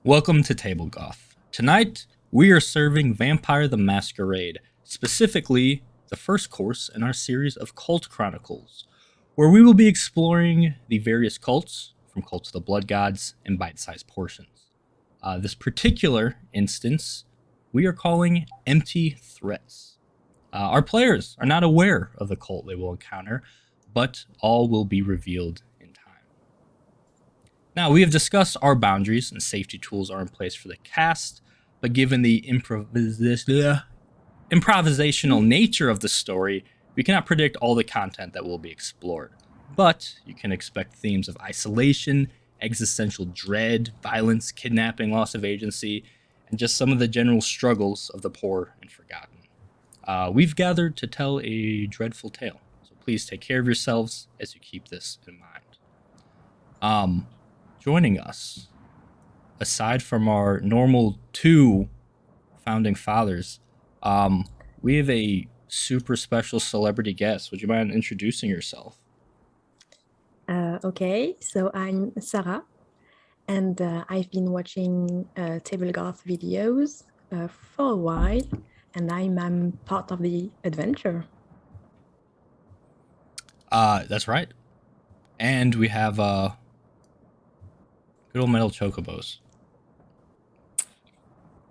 Welcome to Table Goth. Tonight, we are serving Vampire the Masquerade, specifically the first course in our series of Cult Chronicles, where we will be exploring the various cults, from cults of the blood gods, in bite-sized portions. This particular instance, we are calling Empty Threats. Our players are not aware of the cult they will encounter, but all will be revealed in time. Now, we have discussed our boundaries and safety tools are in place for the cast, but given the improvisational nature of the story, we cannot predict all the content that will be explored. But you can expect themes of isolation, existential dread, violence, kidnapping, loss of agency, and just some of the general struggles of the poor and forgotten. We've gathered to tell a dreadful tale, so please take care of yourselves as you keep this in mind. Joining us, aside from our normal two founding fathers, we have a super special celebrity guest. Would you mind introducing yourself? Okay, so I'm Sarah, and I've been watching table goth videos for a while, and I'm part of the adventure. That's right. And we have good old Metal Chocobos.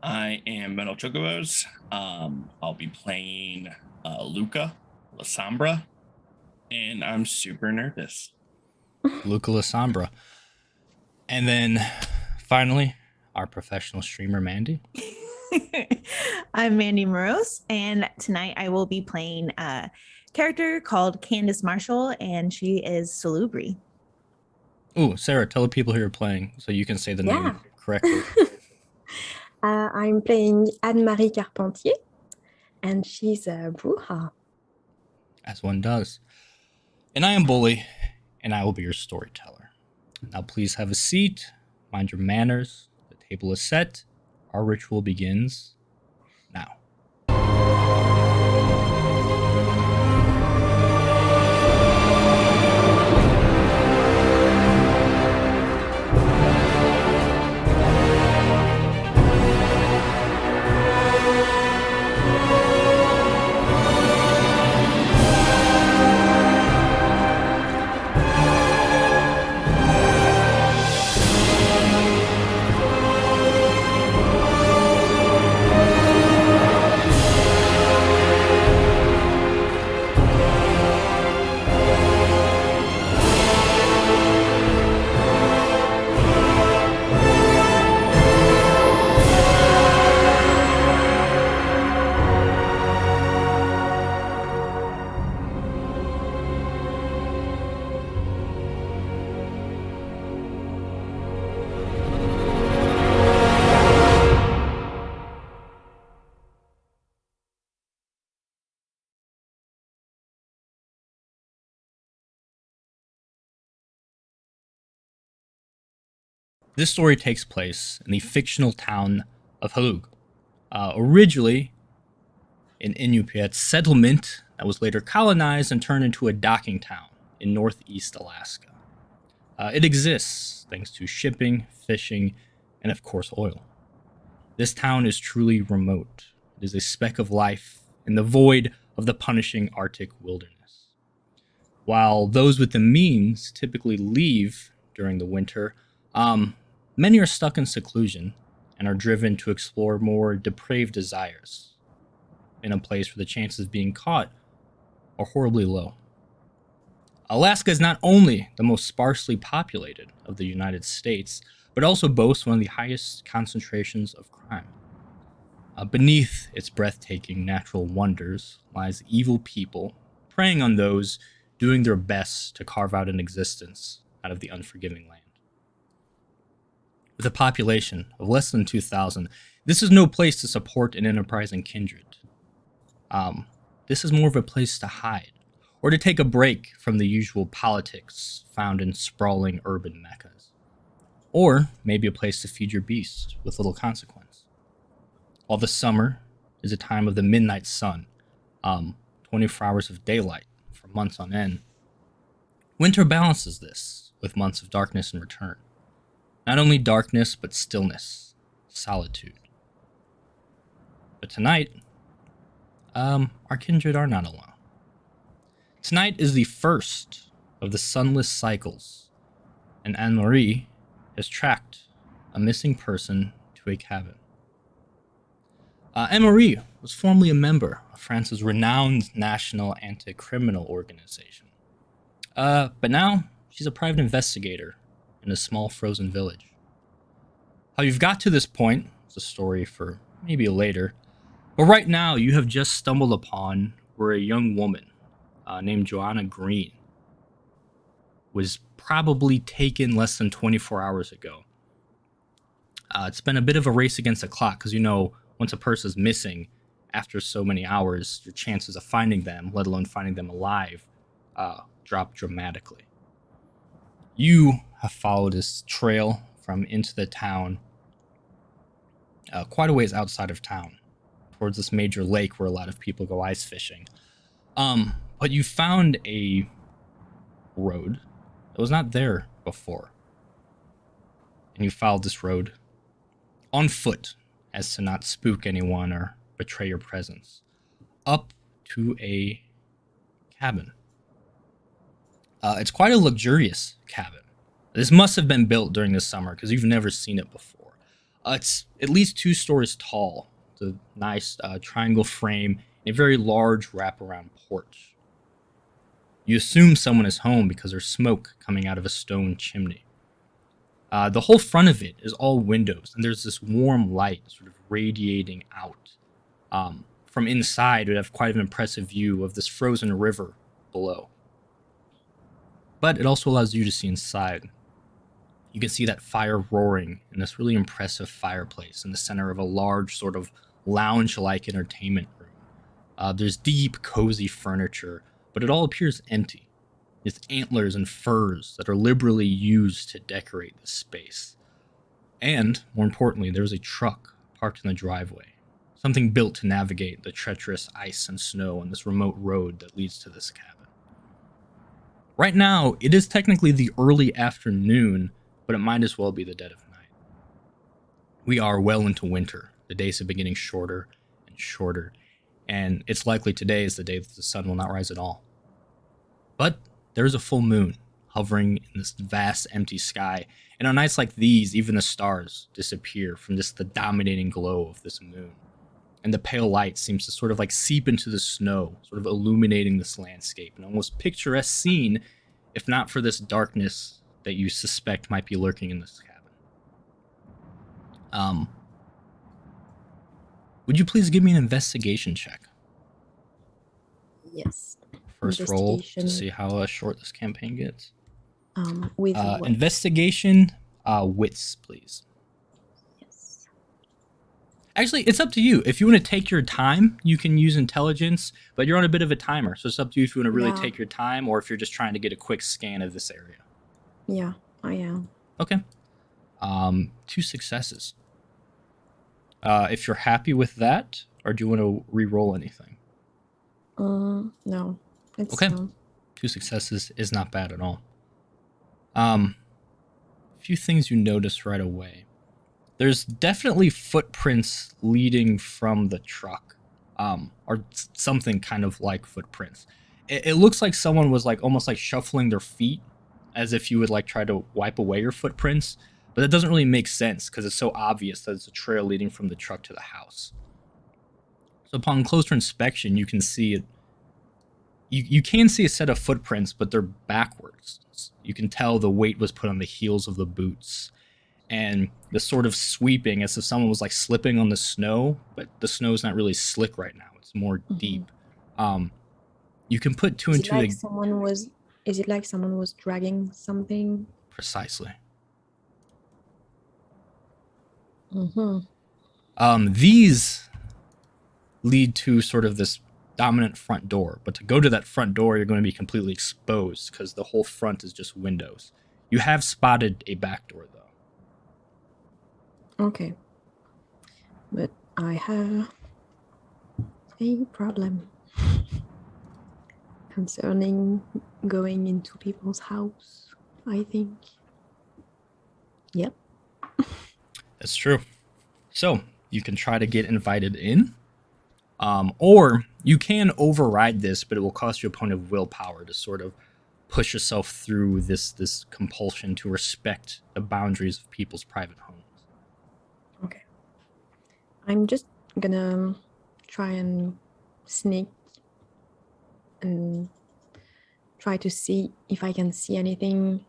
I am Metal Chocobos. I'll be playing Luca Lasambra, and I'm super nervous. Luca Lasambra. And then finally, our professional streamer, Mandy. I'm Mandy Morose, and tonight I will be playing a character called Candace Marshall, and she is Salubri. Ooh, Sarah, tell the people who you're playing so you can say the name correctly. I'm playing Anne-Marie Carpentier, and she's a Bruja. As one does. And I am Bully, and I will be your storyteller. Now please have a seat, mind your manners, the table is set, our ritual begins now. This story takes place in the fictional town of Halug. Originally an Inupiat settlement that was later colonized and turned into a docking town in northeast Alaska. It exists thanks to shipping, fishing, and of course oil. This town is truly remote. It is a speck of life in the void of the punishing Arctic wilderness. While those with the means typically leave during the winter, many are stuck in seclusion and are driven to explore more depraved desires in a place where the chances of being caught are horribly low. Alaska is not only the most sparsely populated of the United States, but also boasts one of the highest concentrations of crime. Beneath its breathtaking natural wonders lies evil people preying on those doing their best to carve out an existence out of the unforgiving land. With a population of less than 2,000, this is no place to support an enterprising kindred. This is more of a place to hide, or to take a break from the usual politics found in sprawling urban meccas. Or maybe a place to feed your beast with little consequence. While the summer is a time of the midnight sun, 24 hours of daylight for months on end, winter balances this with months of darkness in return. Not only darkness, but stillness, solitude. But tonight, our kindred are not alone. Tonight is the first of the sunless cycles, and Anne-Marie has tracked a missing person to a cabin. Anne-Marie was formerly a member of France's renowned national anti-criminal organization. But now she's a private investigator in a small frozen village. How you've got to this point is a story for maybe later, but right now you have just stumbled upon where a young woman named Joanna Green was probably taken less than 24 hours ago. It's been a bit of a race against the clock because, once a person is missing after so many hours, your chances of finding them, let alone finding them alive, drop dramatically. You have followed this trail from into the town, quite a ways outside of town, towards this major lake where a lot of people go ice fishing. But you found a road that was not there before. And you followed this road on foot, as to not spook anyone or betray your presence, up to a cabin. It's quite a luxurious cabin. This must have been built during the summer because you've never seen it before. It's at least 2 stories tall, with a nice triangle frame, and a very large wraparound porch. You assume someone is home because there's smoke coming out of a stone chimney. The whole front of it is all windows, and there's this warm light sort of radiating out. From inside, you have quite an impressive view of this frozen river below. But it also allows you to see inside. You can see that fire roaring in this really impressive fireplace in the center of a large sort of lounge-like entertainment room. There's deep, cozy furniture, but it all appears empty. It's antlers and furs that are liberally used to decorate the space. And, more importantly, there's a truck parked in the driveway, something built to navigate the treacherous ice and snow on this remote road that leads to this cabin. Right now, it is technically the early afternoon, but it might as well be the dead of night. We are well into winter. The days are getting shorter and shorter, and it's likely today is the day that the sun will not rise at all. But there's a full moon hovering in this vast empty sky, and on nights like these, even the stars disappear from just the dominating glow of this moon. And the pale light seems to sort of seep into the snow, sort of illuminating this landscape, an almost picturesque scene, if not for this darkness that you suspect might be lurking in this cabin. Would you please give me an investigation check? Yes. First roll to see how short this campaign gets. With investigation, wits, please. Yes. Actually, it's up to you. If you want to take your time, you can use intelligence, but you're on a bit of a timer, so it's up to you if you want to really take your time or if you're just trying to get a quick scan of this area. Yeah, I am. Okay. 2 successes. If you're happy with that, or do you want to re-roll anything? No. It's okay. 2 successes is not bad at all. A few things you notice right away. There's definitely footprints leading from the truck, or something kind of like footprints. It looks like someone was almost shuffling their feet, as if you would try to wipe away your footprints, but that doesn't really make sense because it's so obvious that it's a trail leading from the truck to the house. So upon closer inspection, you can see it. You can see a set of footprints, but they're backwards. You can tell the weight was put on the heels of the boots. And the sort of sweeping as if someone was slipping on the snow, but the snow's not really slick right now. It's more deep. You can put 2 and 2 Is it like someone was dragging something? Precisely. Mm-hmm. These lead to sort of this dominant front door, but to go to that front door, you're going to be completely exposed because the whole front is just windows. You have spotted a back door, though. Okay. But I have a problem concerning going into people's house, I think. Yep. That's true. So you can try to get invited in, or you can override this, but it will cost you a point of willpower to sort of push yourself through this compulsion to respect the boundaries of people's private homes. Okay. I'm just gonna try and sneak and try to see if I can see anything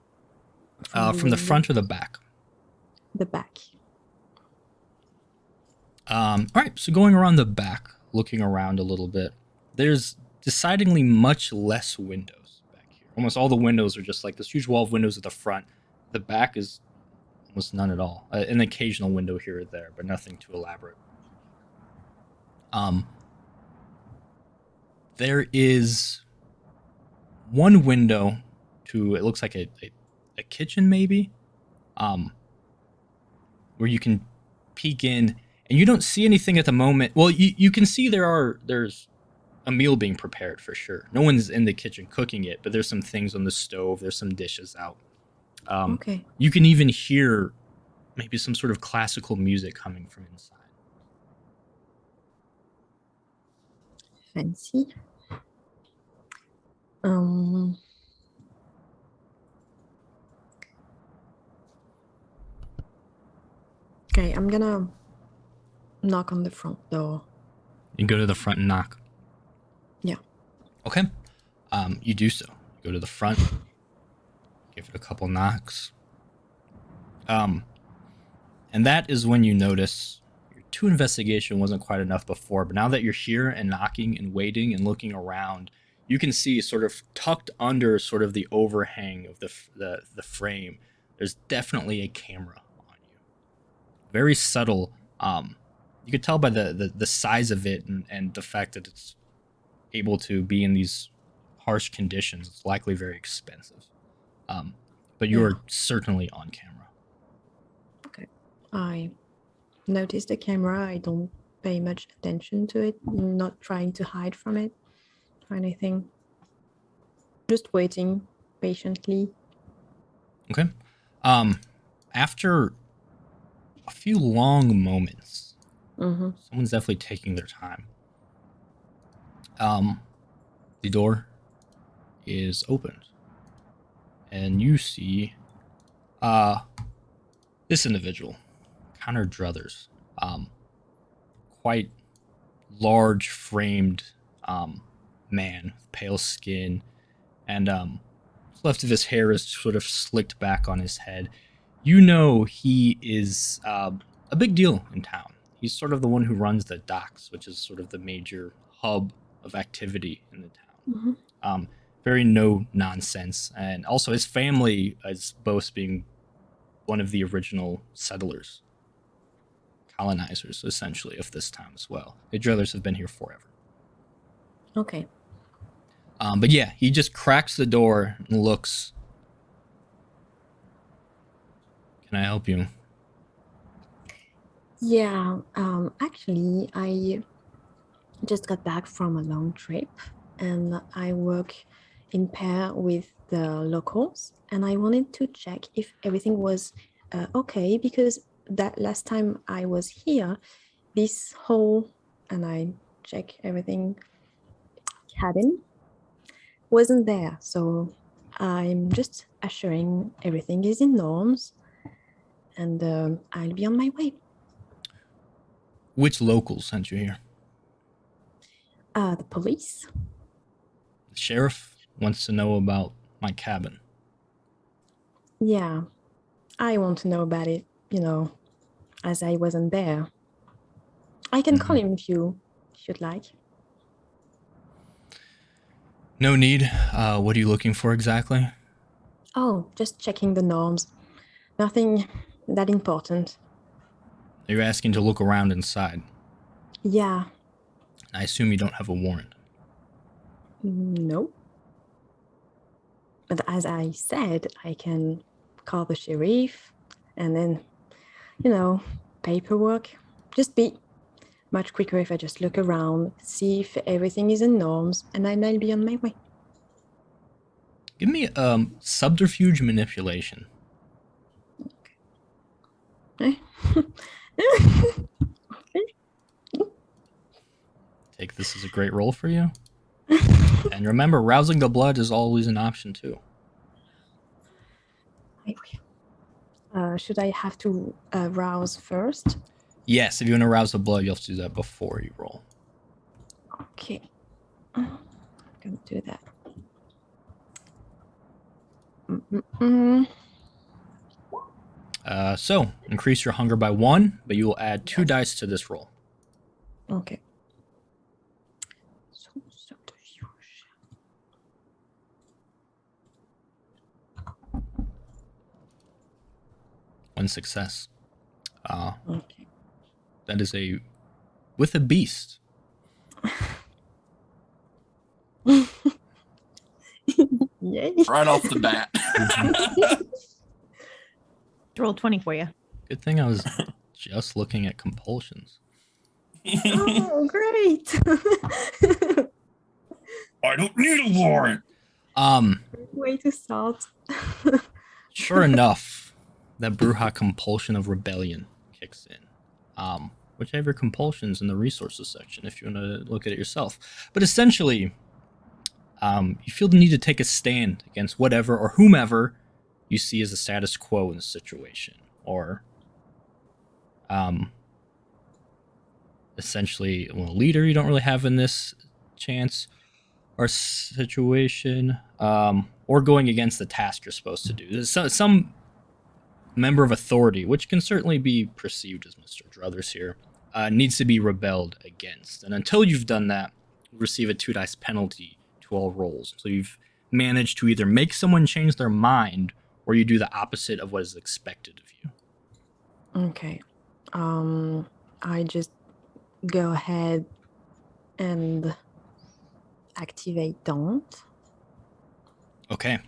From the front or the back? The back. All right, so going around the back, looking around a little bit, there's decidedly much less windows back here. Almost all the windows are just like this huge wall of windows at the front. The back is almost none at all. An occasional window here or there, but nothing too elaborate. There is one window to, it looks like a kitchen maybe, where you can peek in, and you don't see anything at the moment. Well, you can see there's a meal being prepared for sure. No one's in the kitchen cooking it, but there's some things on the stove. There's some dishes out. Okay. You can even hear maybe some sort of classical music coming from inside. Fancy. Okay, I'm gonna knock on the front door. You go to the front and knock. Yeah. Okay. You do so. You go to the front, give it a couple knocks. And that is when you notice your 2 investigation wasn't quite enough before, but now that you're here and knocking and waiting and looking around, you can see sort of tucked under sort of the overhang of the frame, there's definitely a camera on you. Very subtle. You could tell by the size of it and the fact that it's able to be in these harsh conditions. It's likely very expensive. But you are certainly on camera. Okay. I notice the camera. I don't pay much attention to it. I'm not trying to hide from it or anything. Just waiting patiently. Okay. After a few long moments, someone's definitely taking their time. The door is opened, and you see this individual, Connor Druthers, quite large framed man, pale skin, and what's left of his hair is sort of slicked back on his head. You know he is a big deal in town. He's sort of the one who runs the docks, which is sort of the major hub of activity in the town. Very no nonsense, and also his family is both being one of the original settlers, colonizers, essentially, of this town as well. The Druthers have been here forever. Okay. But yeah, he just cracks the door and looks. Can I help you? Yeah. Actually, I just got back from a long trip, and I work in pair with the locals, and I wanted to check if everything was okay, because that last time I was here, this whole, and I check everything, cabin wasn't there. So I'm just assuring everything is in norms, and I'll be on my way. Which locals sent you here? The police. The sheriff wants to know about my cabin. Yeah, I want to know about it, as I wasn't there. I can call him if you'd like. No need. What are you looking for exactly? Oh, just checking the norms. Nothing that important. You're asking to look around inside. Yeah. I assume you don't have a warrant. No. But as I said, I can call the sheriff and then, paperwork. Just be much quicker if I just look around, see if everything is in norms, and then I'll be on my way. Give me subterfuge manipulation. Eh? Take this as a great roll for you. And remember, rousing the blood is always an option too. Should I have to rouse first? Yes, if you want to rouse the blood, you'll have to do that before you roll. Okay. I'm gonna do that. So, increase your hunger by 1, but you will add 2 dice to this roll. Okay. One success. Okay. That is with a beast. Yay. Right off the bat. Roll 20 for you. Good thing I was just looking at compulsions. Oh, great. I don't need a warrant. Way to start. Sure enough, that Bruja compulsion of rebellion kicks in. Which have your compulsions in the resources section if you want to look at it yourself. But essentially, you feel the need to take a stand against whatever or whomever you see as the status quo in the situation, or essentially a leader you don't really have in this chance or situation, or going against the task you're supposed to do. There's some member of authority, which can certainly be perceived as Mr. Druthers here, needs to be rebelled against. And until you've done that, you receive a 2 dice penalty to all rolls. So you've managed to either make someone change their mind, or you do the opposite of what is expected of you. Okay. I just go ahead and activate Don't. Okay.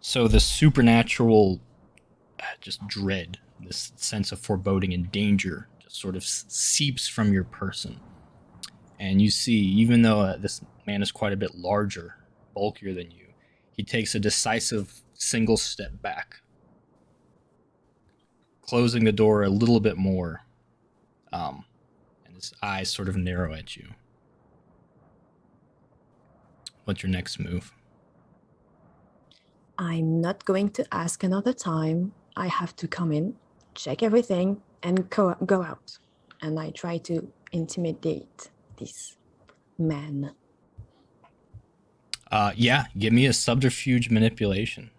So the supernatural just dread, this sense of foreboding and danger just sort of seeps from your person. And you see, even though this man is quite a bit larger, bulkier than you, he takes a decisive single step back, closing the door a little bit more, and his eyes sort of narrow at you. What's your next move? I'm not going to ask another time. I have to come in, check everything, and go out. And I try to intimidate this man. Yeah, give me a subterfuge manipulation.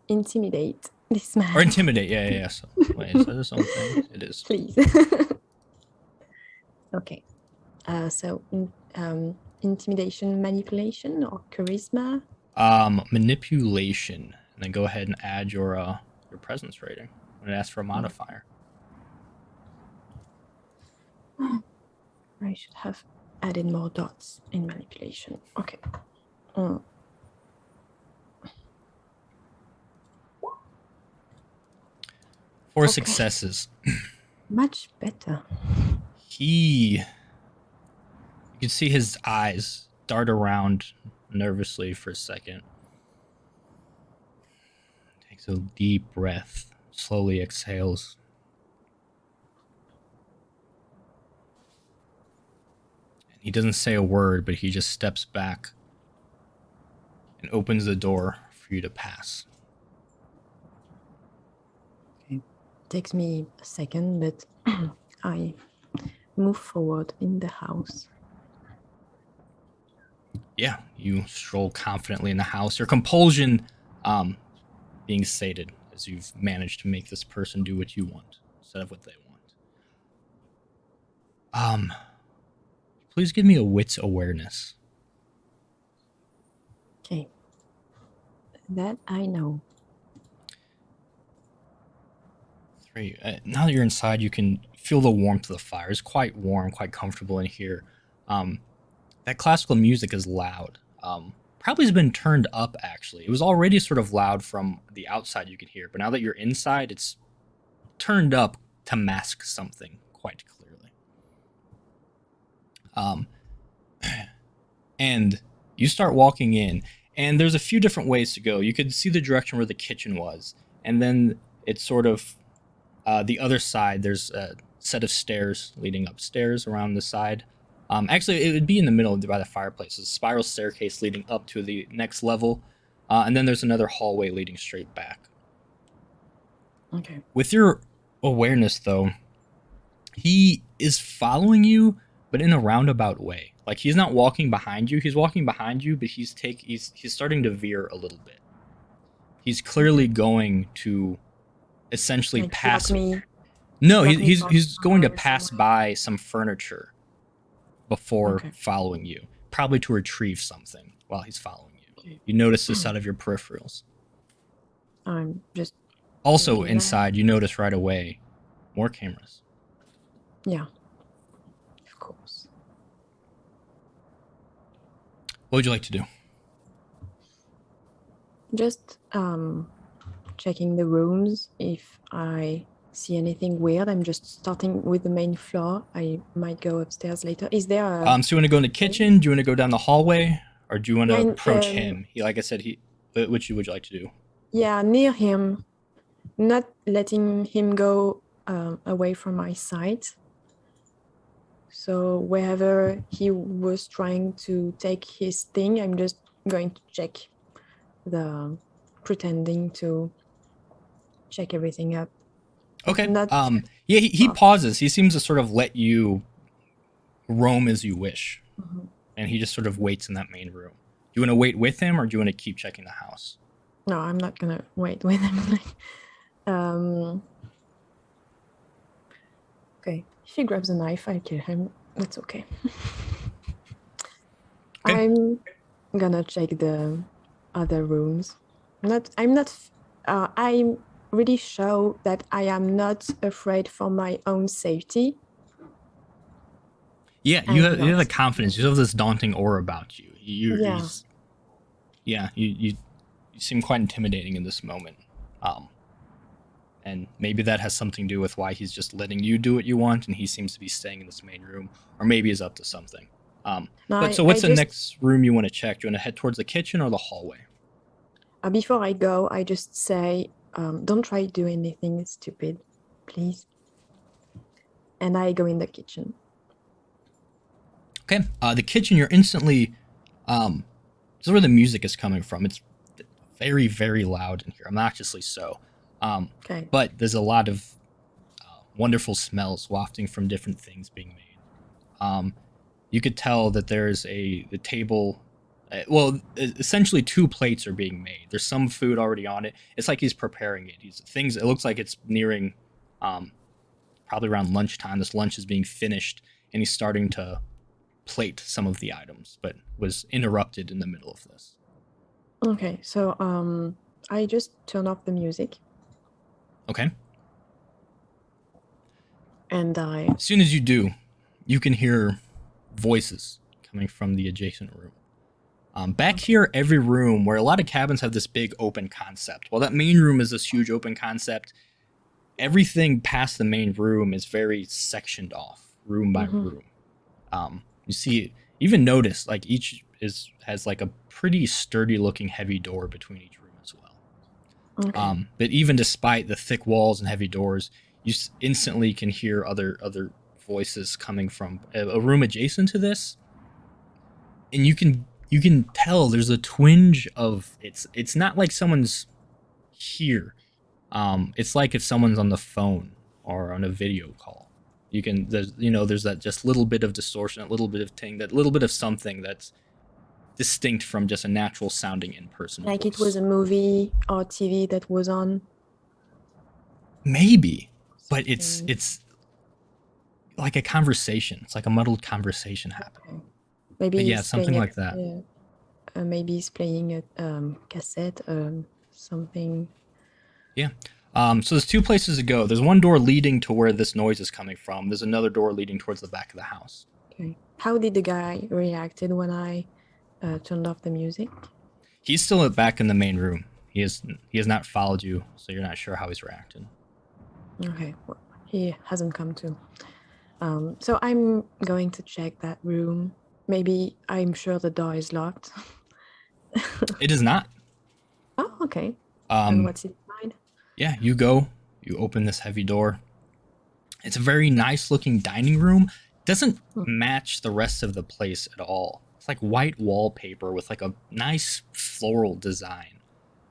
Intimidate this man. Or intimidate, yeah. So, wait, is that its own thing? It is. Please. Okay. So intimidation, manipulation, or charisma? Manipulation. And then go ahead and add your presence rating when it asks for a modifier. I should have added more dots in manipulation. Okay. 4 Okay. successes. Much better. You can see his eyes dart around nervously for a second. Takes a deep breath, slowly exhales. And he doesn't say a word, but he just steps back and opens the door for you to pass. Takes me a second, but I move forward in the house. Yeah, you stroll confidently in the house. Your compulsion being sated as you've managed to make this person do what you want instead of what they want. Please give me a wits awareness. Okay. That I know. 3. Now that you're inside, you can feel the warmth of the fire. It's quite warm, quite comfortable in here. That classical music is loud. Probably has been turned up, actually. It was already sort of loud from the outside, you can hear, but now that you're inside, it's turned up to mask something quite clearly. And you start walking in, and there's a few different ways to go. You could see the direction where the kitchen was, and then it sort of The other side, there's a set of stairs leading upstairs around the side. Actually, it would be in the middle by the fireplace. There's a spiral staircase leading up to the next level, and then there's another hallway leading straight back. Okay. With your awareness, though, he is following you, but in a roundabout way. Like, he's not walking behind you. He's walking behind you, but he's starting to veer a little bit. He's clearly going to essentially Like, pass. block me. No, block me he's from going to somewhere. pass by some furniture before Okay. following you, probably to retrieve something while he's following you. Okay. You notice this out of your peripherals. I'm just Also thinking that. inside, you notice right away more cameras. Yeah. Of course. What would you like to do? Just checking the rooms. If I see anything weird, I'm just starting with the main floor. I might go upstairs later. Is there a So you want to go in the kitchen? Do you want to go down the hallway, or do you want to Yeah, approach him? Like I said, which would you like to do? yeah, near him, not letting him go away from my sight. So wherever he was trying to take his thing, I'm just going to check pretending to check everything up. Okay. Not- Yeah, he pauses. He seems to sort of let you roam as you wish, Mhm. and he just sort of waits in that main room. Do you want to wait with him, or do you want to keep checking the house? No, I'm not gonna wait with him. Okay, if he grabs a knife, I kill him. That's okay. Okay. I'm gonna check the other rooms. I'm really sure that I am not afraid for my own safety. Yeah, I'm you have the not. confidence. You have this daunting aura about you. Yeah. You seem quite intimidating in this moment. And maybe that has something to do with why he's just letting you do what you want, and he seems to be staying in this main room, or maybe he's up to something. No, But so, I what's the just- next room you want to check? Do you want to head towards the kitchen or the hallway? Before I go, I just say, don't try to do anything stupid, please. And I go in the kitchen. Okay. The kitchen, you're instantly. This is where the music is coming from. It's very, very loud in here, obnoxiously so. Okay. But there's a lot of wonderful smells wafting from different things being made. You could tell that there's the table. Essentially 2 plates are being made. There's some food already on it. It's like he's preparing it. It looks like it's nearing, probably around lunchtime. This lunch is being finished, and he's starting to plate some of the items, but was interrupted in the middle of this. Okay, so I just turn off the music Okay. and I As soon as you do, you can hear voices coming from the adjacent room. Back here, every room, where a lot of cabins have this big open concept. While that main room is this huge open concept, everything past the main room is very sectioned off, room by Mhm. room. You see, even notice, like each has like a pretty sturdy looking heavy door between each room as well. okay. But even despite the thick walls and heavy doors, you instantly can hear other voices coming from a room adjacent to this, and you can tell there's a twinge of it's not like someone's here. It's like if someone's on the phone or on a video call. There's that just little bit of distortion, that little bit of ting, that little bit of something that's distinct from just a natural sounding in-person Like voice. it was a movie or TV that was on. Maybe, but something. it's like a conversation. It's like a muddled conversation happening. Okay. Maybe But yeah, he's something playing like that. Maybe he's playing a cassette, something. Yeah. So there's 2 places to go. There's one door leading to where this noise is coming from. There's another door leading towards the back of the house. Okay. How did the guy reacted when I turned off the music? He's still back in the main room. He has not followed you, so you're not sure how he's reacted. Okay, well, he hasn't come to. So I'm going to check that room. Maybe I'm sure the door is locked. It is not. Oh, okay. And Um, what's inside? yeah, you go You open this heavy door. It's a very nice looking dining room. Doesn't match the rest of the place at all. It's like white wallpaper with like a nice floral design.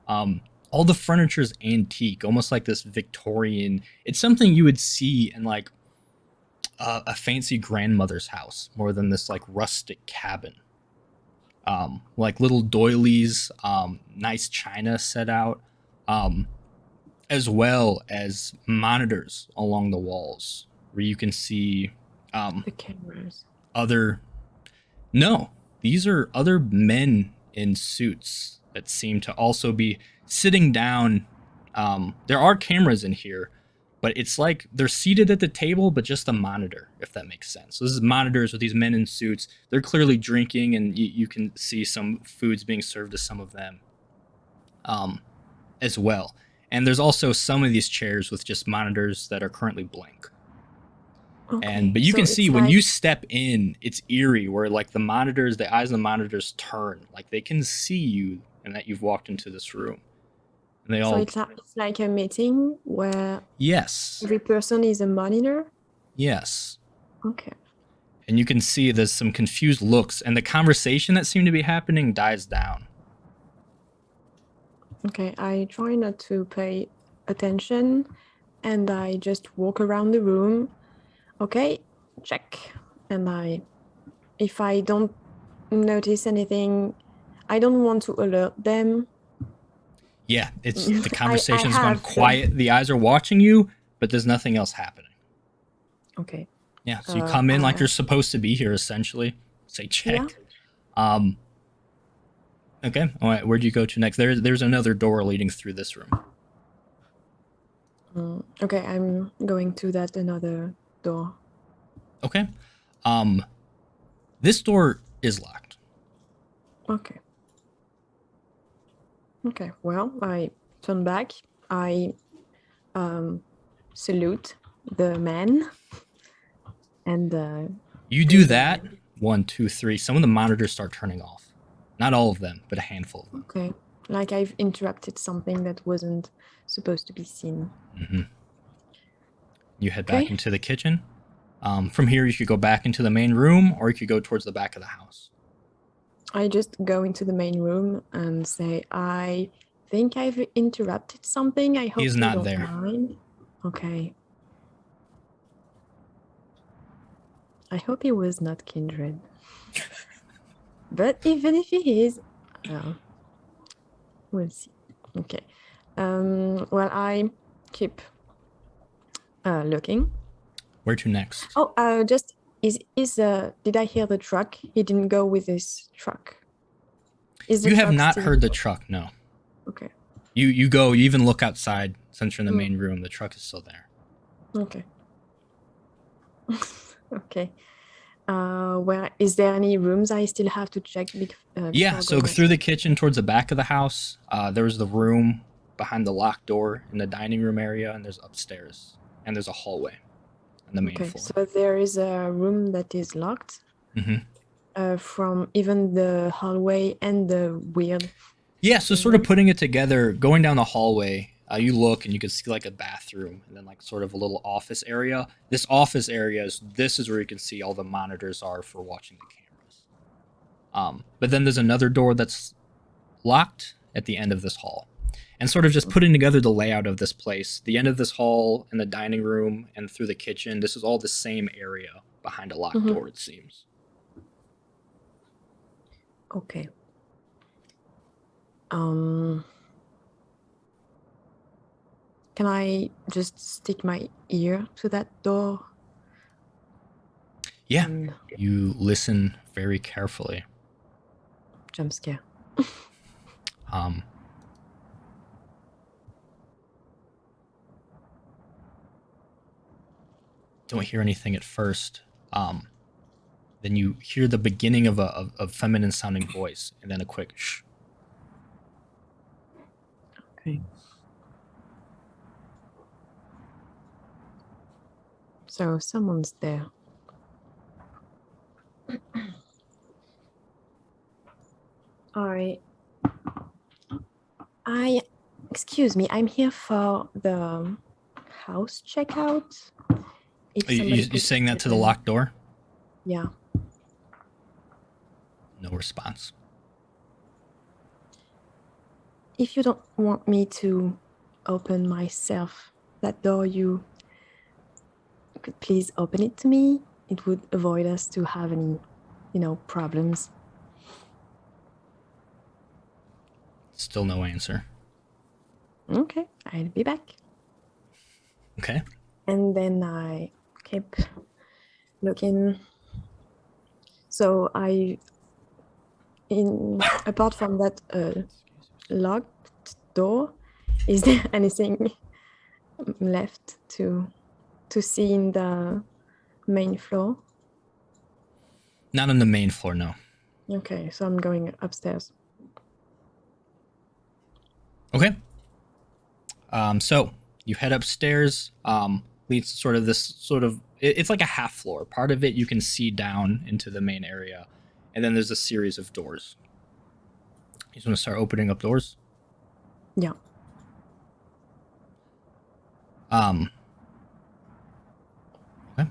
All the furniture is antique, almost like this Victorian. It's something you would see in like a fancy grandmother's house more than this like rustic cabin. Like little doilies, nice china set out, as well as monitors along the walls where you can see The cameras. no, these are other men in suits that seem to also be sitting down. There are cameras in here, but it's like they're seated at the table, but just a monitor, if that makes sense. So this is monitors with these men in suits. They're clearly drinking, and you can see some foods being served to some of them as well. And there's also some of these chairs with just monitors that are currently blank. Okay. But you so can it's see when like- you step in, it's eerie where like the monitors, the eyes of the monitors turn, like they can see you and that you've walked into this room. And they So all, it's like a meeting where yes, every person is a monitor. yes. Okay. And you can see there's some confused looks, and the conversation that seemed to be happening dies down. Okay. I try not to pay attention, and I just walk around the room. Okay, check. And if I don't notice anything, I don't want to alert them. Yeah, it's the conversation's gone have them. quiet. The eyes are watching you, but there's nothing else happening. Okay. Yeah, so you come in like you're supposed to be here, essentially. Say check. Okay. All right. Where do you go to next? There's another door leading through this room. Okay, I'm going to that another door. Okay. This door is locked. Okay. Okay. Well, I turn back. I salute the man, and You do that. 1, 2, 3. Some of the monitors start turning off. Not all of them, but a handful of them. okay, like I've interrupted something that wasn't supposed to be seen. Mm-hmm. You head back Okay. into the kitchen. From here, you could go back into the main room, or you could go towards the back of the house. I just go into the main room and say, I think I've interrupted something. I hope He's you not don't there. mind. Okay. I hope he was not kindred. But even if he is, we'll see. Okay. Well, I keep looking. Where to next? Oh, just did I hear the truck? He didn't go with his truck. Is the You have truck not still- heard the truck, no. Okay. You go, you even look outside since you're in the main room. The truck is still there. Okay. Okay. Where is there any rooms I still have to check? Yeah, before so going through the kitchen towards the back of the house, there's the room behind the locked door in the dining room area, and there's upstairs, and there's a hallway on the main Okay, floor. so there is a room that is locked from even the hallway and the weird. Yeah, so sort of putting it together, going down the hallway, you look and you can see like a bathroom and then like sort of a little office area. This office area this is where you can see all the monitors are for watching the cameras. But then there's another door that's locked at the end of this hall. And sort of just putting together the layout of this place, the end of this hall and the dining room and through the kitchen, this is all the same area behind a locked door, it seems. Okay. Can I just stick my ear to that door? Yeah, And you listen very carefully. jump scare. Don't hear anything at first. Then you hear the beginning of a feminine sounding voice, and then a quick shh. Okay. So someone's there. Excuse me, I'm here for the house checkout. If Are you somebody could saying that to the open- locked door? Yeah. No response. If you don't want me to open myself that door, you could please open it to me. It would avoid us to have any, problems. Still no answer. Okay, I'll be back. Okay. And then I keep looking. So apart from that locked door, is there anything left to see in the main floor? Not on the main floor, no. Okay, so I'm going upstairs. Okay. So you head upstairs. Leads to it's like a half floor. Part of it you can see down into the main area, and then there's a series of doors. You just want to start opening up doors. Yeah. Okay.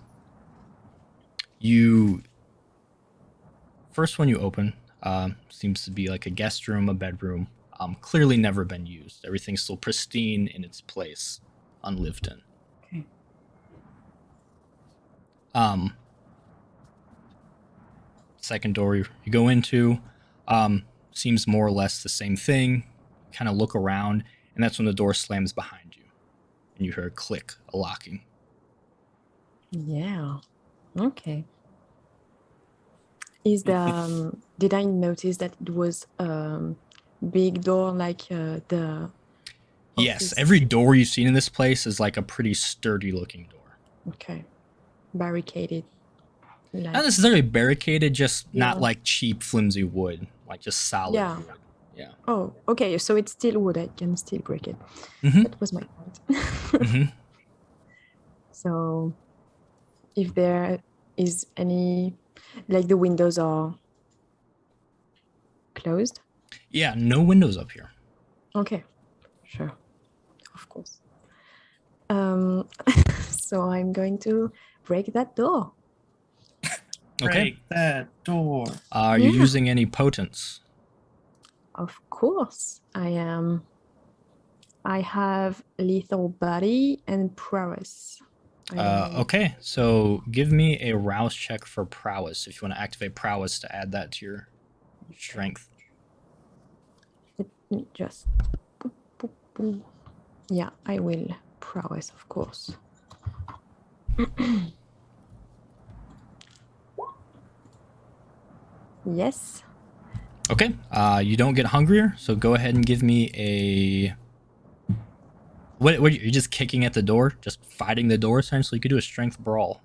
First one you open seems to be like a guest room, a bedroom. Clearly never been used. Everything's still pristine in its place, unlived in. Okay. Second door you go into seems more or less the same thing. Kind of look around, and that's when the door slams behind you, and you hear a click, a locking. Yeah. Okay. Is the did I notice that it was big door like the Yes, office? every door you've seen in this place is like a pretty sturdy looking door. Okay. Barricaded. Not necessarily barricaded, just not Yeah. like cheap, flimsy wood, like just solid Yeah. wood. Yeah. Oh, okay. So it's still wood. I can still break it. Mm-hmm. That was my point. Mm-hmm. So, if there is any, like the windows are closed. Yeah, no windows up here. Okay. Sure. Of course. So I'm going to break that door. Okay. Break that door. Are you Yeah. using any potence? Of course, I am. I have lethal body and prowess. Okay, so give me a rouse check for prowess if you want to activate prowess to add that to your strength. Let me just. Boop, boop, boop. Yeah, I will. Prowess, of course. Yes. Okay, you don't get hungrier, so go ahead and give me a. What you're just kicking at the door, just fighting the door essentially. You could do a strength brawl.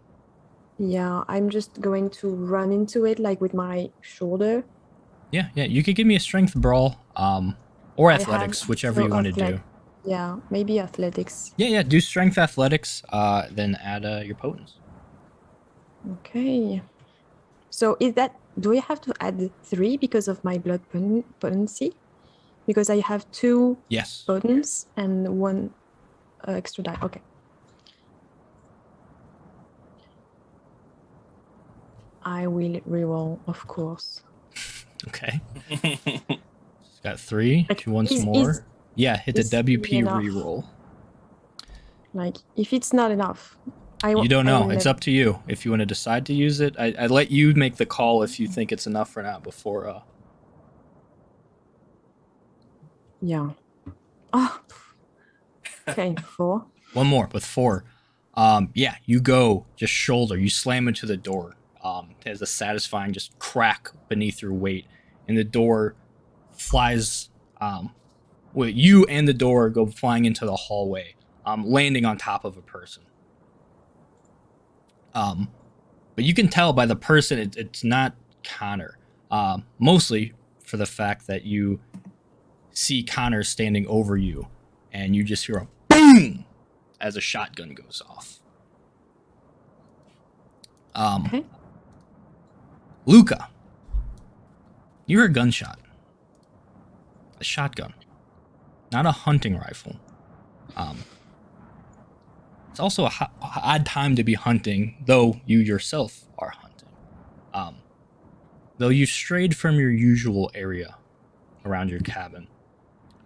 Yeah, I'm just going to run into it like with my shoulder. Yeah, you could give me a strength brawl, or I have athletics, whichever no you want to do. Yeah, maybe athletics. Yeah, do strength athletics, then add your potence. Okay. So is that, do I have to add 3 because of my blood potency? Because I have 2 Yes. potence and 1 extra die. Okay. I will reroll, of course. Okay. It's got 3. Like, If you want some is- more. is- Yeah, hit the is WP enough? reroll. Like, if it's not enough, You don't I know. will It's let- up to you. If you want to decide to use it, I let you make the call if you think it's enough or not before. Yeah. Oh. Okay, 4. One more with 4. Yeah, you go just shoulder. You slam into the door. It has a satisfying just crack beneath your weight, and the door flies. Well, you and the door go flying into the hallway, landing on top of a person. But you can tell by the person it's not Connor. Mostly for the fact that you see Connor standing over you, and you just hear a boom as a shotgun goes off. Okay. Luca, you hear a gunshot. A shotgun. Not a hunting rifle. It's also a odd time to be hunting, though you yourself are hunting. Though you strayed from your usual area around your cabin.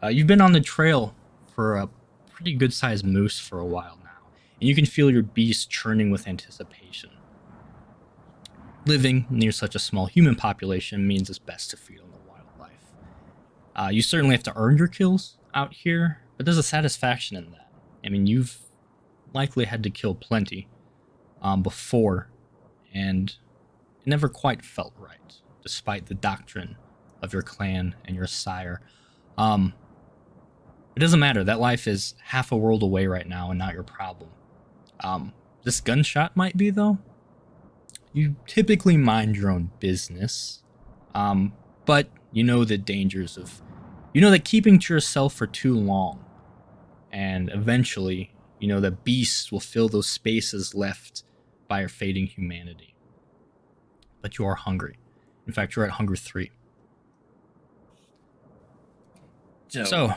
You've been on the trail for a pretty good-sized moose for a while now, and you can feel your beast churning with anticipation. Living near such a small human population means it's best to feed on the wildlife. You certainly have to earn your kills out here, but there's a satisfaction in that. I mean, you've likely had to kill plenty before, and it never quite felt right, despite the doctrine of your clan and your sire. It doesn't matter. That life is half a world away right now and not your problem. This gunshot might be, though. You typically mind your own business, but you know the dangers of... You know that keeping to yourself for too long, and eventually, you know that beasts will fill those spaces left by our fading humanity. But you are hungry. In fact, you're at hunger 3. So,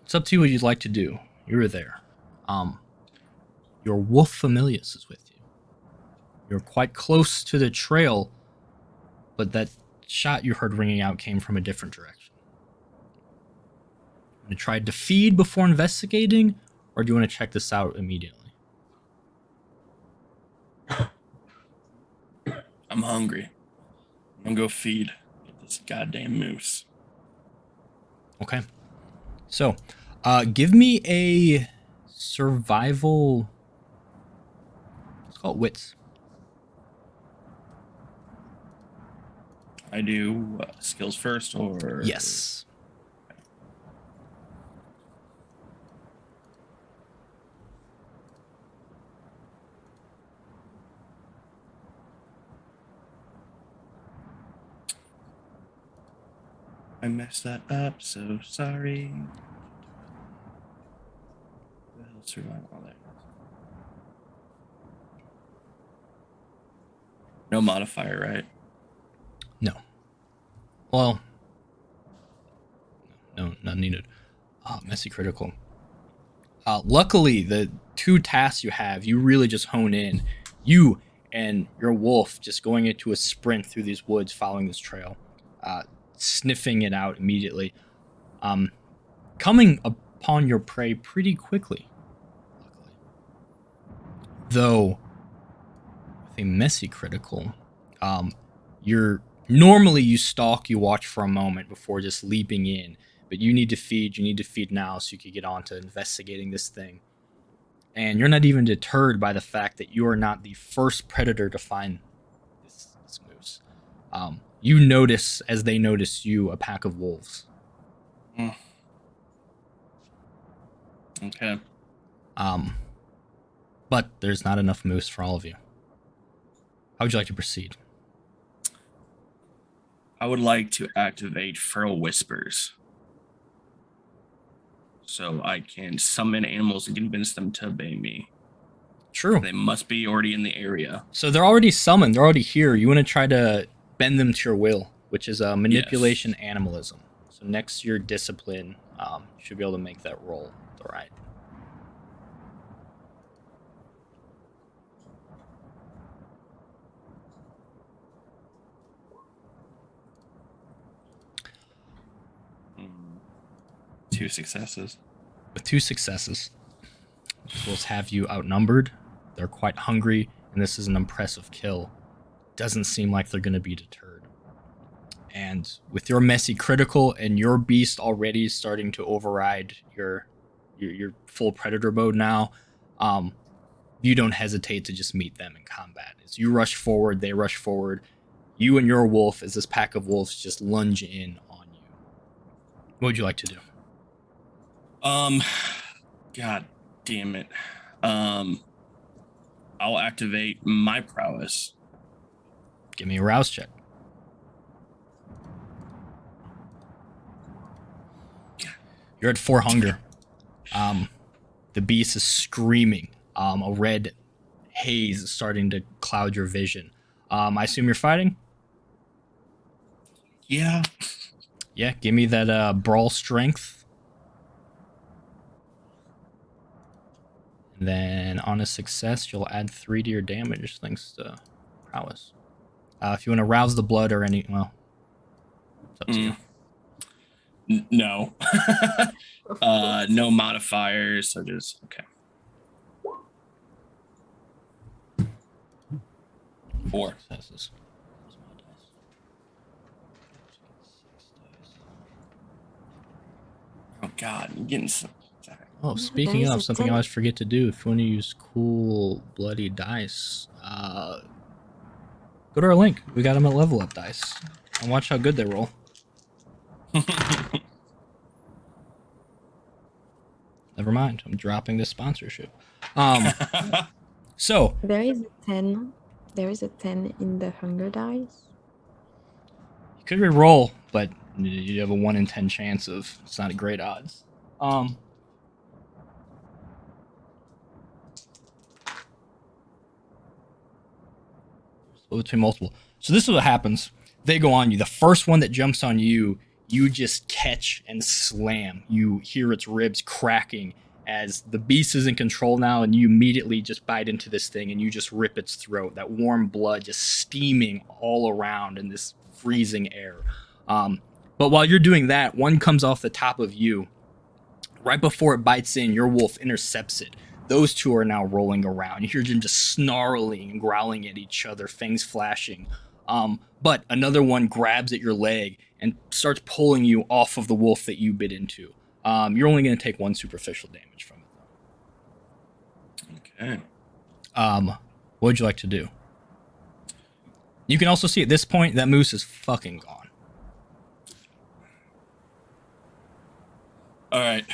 it's up to you what you'd like to do. You're there. Your wolf familius is with you. You're quite close to the trail, but that shot you heard ringing out came from a different direction. You tried to feed before investigating, or do you want to check this out immediately? I'm hungry. I'm gonna go feed this goddamn moose. Okay. So, give me a survival... Let's call it wits. I do skills first, or Yes. I messed that up. So sorry. The hell survival there. No modifier, right? No. Well, no, not needed. Messy critical. Luckily, the 2 tasks you have, you really just hone in. You and your wolf just going into a sprint through these woods following this trail. Sniffing it out immediately. Coming upon your prey pretty quickly, luckily. Though, with a messy critical, normally you stalk, you watch for a moment before just leaping in, but you need to feed now so you can get on to investigating this thing. And you're not even deterred by the fact that you are not the first predator to find this moose. You notice, as they notice you, a pack of wolves. Okay. But there's not enough moose for all of you. How would you like to proceed? I would like to activate Feral Whispers, so I can summon animals and convince them to obey me. True. They must be already in the area. So they're already summoned. They're already here. You want to try to bend them to your will, which is manipulation animalism. So next to your discipline, you should be able to make that roll. All right. Two successes. With 2 successes, wolves have you outnumbered. They're quite hungry, and this is an impressive kill. Doesn't seem like they're going to be deterred. And with your messy critical and your beast already starting to override your full predator mode now, you don't hesitate to just meet them in combat. As you rush forward, they rush forward. You and your wolf, as this pack of wolves just lunge in on you. What would you like to do? God damn it. I'll activate my prowess. Give me a rouse check. You're at 4 hunger. The beast is screaming. A red haze is starting to cloud your vision. I assume you're fighting? Yeah. Yeah, give me that brawl strength. And then on a success, you'll add 3 to your damage thanks to prowess. If you want to rouse the blood or any, well, it's up to you. No. Of course. No modifiers, so just okay. 4. Successes. Oh God, I'm getting some. Oh, speaking There is of a something I 10. always forget to do, if you want to use cool bloody dice, go to our link. We got them at level up dice, and watch how good they roll. Never mind, I'm dropping this sponsorship. So There is a 10. There is a 10 in the hunger dice. you could re-roll, but you have a 1 in 10 chance of. It's not a great odds. Between multiple. So this is what happens. They go on you. The first one that jumps on you, you just catch and slam. You hear its ribs cracking as the beast is in control now, and you immediately just bite into this thing and you just rip its throat. That warm blood just steaming all around in this freezing air. But while you're doing that, one comes off the top of you. Right before it bites in, your wolf intercepts it. Those two are now rolling around. You hear them just snarling and growling at each other, fangs flashing. But another one grabs at your leg and starts pulling you off of the wolf that you bit into. You're only going to take 1 superficial damage from it. Okay. What would you like to do? You can also see at this point that moose is fucking gone. All right.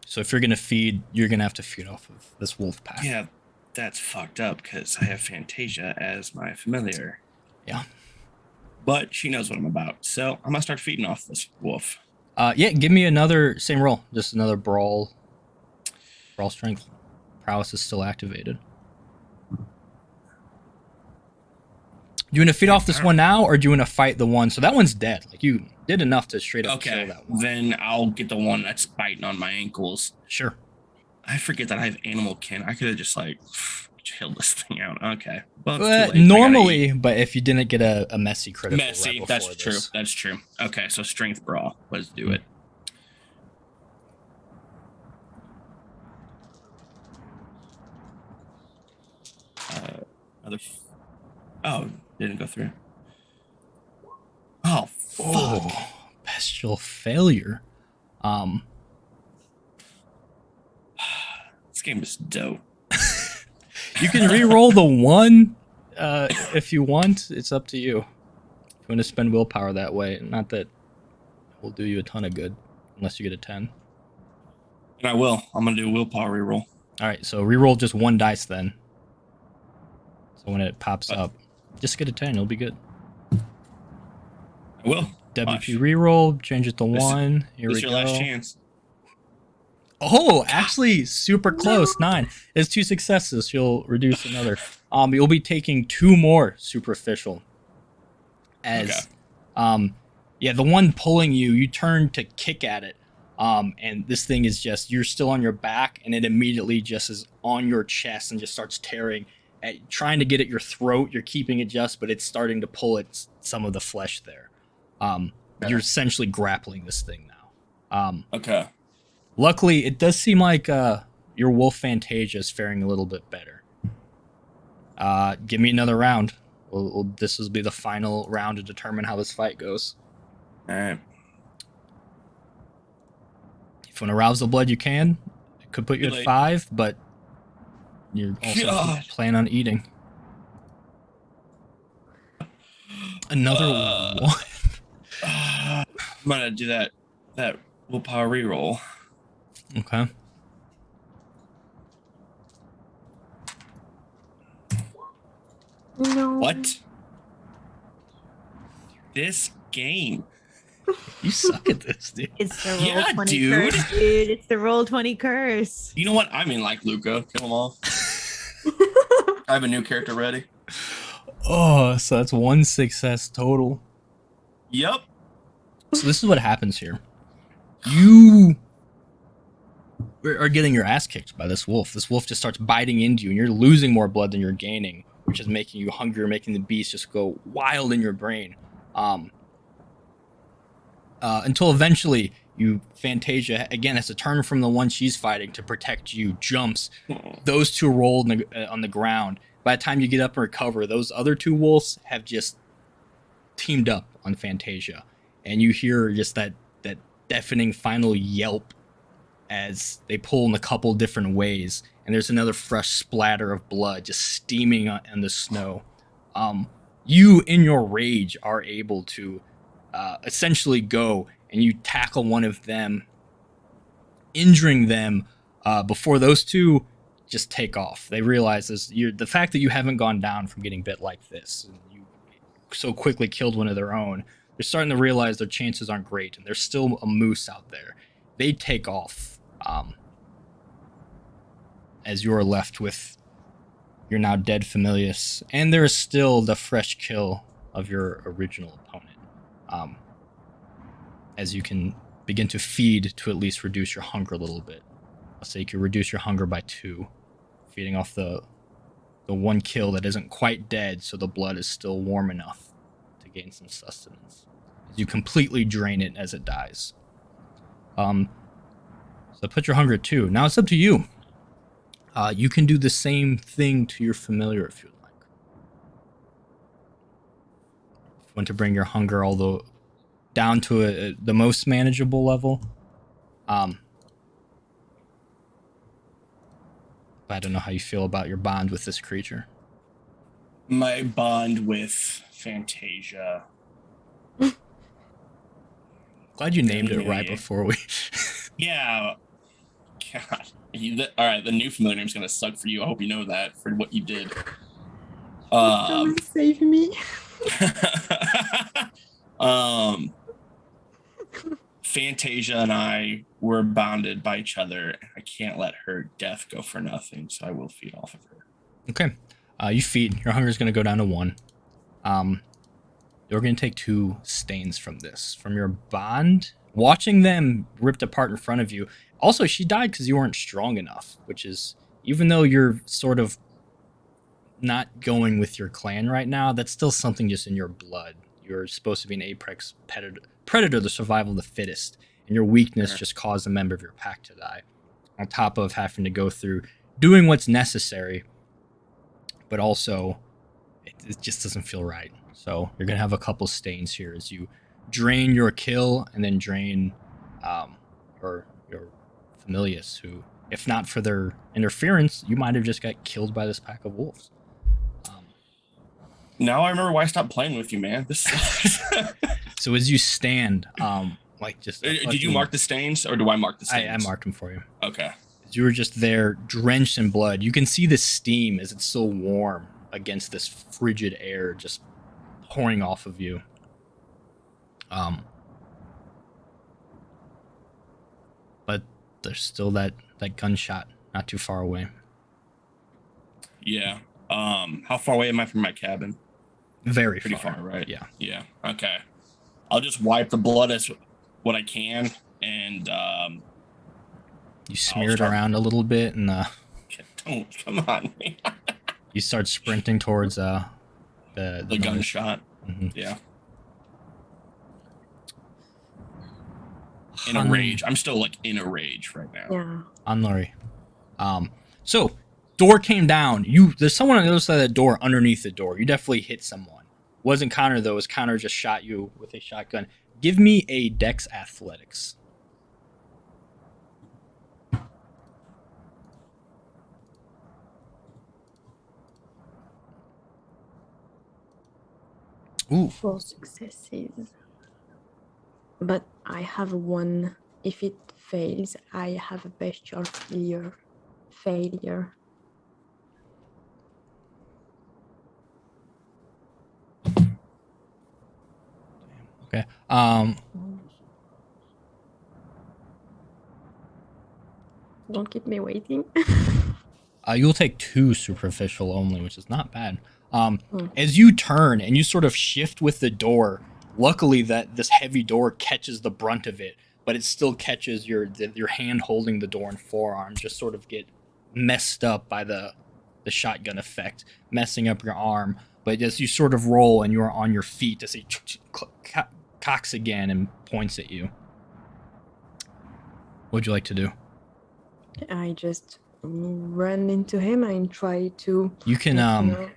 So if you're going to feed, you're going to have to feed off of this wolf pack. Yeah, that's fucked up because I have Fantasia as my familiar. Yeah. But she knows what I'm about, so I'm gonna start feeding off this wolf. Yeah, give me another same roll. Just another brawl strength. Prowess is still activated. Do you want to feed off this one now, or do you want to fight the one? So that one's dead. Like, you did enough to straight up kill Okay, that one. then I'll get the one that's biting on my ankles. Sure. I forget that I have animal kin. I could have just like chilled this thing out. Okay. Well, it's too But late. I gotta normally, but if you didn't get a messy critical messy. right That's before true. this. That's true. Okay, so strength brawl. Let's do it. Oh, didn't go through. Oh, fuck. Oh, bestial failure. This game is dope. You can re-roll the 1 if you want. It's up to you. If you want to spend willpower that way, not that it will do you a ton of good, unless you get a 10. And I will. I'm gonna do a willpower reroll. All right, so re-roll just 1 dice then. So when it pops up, just get a 10. It'll be good. I will. WP re-roll, change it to 1. Here This we is your go. last chance. Oh, actually, super close. 9. It's 2 successes. You'll reduce another. You'll be taking 2 more superficial. As, yeah, the one pulling you, you turn to kick at it. And this thing is just, you're still on your back, and it immediately just is on your chest and just starts tearing at, trying to get at your throat. You're keeping it just, but it's starting to pull at some of the flesh there. You're essentially grappling this thing now. Okay. Luckily, it does seem like your wolf Fantasia is faring a little bit better. Give me another round. This will be the final round to determine how this fight goes. All right. If you want to rouse the blood, you can. It could put you Too at late. 5, but you're also God. planning on eating. Another 1. I'm gonna do that willpower reroll. Okay. No. What? This game. You suck at this, dude. It's the roll Yeah, 20 dude. curse, dude. It's the roll 20 curse. You know what? I mean, like Luca. Kill them all. I have a new character ready. Oh, so that's 1 success total. Yep. So this is what happens here. You are getting your ass kicked by this wolf. This wolf just starts biting into you, and you're losing more blood than you're gaining, which is making you hungrier, making the beast just go wild in your brain. Until eventually, Fantasia, again, has to turn from the one she's fighting to protect you, jumps. Those two roll on the ground. By the time you get up and recover, those other two wolves have just teamed up on Fantasia. And you hear just that deafening final yelp as they pull in a couple different ways. And there's another fresh splatter of blood just steaming on the snow. You, in your rage, are able to essentially go and you tackle one of them, injuring them before those two just take off. They realize the fact that you haven't gone down from getting bit like this, and you so quickly killed one of their own, they're starting to realize their chances aren't great, and there's still a moose out there. They take off as you're left with your now dead Familius, and there is still the fresh kill of your original opponent. As you can begin to feed to at least reduce your hunger a little bit. I'll say you can reduce your hunger by 2, feeding off the one kill that isn't quite dead, so the blood is still warm enough to gain some sustenance. As you completely drain it as it dies. So put your hunger at 2. Now it's up to you. You can do the same thing to your familiar if you'd like. If you want to bring your hunger down to the most manageable level. But I don't know how you feel about your bond with this creature. My bond with Fantasia. Glad you named it right before we... Yeah. God. All right, the new familiar name's going to suck for you. I hope you know that, for what you did. Someone save me. Fantasia and I were bonded by each other. I can't let her death go for nothing, so I will feed off of her. Okay. You feed. Your hunger is going to go down to 1. You're going to take 2 stains from this. From your bond, watching them ripped apart in front of you. Also, she died because you weren't strong enough, which is, even though you're sort of not going with your clan right now, that's still something just in your blood. You're supposed to be an apex predator, the survival of the fittest, and your weakness just caused a member of your pack to die. On top of having to go through doing what's necessary, but also it just doesn't feel right. So you're going to have a couple stains here as you drain your kill and then drain your Familius, who, if not for their interference, you might have just got killed by this pack of wolves. Now I remember why I stopped playing with you, man. This sucks. So as you stand, did you mark the stains, or do I mark the stains? I marked them for you. Okay. As you were just there, drenched in blood, you can see the steam as it's still warm against this frigid air just pouring off of you. But there's still that gunshot not too far away. Yeah. How far away am I from my cabin? Very Pretty far, right? Yeah. Yeah. Okay. I'll just wipe the blood as what I can, and you smear it around a little bit, and don't come on. you start sprinting towards the gunshot. Mm-hmm. Yeah. In a rage. I'm still in a rage right now. Yeah. Anlori. So door came down. There's someone on the other side of the door underneath the door. You definitely hit someone. Wasn't Connor though, as Connor just shot you with a shotgun. Give me a Dex Athletics. Ooh. 4 successes. But I have 1. If it fails, I have a bestial failure. Okay. Don't keep me waiting. You'll take 2 superficial only, which is not bad. As you turn and you sort of shift with the door, luckily that this heavy door catches the brunt of it, but it still catches your hand holding the door and forearm just sort of get messed up by the shotgun effect, messing up your arm. But as you sort of roll and you are on your feet, as he cocks again and points at you. What would you like to do? I just run into him and try to. You can like, you know,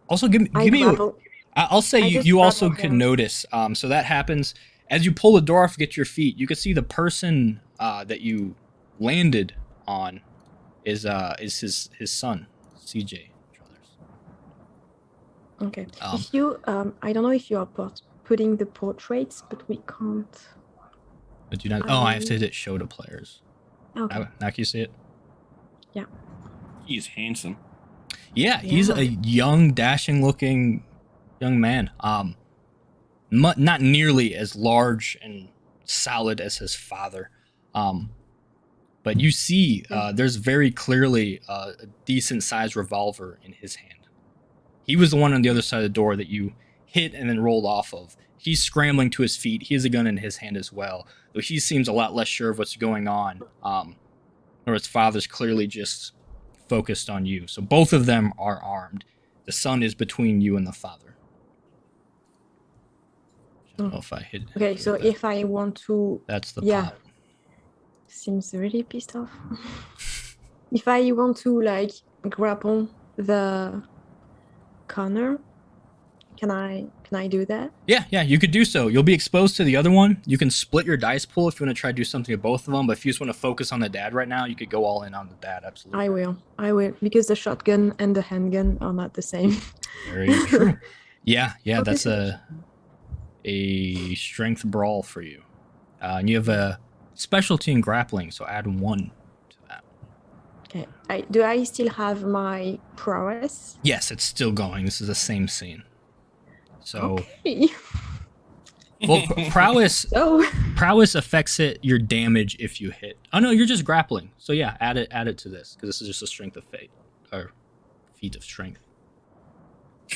also give I me. grapple. I'll say I you just you also grapple can him. notice. So that happens as you pull the door off, get your feet. You can see the person that you landed on is his son, CJ Struthers. Okay. If you, I don't know if you are putting the portraits, but we can't. But you not. Oh, I have to hit it show to players. Okay. Now can you see it? He's handsome. Yeah, he's Yeah. a young, dashing-looking young man. Not nearly as large and solid as his father. But you see, there's very clearly a decent-sized revolver in his hand. He was the one on the other side of the door that you hit and then rolled off of. He's scrambling to his feet. He has a gun in his hand as well, though he seems a lot less sure of what's going on. Or his father's clearly just focused on you. So both of them are armed. The son is between you and the father. I don't know if I hit. Okay, so if I want to, That's the yeah. pop. Seems really pissed off. If I want to like grapple the corner, can I do that? Yeah, you could do so. You'll be exposed to the other one. You can split your dice pool if you want to try to do something to both of them. But if you just want to focus on the dad right now, you could go all in on the dad. Absolutely. I will, because the shotgun and the handgun are not the same. Very true. Yeah, Okay. that's a strength brawl for you. And you have a specialty in grappling, so add 1 to that. Okay. Do I still have my prowess? Yes, it's still going. This is the same scene. So, Okay. well, prowess Oh. prowess affects your damage if you hit. Oh no, you're just grappling. So yeah, add it to this because this is just a strength of fate or feat of strength.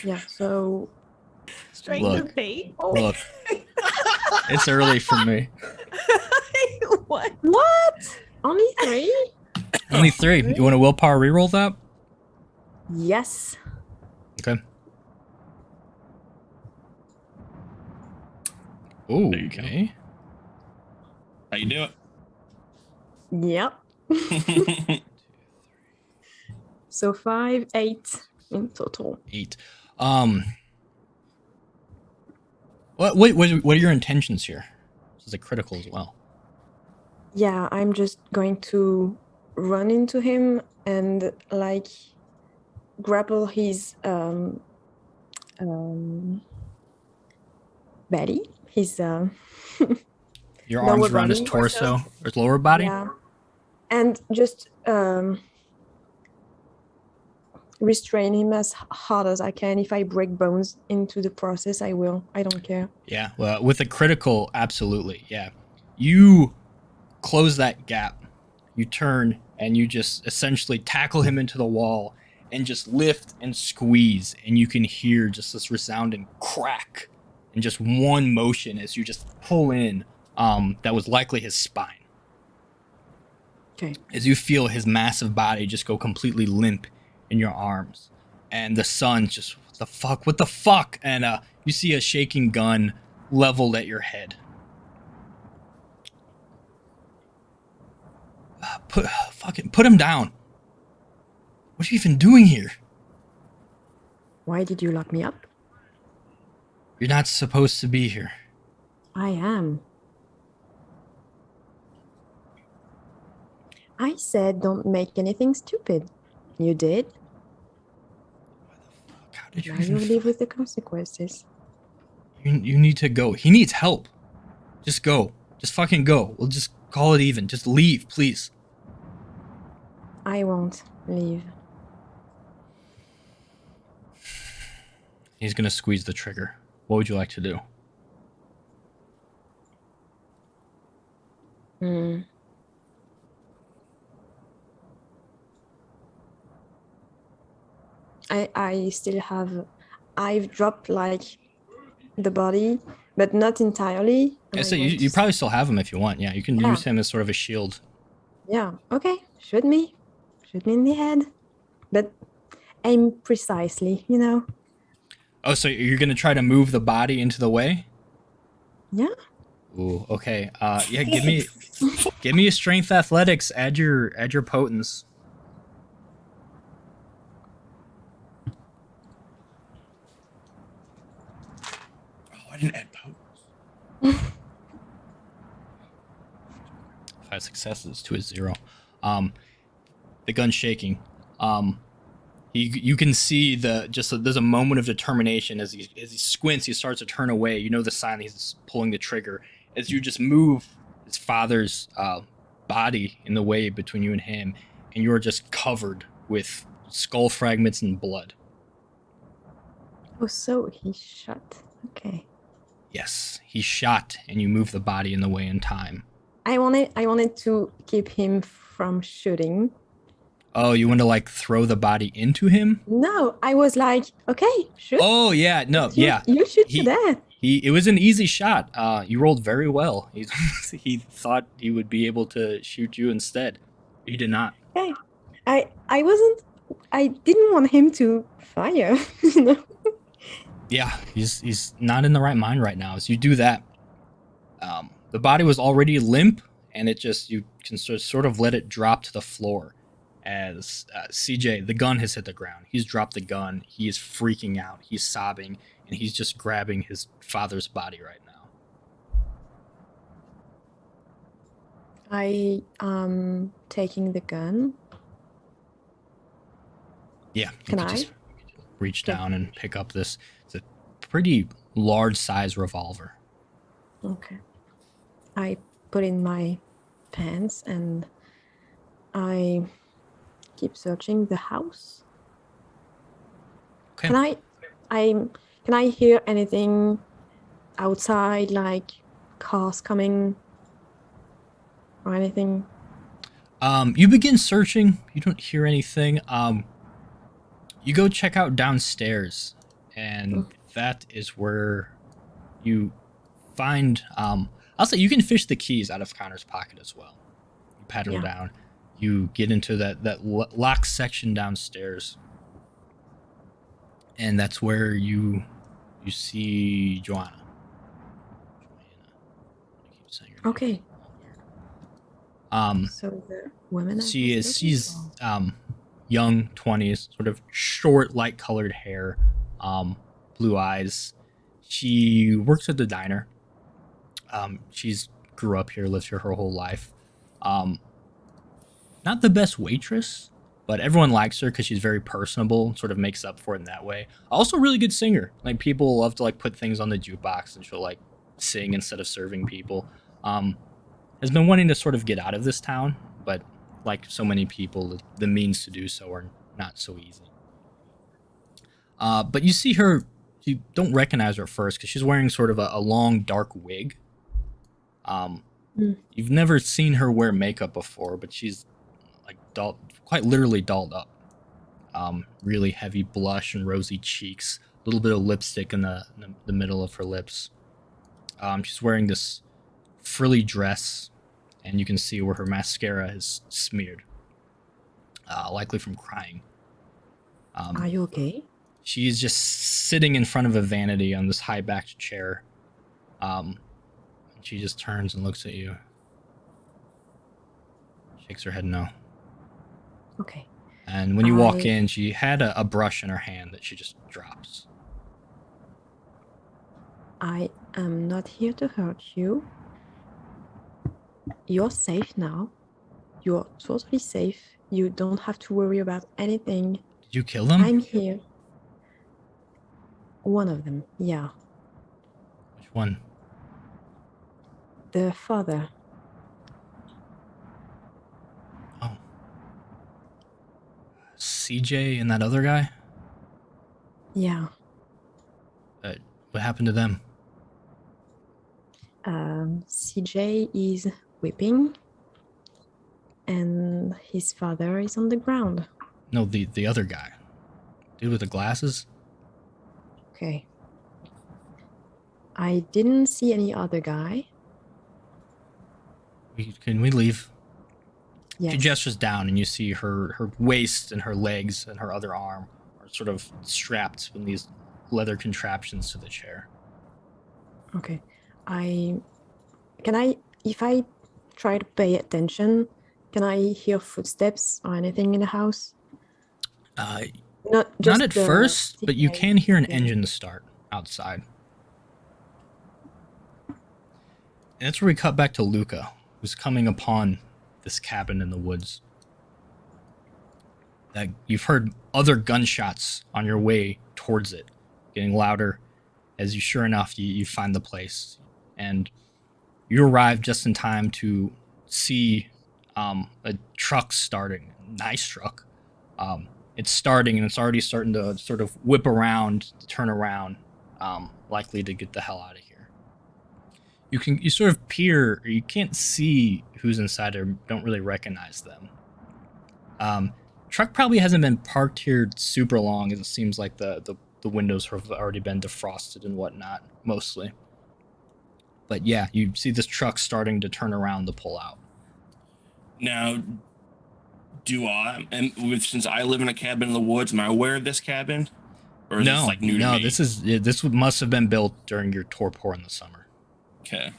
Yeah. So. Strength Look. of fate. Look, it's early for me. What? What? Only 3? Only 3. You want a willpower reroll that? Yes. Okay. Ooh, There you go. okay. How you do Yep. it? So 5, 8 in total. 8. What are your intentions here? This is a critical as well. Yeah, I'm just going to run into him and like grapple his belly, his Your lower arms around his body. torso or his lower body? Yeah, and just restrain him as hard as I can. If I break bones into the process, I will. I don't care. Yeah, well, with a critical, absolutely. Yeah. You close that gap. You turn and you just essentially tackle him into the wall and just lift and squeeze. And you can hear just this resounding crack in just one motion as you just pull in. That was likely his spine. Okay. As you feel his massive body just go completely limp in your arms. And the son just, what the fuck? And you see a shaking gun leveled at your head. Put him down. What are you even doing here? Why did you lock me up? You're not supposed to be here. I am. I said don't make anything stupid. You did. How did you Now you even live with the consequences. You need to go. He needs help. Just go. Just fucking go. We'll just call it even. Just leave, please. I won't leave. He's gonna squeeze the trigger. What would you like to do? I still have. I've dropped like the body, but not entirely. and Yeah, I so want to you probably still have him if you want. Yeah, you can Yeah. use him as sort of a shield. Yeah, okay. Shoot me in the head, but aim precisely, you know. Oh, so you're gonna try to move the body into the way? Yeah. Ooh, okay. Yeah, give me a strength athletics. Add your potence. Oh, I didn't add potence. 5 successes to a 0. The gun's shaking. You can see there's a moment of determination as he squints. He starts to turn away. You know the sign he's pulling the trigger. As you just move his father's body in the way between you and him, and you're just covered with skull fragments and blood. Oh, so he shot. Okay. Yes, he shot, and you move the body in the way in time. I wanted to keep him from shooting. Oh, you want to like throw the body into him? No, I was like, okay, shoot. Oh yeah, no, yeah. You shoot to death. It was an easy shot. You rolled very well. He thought he would be able to shoot you instead. He did not. Okay. I didn't want him to fire, you know. Yeah, he's not in the right mind right now. As you do that, the body was already limp, and you can sort of let it drop to the floor. As CJ, the gun has hit the ground. He's dropped the gun. He is freaking out. He's sobbing, and he's just grabbing his father's body right now. I am taking the gun. Yeah, Can you I? just reach Okay. down and pick up this. It's a pretty large size revolver. Okay. I put in my pants and I keep searching the house. Okay. Can I hear anything outside, like cars coming or anything? You begin searching. You don't hear anything. You go check out downstairs, and that is where you find. I'll say you can fish the keys out of Connor's pocket as well. You paddle Yeah. down. You get into that locked section downstairs, and that's where you see Joanna. I keep saying her name. Okay. So the woman. She's young 20s, sort of short, light colored hair, blue eyes. She works at the diner. She's grew up here, lived here her whole life. Not the best waitress, but everyone likes her because she's very personable and sort of makes up for it in that way. Also a really good singer. Like people love to like put things on the jukebox and she'll like sing instead of serving people. Has been wanting to sort of get out of this town, but like so many people, the means to do so are not so easy. But you see her, you don't recognize her at first because she's wearing sort of a long dark wig. You've never seen her wear makeup before, but she's like quite literally dolled up. Really heavy blush and rosy cheeks, a little bit of lipstick in the middle of her lips. She's wearing this frilly dress, and you can see where her mascara is smeared, likely from crying. Are you okay? She's just sitting in front of a vanity on this high-backed chair. She just turns and looks at you. Shakes her head no. Okay. And when you walk in, she had a brush in her hand that she just drops. I am not here to hurt you. You're safe now. You're totally safe. You don't have to worry about anything. Did you kill them? I'm here. One of them, yeah. Which one? The father. Oh. CJ and that other guy? Yeah. What happened to them? CJ is weeping and his father is on the ground. No, the other guy. Dude with the glasses? Okay. I didn't see any other guy. Can we leave? Yes. She gestures down, and you see her waist and her legs and her other arm are sort of strapped in these leather contraptions to the chair. Okay. If I try to pay attention, can I hear footsteps or anything in the house? Not Not at first, but you can hear an ticking. engine start outside. And that's where we cut back to Luca, who's coming upon this cabin in the woods. You've heard other gunshots on your way towards it, getting louder as you, sure enough, you find the place. And you arrive just in time to see a truck starting. Nice truck. It's starting, and it's already starting to sort of whip around, turn around, likely to get the hell out of here. You sort of peer, or you can't see who's inside or don't really recognize them. Truck probably hasn't been parked here super long, as it seems like the windows have already been defrosted and whatnot, mostly. But yeah, you see this truck starting to turn around to pull out. Now, since I live in a cabin in the woods, am I aware of this cabin? Or is this like new to me? This must have been built during your torpor in the summer. Okay.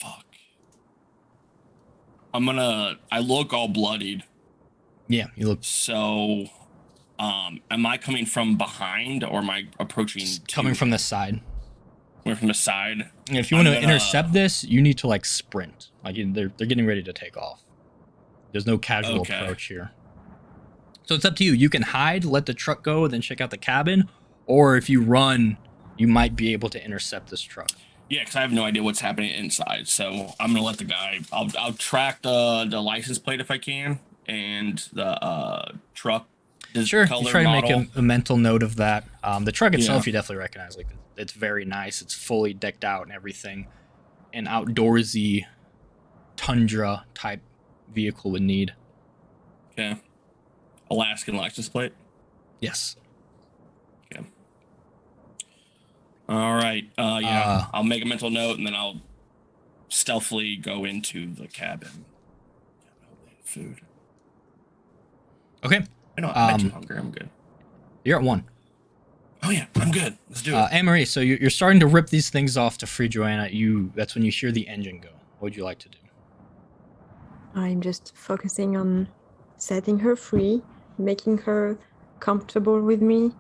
Fuck. I look all bloodied. Yeah, you look So, am I coming from behind or am I approaching? coming from the side. Coming from the side. And if you want to intercept this, you need to like sprint. Like they're getting ready to take off. There's no casual approach here. So it's up to you. You can hide, let the truck go, then check out the cabin, or if you run, you might be able to intercept this truck. Yeah, because I have no idea what's happening inside. So I'm gonna let the guy. I'll track the license plate if I can, and the truck. Sure. Color, you try model. to make a mental note of that. The truck itself, you definitely recognize. Like it's very nice. It's fully decked out and everything. An outdoorsy tundra type vehicle would need. Okay. Alaskan license plate. Yes. Okay. All right. I'll make a mental note and then I'll stealthily go into the cabin. Food. Okay. I know I'm not too hungry. I'm good. You're at 1. Oh yeah, I'm good. Let's do it. Anne-Marie, so you're starting to rip these things off to free Joanna. That's when you hear the engine go. What would you like to do? I'm just focusing on setting her free, making her comfortable with me.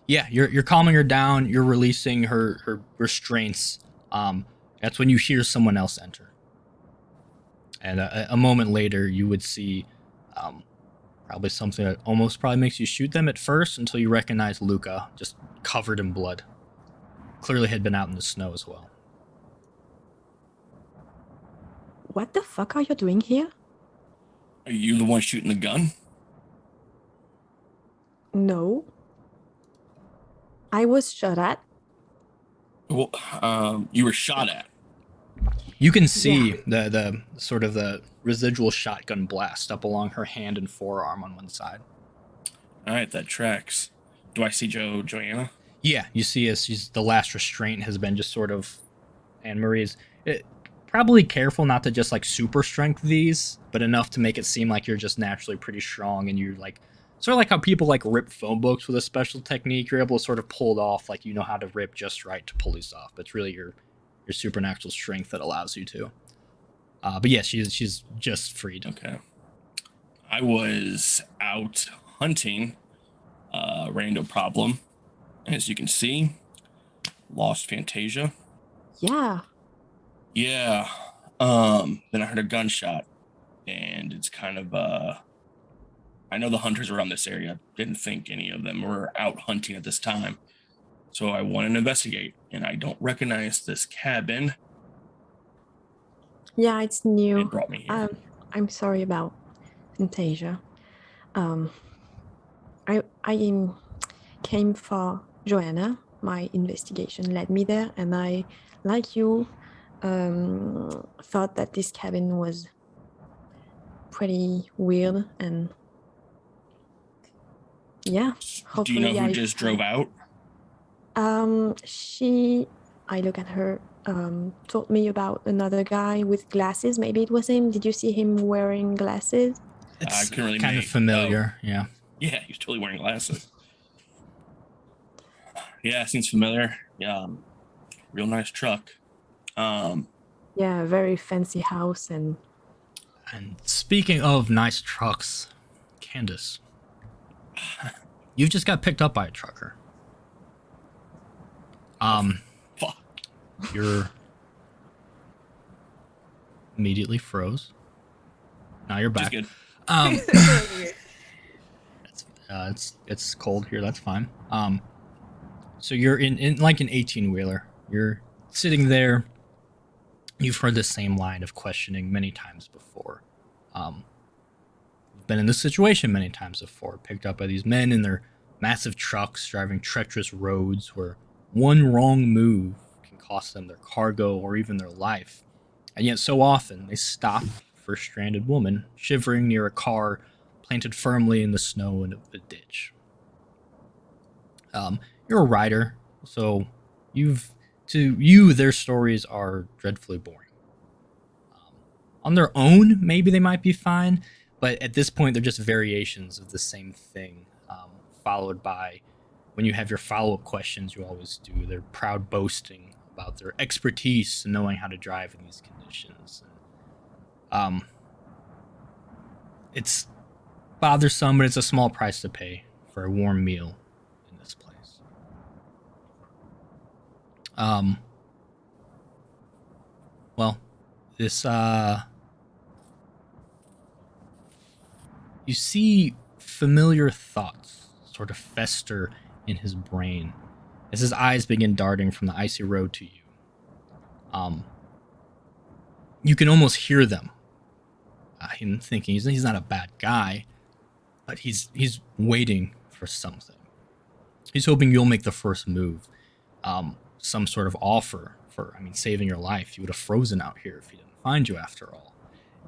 Yeah, you're calming her down. You're releasing her restraints. That's when you hear someone else enter. And a moment later, you would see probably something that almost probably makes you shoot them at first until you recognize Luca, just covered in blood. Clearly had been out in the snow as well. What the fuck are you doing here? Are you the one shooting the gun? No. I was shot at. Well, you were shot at. You can see the sort of the residual shotgun blast up along her hand and forearm on one side. All right, that tracks. Do I see Joanna? Yeah, you see as the last restraint has been just sort of Anne-Marie's. Probably careful not to just like super strength these, but enough to make it seem like you're just naturally pretty strong and you're like sort of like how people like rip phone books with a special technique. You're able to sort of pull it off like you know how to rip just right to pull these off. But it's really your supernatural strength that allows you to. But yeah, she's just freed. Okay. I was out hunting, ran into a problem. As you can see, lost Fantasia. Yeah. Yeah. Then I heard a gunshot, and it's kind of I know the hunters around this area. Didn't think any of them were out hunting at this time. So I wanted to investigate, and I don't recognize this cabin. Yeah, it's new. It brought me here. I'm sorry about Fantasia. I came for Joanna. My investigation led me there, and I, like you, thought that this cabin was pretty weird and yeah, Do you know hopefully who I just find- drove out? I look at her, told me about another guy with glasses. Maybe it was him. Did you see him wearing glasses? I It's couldn't really kind make of familiar. Yeah. Yeah, he was totally wearing glasses. Yeah, seems familiar. Yeah, real nice truck. Yeah, a very fancy house and And speaking of nice trucks, Candace, you've just got picked up by a trucker. Fuck. You're immediately froze. Now you're Which is back. good. It's cold here. That's fine. So you're in like an 18-wheeler. You're sitting there. You've heard the same line of questioning many times before. You've been in this situation many times before. Picked up by these men in their massive trucks, driving treacherous roads where one wrong move can cost them their cargo or even their life. And yet, so often they stop for a stranded woman shivering near a car planted firmly in the snow in a ditch. You're a writer, so their stories are dreadfully boring. On their own, maybe they might be fine, but at this point, they're just variations of the same thing, followed by when you have your follow-up questions, you always do. They're proud boasting about their expertise in knowing how to drive in these conditions. It's bothersome, but it's a small price to pay for a warm meal in this place. Well, this you see familiar thoughts sort of fester in his brain as his eyes begin darting from the icy road to you. You can almost hear them. Him thinking he's not a bad guy, but he's waiting for something. He's hoping you'll make the first move. Some sort of offer for, saving your life. You would have frozen out here if he didn't find you after all.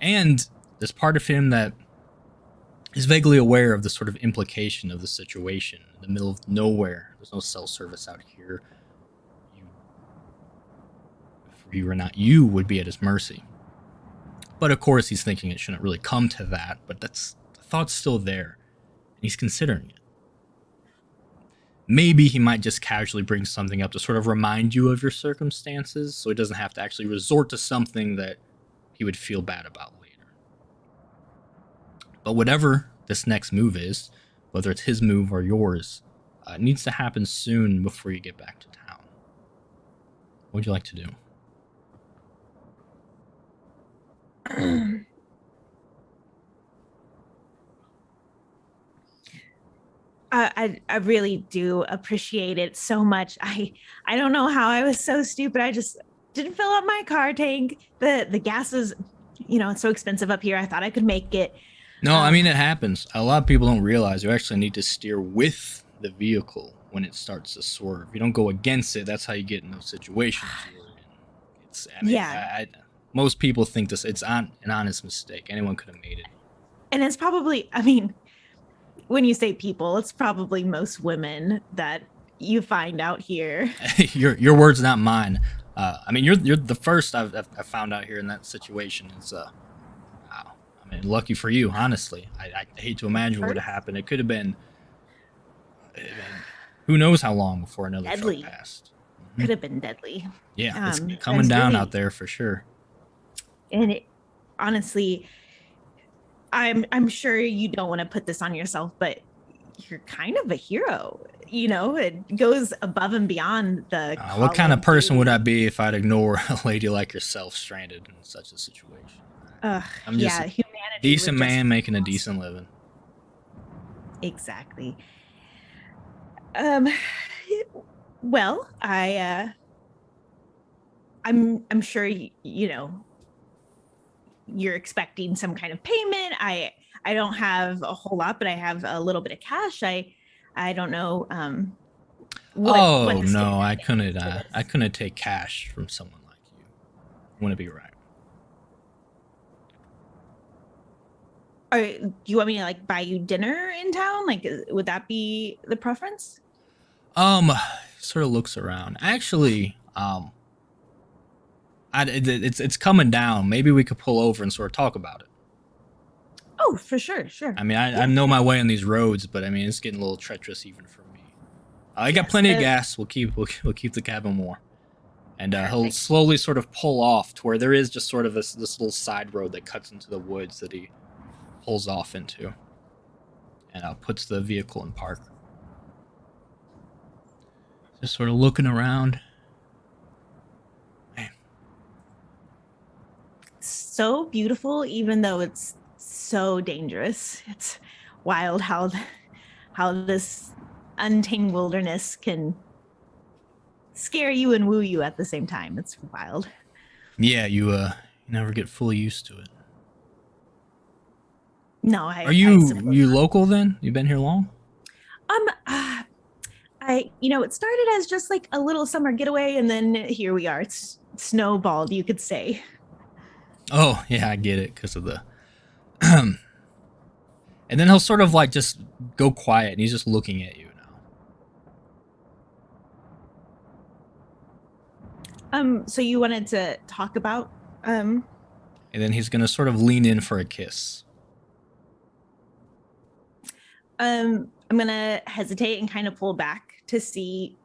And there's part of him that is vaguely aware of the sort of implication of the situation. In the middle of nowhere, there's no cell service out here. If you were not you, would be at his mercy. But of course, he's thinking it shouldn't really come to that, but the thought's still there, and he's considering it. Maybe he might just casually bring something up to sort of remind you of your circumstances, so he doesn't have to actually resort to something that he would feel bad about later. But whatever this next move is, whether it's his move or yours, it needs to happen soon before you get back to town. What would you like to do? I really do appreciate it so much. I don't know how I was so stupid. I just didn't fill up my car tank. The gas is, it's so expensive up here. I thought I could make it. No, it happens. A lot of people don't realize you actually need to steer with the vehicle when it starts to swerve. You don't go against it. That's how you get in those situations you're in. Most people think it's an honest mistake. Anyone could have made it. And it's probably, when you say people, it's probably most women that you find out here. Your words, not mine. You're the first I've found out here in that situation. It's wow. Lucky for you, honestly. I hate to imagine what would have happened. It could have been, who knows how long before another deadly. truck passed. Could have been deadly. Yeah, it's coming down out there for sure. And honestly, I'm sure you don't want to put this on yourself, but you're kind of a hero. It goes above and beyond the. What kind of person would I be if I'd ignore a lady like yourself stranded in such a situation? I'm just a decent man making a decent living. Exactly. Well, I'm sure you're expecting some kind of payment. I don't have a whole lot, but I have a little bit of cash. I don't know. No, I couldn't take cash from someone like you. Wouldn't be right. Or do you want me to like buy you dinner in town? Like, would that be the preference? Sort of looks around. Actually, it's coming down. Maybe we could pull over and sort of talk about it. Oh, for sure, sure. I mean, I know my way on these roads, but I mean, it's getting a little treacherous even for me. I got plenty of gas. We'll keep the cabin warm. And he'll slowly sort of pull off to where there is just sort of this little side road that cuts into the woods that he pulls off into, and puts the vehicle in park. Just sort of looking around. Man. So beautiful, even though it's so dangerous. It's wild how this untamed wilderness can scare you and woo you at the same time. It's wild. Yeah, you never get fully used to it. No, Are you local then? You been here long? It started as just like a little summer getaway, and then here we are. It's snowballed, you could say. Oh, yeah, I get it because of the and then he'll sort of like just go quiet and he's just looking at you now. So you wanted to talk about and then he's gonna sort of lean in for a kiss. I'm gonna hesitate and kind of pull back to see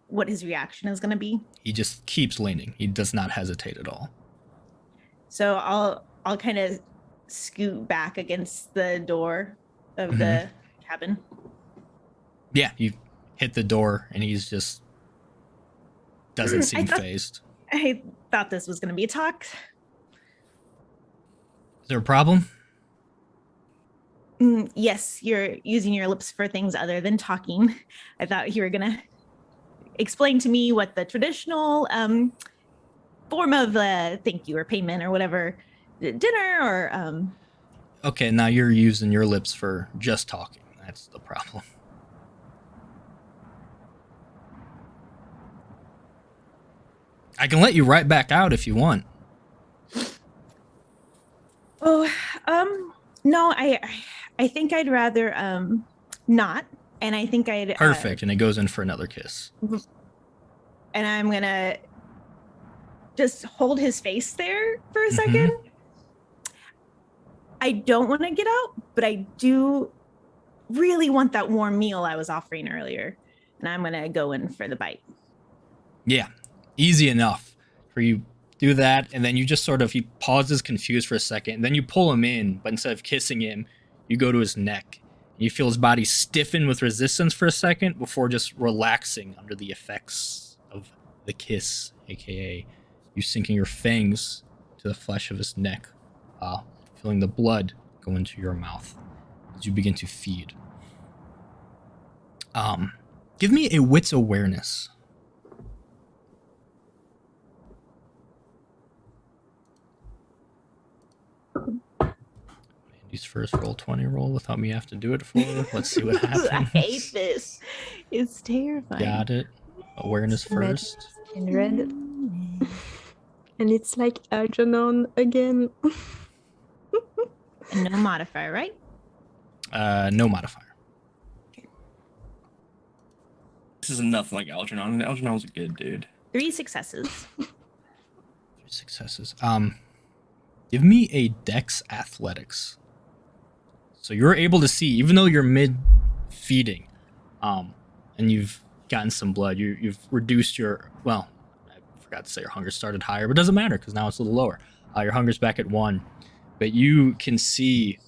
what his reaction is gonna be. He just keeps leaning. He does not hesitate at all. So I'll kind of scoot back against the door of the cabin. Yeah, you hit the door and he's just doesn't seem fazed. I thought this was gonna be a talk. Is there a problem? Yes, you're using your lips for things other than talking. I thought you were gonna explain to me what the traditional form of thank you or payment or whatever, dinner or Okay, now you're using your lips for just talking. That's the problem. I can let you right back out if you want. Oh, no, I think I'd rather not, and I think I'd perfect. And it goes in for another kiss. And I'm gonna just hold his face there for a second. I don't want to get out, but I do really want that warm meal I was offering earlier, and I'm gonna go in for the bite. Yeah, easy enough for you. Do that, and then you just sort of, he pauses confused for a second, and then you pull him in, but instead of kissing him, you go to his neck. And you feel his body stiffen with resistance for a second before just relaxing under the effects of the kiss, aka you sinking your fangs to the flesh of his neck, feeling the blood go into your mouth as you begin to feed. Give me a wits awareness. Andy's first roll 20 roll without me have to do it for her. Let's see what happens. I hate this. It's terrifying. Got it. Awareness first. Kindred. And it's like Algernon again. And no modifier, right? No modifier. This is nothing like Algernon. Algernon's a good dude. 3 successes. 3 successes. Give me a Dex Athletics. So you're able to see, even though you're mid-feeding, and you've gotten some blood, you've reduced your, well, I forgot to say your hunger started higher, but it doesn't matter because now it's a little lower. Your hunger's back at 1, but you can see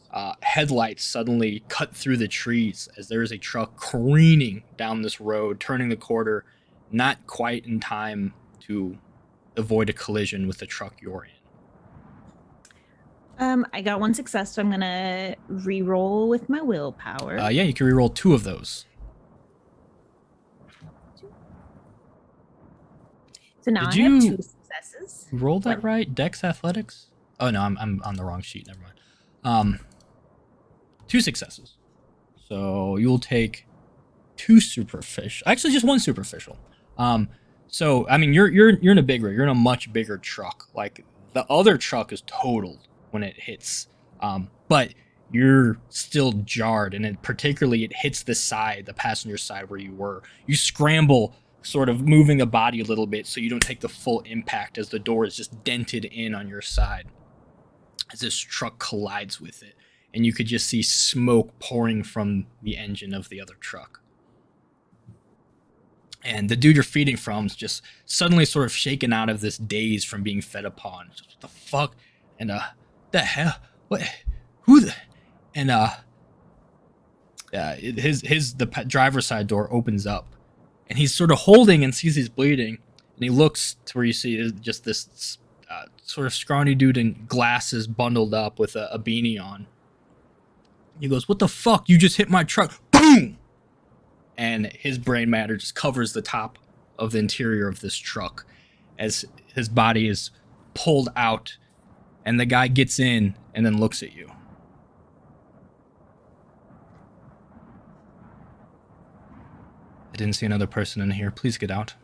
headlights suddenly cut through the trees as there is a truck careening down this road, turning the corner, not quite in time to avoid a collision with the truck you're in. I got 1 success, so I'm gonna re-roll with my willpower. Yeah, you can re-roll 2 of those. So now Did I have you 2 successes. You rolled that What? right? Dex Athletics? Oh no, I'm on the wrong sheet. Never mind. 2 successes. So you'll take 2 superficial. Actually, just 1 superficial. So I mean, you're in a big rig. You're in a much bigger truck. Like the other truck is totaled when it hits. But you're still jarred, and it hits the side, the passenger side where you were. You scramble, sort of moving the body a little bit so you don't take the full impact as the door is just dented in on your side as this truck collides with it, and you could just see smoke pouring from the engine of the other truck. And the dude you're feeding from is just suddenly sort of shaken out of this daze from being fed upon. Just, what the fuck? And the hell? What? Who the? And the driver's side door opens up, and he's sort of holding and sees he's bleeding, and he looks to where you see just this sort of scrawny dude in glasses, bundled up with a beanie on. He goes, "What the fuck? You just hit my truck!" Boom! And his brain matter just covers the top of the interior of this truck as his body is pulled out, and the guy gets in and then looks at you. "I didn't see another person in here. Please get out."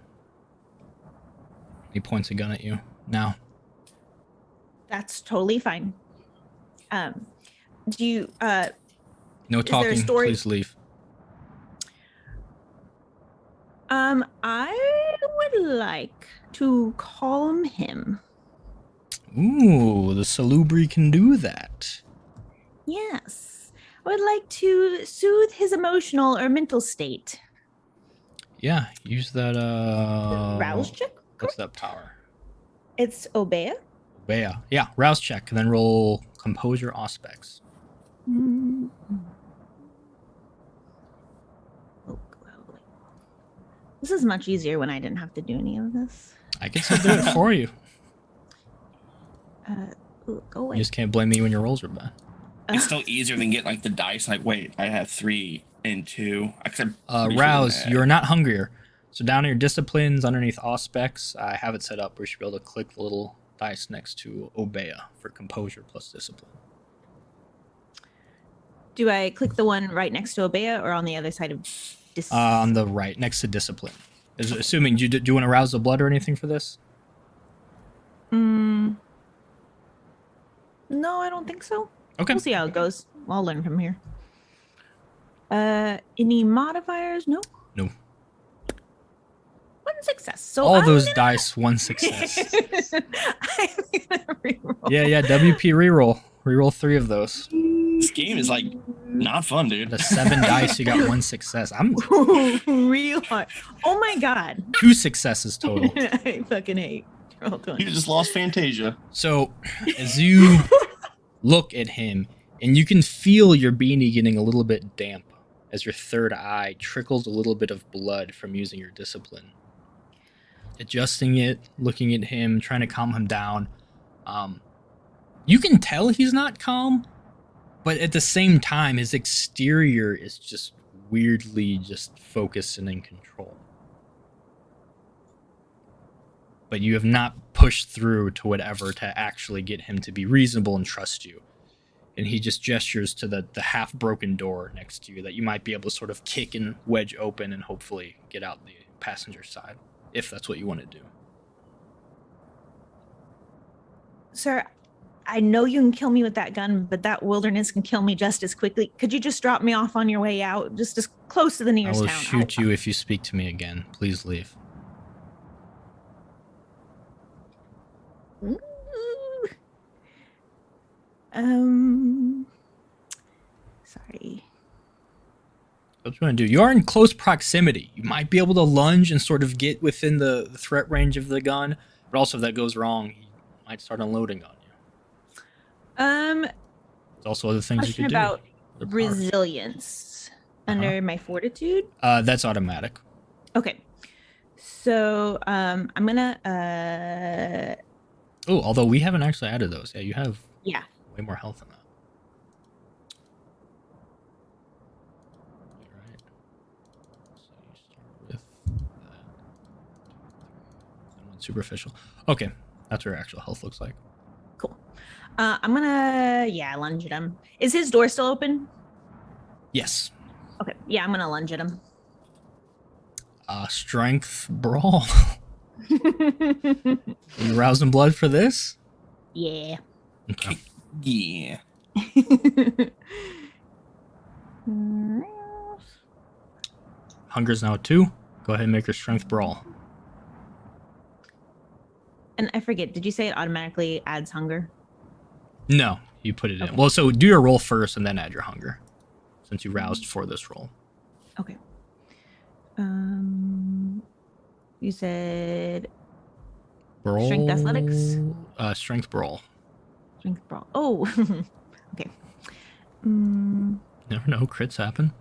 He points a gun at you. "Now." That's totally fine. Do you No talking. Please leave. I would like to calm him. Ooh, the Salubri can do that. Yes. I would like to soothe his emotional or mental state. Yeah, use that Rouse check? What's that power? It's Obey. Bea. Yeah, rouse check, and then roll composure aspects. Mm-hmm. This is much easier when I didn't have to do any of this. I can still do it for you. Go away. You just can't blame me when your rolls are bad. It's still easier than getting like the dice. Like, wait, I have 3 and 2. Rouse, you're not hungrier. So down in your disciplines, underneath aspects, I have it set up where you should be able to click the little dice next to Obea for composure plus discipline. Do I click the one right next to Obea or on the other side of on the right, next to discipline. Assuming, do you want to rouse the blood or anything for this? No, I don't think so. Okay. We'll see how it goes. I'll learn from here. Any modifiers? No. No. One success. So all those dice, one success. I'm gonna reroll. Yeah. WP reroll. Reroll 3 of those. This game is like not fun, dude. The 7 dice, you got 1 success. I'm real hard. Oh my god. 2 successes total. I fucking hate. Roll 20. You just lost Fantasia. So as you look at him, and you can feel your beanie getting a little bit damp as your third eye trickles a little bit of blood from using your discipline. Adjusting it, looking at him, trying to calm him down. You can tell he's not calm, but at the same time, his exterior is just weirdly just focused and in control. But you have not pushed through to whatever to actually get him to be reasonable and trust you. And he just gestures to the half-broken door next to you that you might be able to sort of kick and wedge open and hopefully get out the passenger side, if that's what you want to do. Sir, I know you can kill me with that gun, but that wilderness can kill me just as quickly. Could you just drop me off on your way out, just as close to the nearest town? I will shoot you if you speak to me again. Please leave. Ooh. Sorry. What you want to do? You are in close proximity. You might be able to lunge and sort of get within the threat range of the gun, but also if that goes wrong, he might start unloading on you. There's also other things you could do. About resilience under my fortitude. That's automatic. Okay. So I'm gonna Oh, although we haven't actually added those. Yeah, you have way more health than that. Right. So you start with that. And one superficial. Okay, that's what your actual health looks like. Cool. I'm gonna lunge at him. Is his door still open? Yes. Okay. Yeah, I'm gonna lunge at him. Strength brawl. You rousing blood for this? Yeah. Okay. Yeah. Hunger's now 2. Go ahead and make your strength brawl. And I forget, did you say it automatically adds hunger? No, you put it in. Okay. Well, so do your roll first and then add your hunger, since you roused for this roll. Okay. You said Brawl. Strength athletics? Strength brawl. strength brawl. Oh, okay. Never know, crits happen.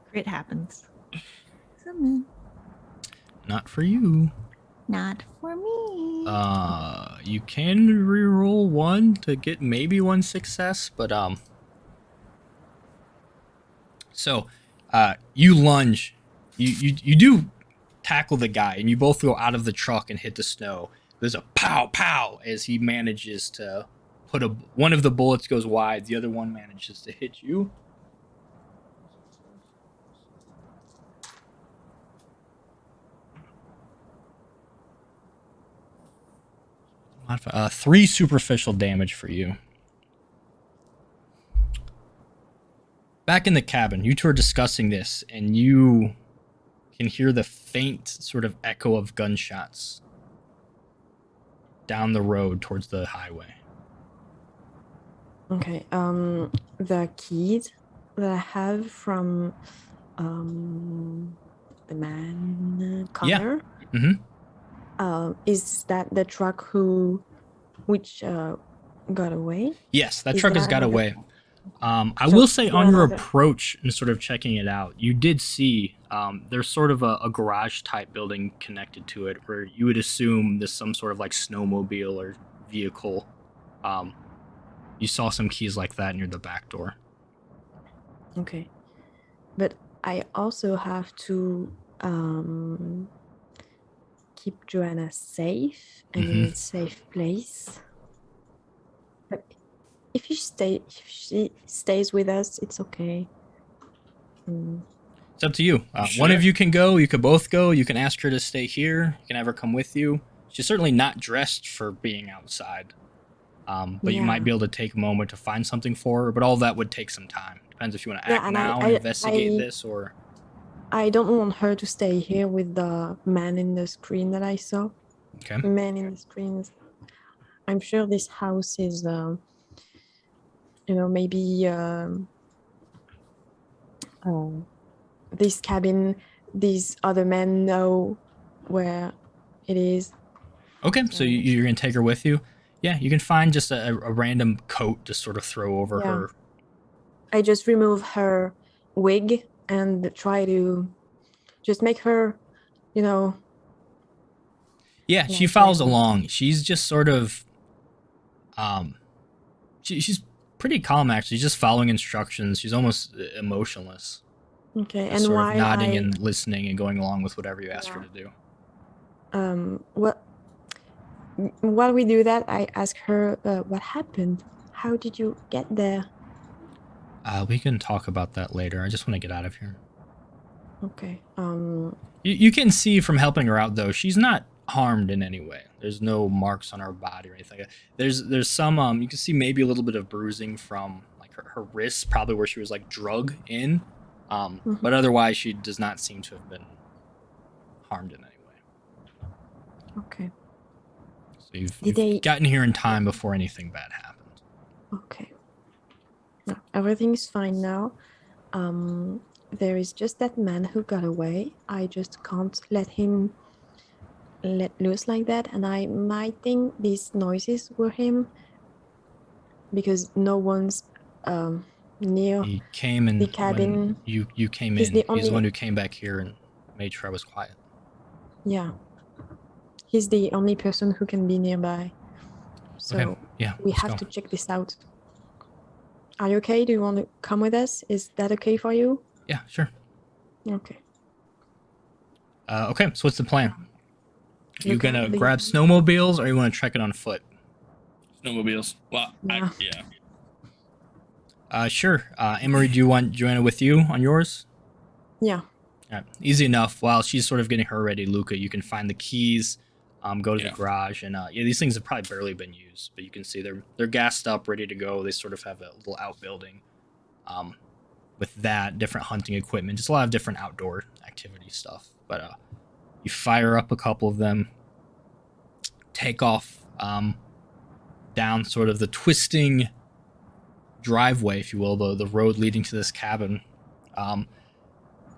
Crit happens. Something. Not for you. Not for me. You can reroll 1 to get maybe 1 success, but So, you lunge, you do tackle the guy, and you both go out of the truck and hit the snow. There's a pow pow as he manages to put one of the bullets goes wide, the other one manages to hit you. Modify, 3 superficial damage for you. Back in the cabin, you two are discussing this, and you can hear the faint sort of echo of gunshots down the road towards the highway. Okay. The keys that I have from the man Connor. Is that the truck which got away? Yes, that Is truck has that got like away. I So will say on your the- approach and sort of checking it out, you did see there's sort of a garage type building connected to it where you would assume there's some sort of like snowmobile or vehicle. You saw some keys like that near the back door. Okay. But I also have to keep Joanna safe and in a safe place. But if she stays with us, it's okay. It's up to you. Sure. One of you can go. You could both go. You can ask her to stay here. You can have her come with you. She's certainly not dressed for being outside. But you might Yeah. be able to take a moment to find something for her. But all that would take some time. Depends if you want to Yeah, act and now I- and I- investigate I- this, or I don't want her to stay here with the man in the screen that I saw. okay. Man in the screens. I'm sure this house is, maybe this cabin. These other men know where it is. Okay, so you're gonna take her with you. Yeah, you can find just a random coat to sort of throw over Yeah. her. I just remove her wig and try to just make her, Yeah, she Like, follows when- along. She's just sort of, she's pretty calm actually. She's just following instructions. She's almost emotionless. okay. Just And sort why of nodding I and listening and going along with whatever you ask her to do. while we do that, I ask her what happened. How did you get there? We can talk about that later. I just want to get out of here. Okay. You can see from helping her out though, she's not harmed in any way. There's no marks on her body or anything. There's some you can see maybe a little bit of bruising from like her wrists, probably where she was like drug in. But otherwise she does not seem to have been harmed in any way. Okay. So you've Did they- gotten here in time before anything bad happened. Okay. No, everything's fine now. There is just that man who got away. I just can't let him let loose like that, and I might think these noises were him because no one's near. He came in The cabin. when you came He's in. the He's the only- one who came back here and made sure I was quiet. Yeah. He's the only person who can be nearby. So Okay, yeah. we let's have go. to check this out. Are you okay? Do you want to come with us? Is that okay for you? Yeah, sure. Okay. Okay, so what's the plan? You Look at gonna the- grab snowmobiles, or you want to trek it on foot? Snowmobiles. Well, Yeah. Sure. Emery, do you want Joanna with you on yours? Yeah. All right. Easy enough. While she's sort of getting her ready, Luca, you can find the keys, go to Yeah. the garage, and these things have probably barely been used, but you can see they're gassed up, ready to go. They sort of have a little outbuilding. with that, different hunting equipment, just a lot of different outdoor activity stuff. But you fire up a couple of them, take off down sort of the twisting driveway, if you will, the road leading to this cabin,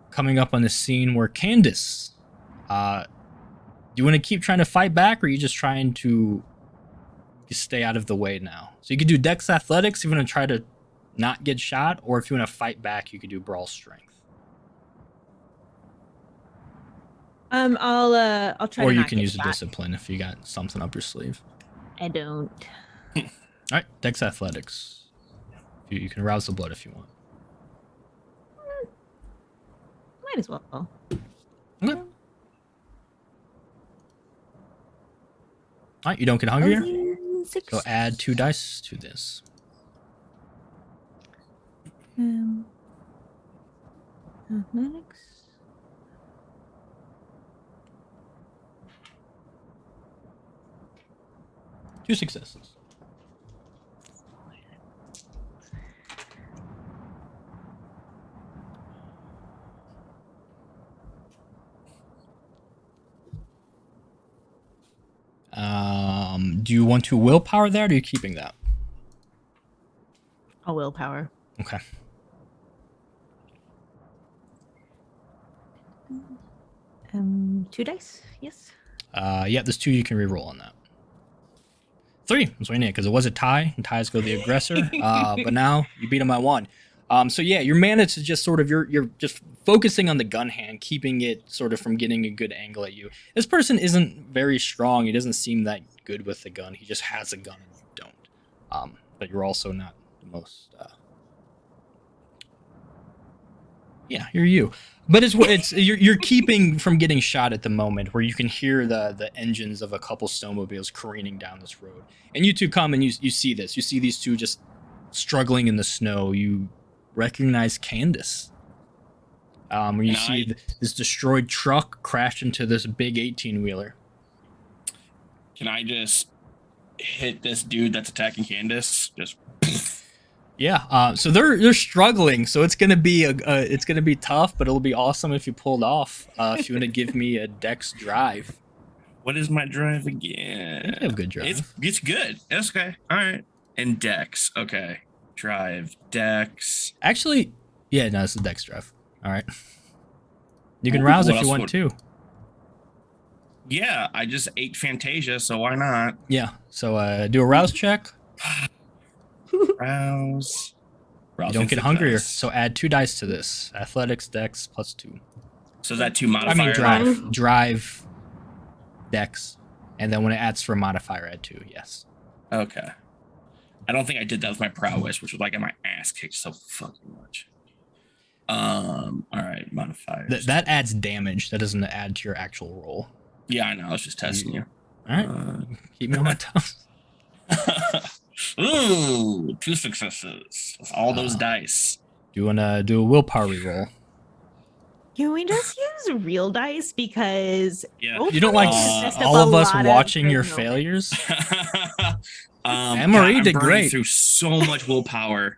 coming up on the scene where Candace, do you want to keep trying to fight back, or are you just trying to stay out of the way now? So you could do Dex Athletics if you want to try to not get shot, or if you want to fight back, you could do Brawl Strength. I'll try. Or to you not can get use a shot. Discipline if you got something up your sleeve. I don't. All right, Dex Athletics. You can rouse the blood if you want. Might as well. Okay. All right, you don't get hungrier, Six. so add 2 dice to this. Athletics. Two successes. Do you want to willpower that, or are you keeping that? A willpower. Okay. 2 dice. Yes. Yeah, there's 2 you can reroll on that. 3 is what you need, because it was a tie, and ties go to the aggressor. But now you beat him by 1. So yeah, your manage to just sort of you're just focusing on the gun hand, keeping it sort of from getting a good angle at you. This person isn't very strong. He doesn't seem that good with the gun. He just has a gun and you don't. But you're also not the most. Yeah, you're you. But it's you're keeping from getting shot at the moment, where you can hear the engines of a couple snowmobiles careening down this road, and you two come and you see this. You see these two just struggling in the snow. You recognize Candace. Where you see this destroyed truck crash into this big 18-wheeler. Can I just hit this dude that's attacking Candace? Just Yeah. So they're struggling. So it's gonna be it's gonna be tough, but it'll be awesome if you pulled off. If you want to give me a Dex drive. What is my drive again? You have good drive. It's good. It's okay. All right. And Dex. Okay. Drive. Dex. Actually, yeah, no, it's a Dex drive. All right. You can rouse What if you else want to. Yeah, I just ate Fantasia, so why not? Yeah. So do a rouse check. Rouse. You don't get hungrier. So add 2 dice to this. Athletics, Dex, plus 2. So is that 2 I modifiers? mean, drive, Dex, and then when it adds for a modifier, add 2. Yes. Okay. I don't think I did that with my prowess, which was like my ass kicked so fucking much. All right, modifiers. That adds damage. That doesn't add to your actual roll. Yeah, I know. I was just testing you. All right. Keep me on my toes. Ooh, 2 successes. With all those dice. Do you want to do a willpower reroll? Can we just use real dice, because Yeah. You don't like messed up all a of us lot watching your personal- failures? Anne-Marie Anne-Marie did great. Through so much willpower.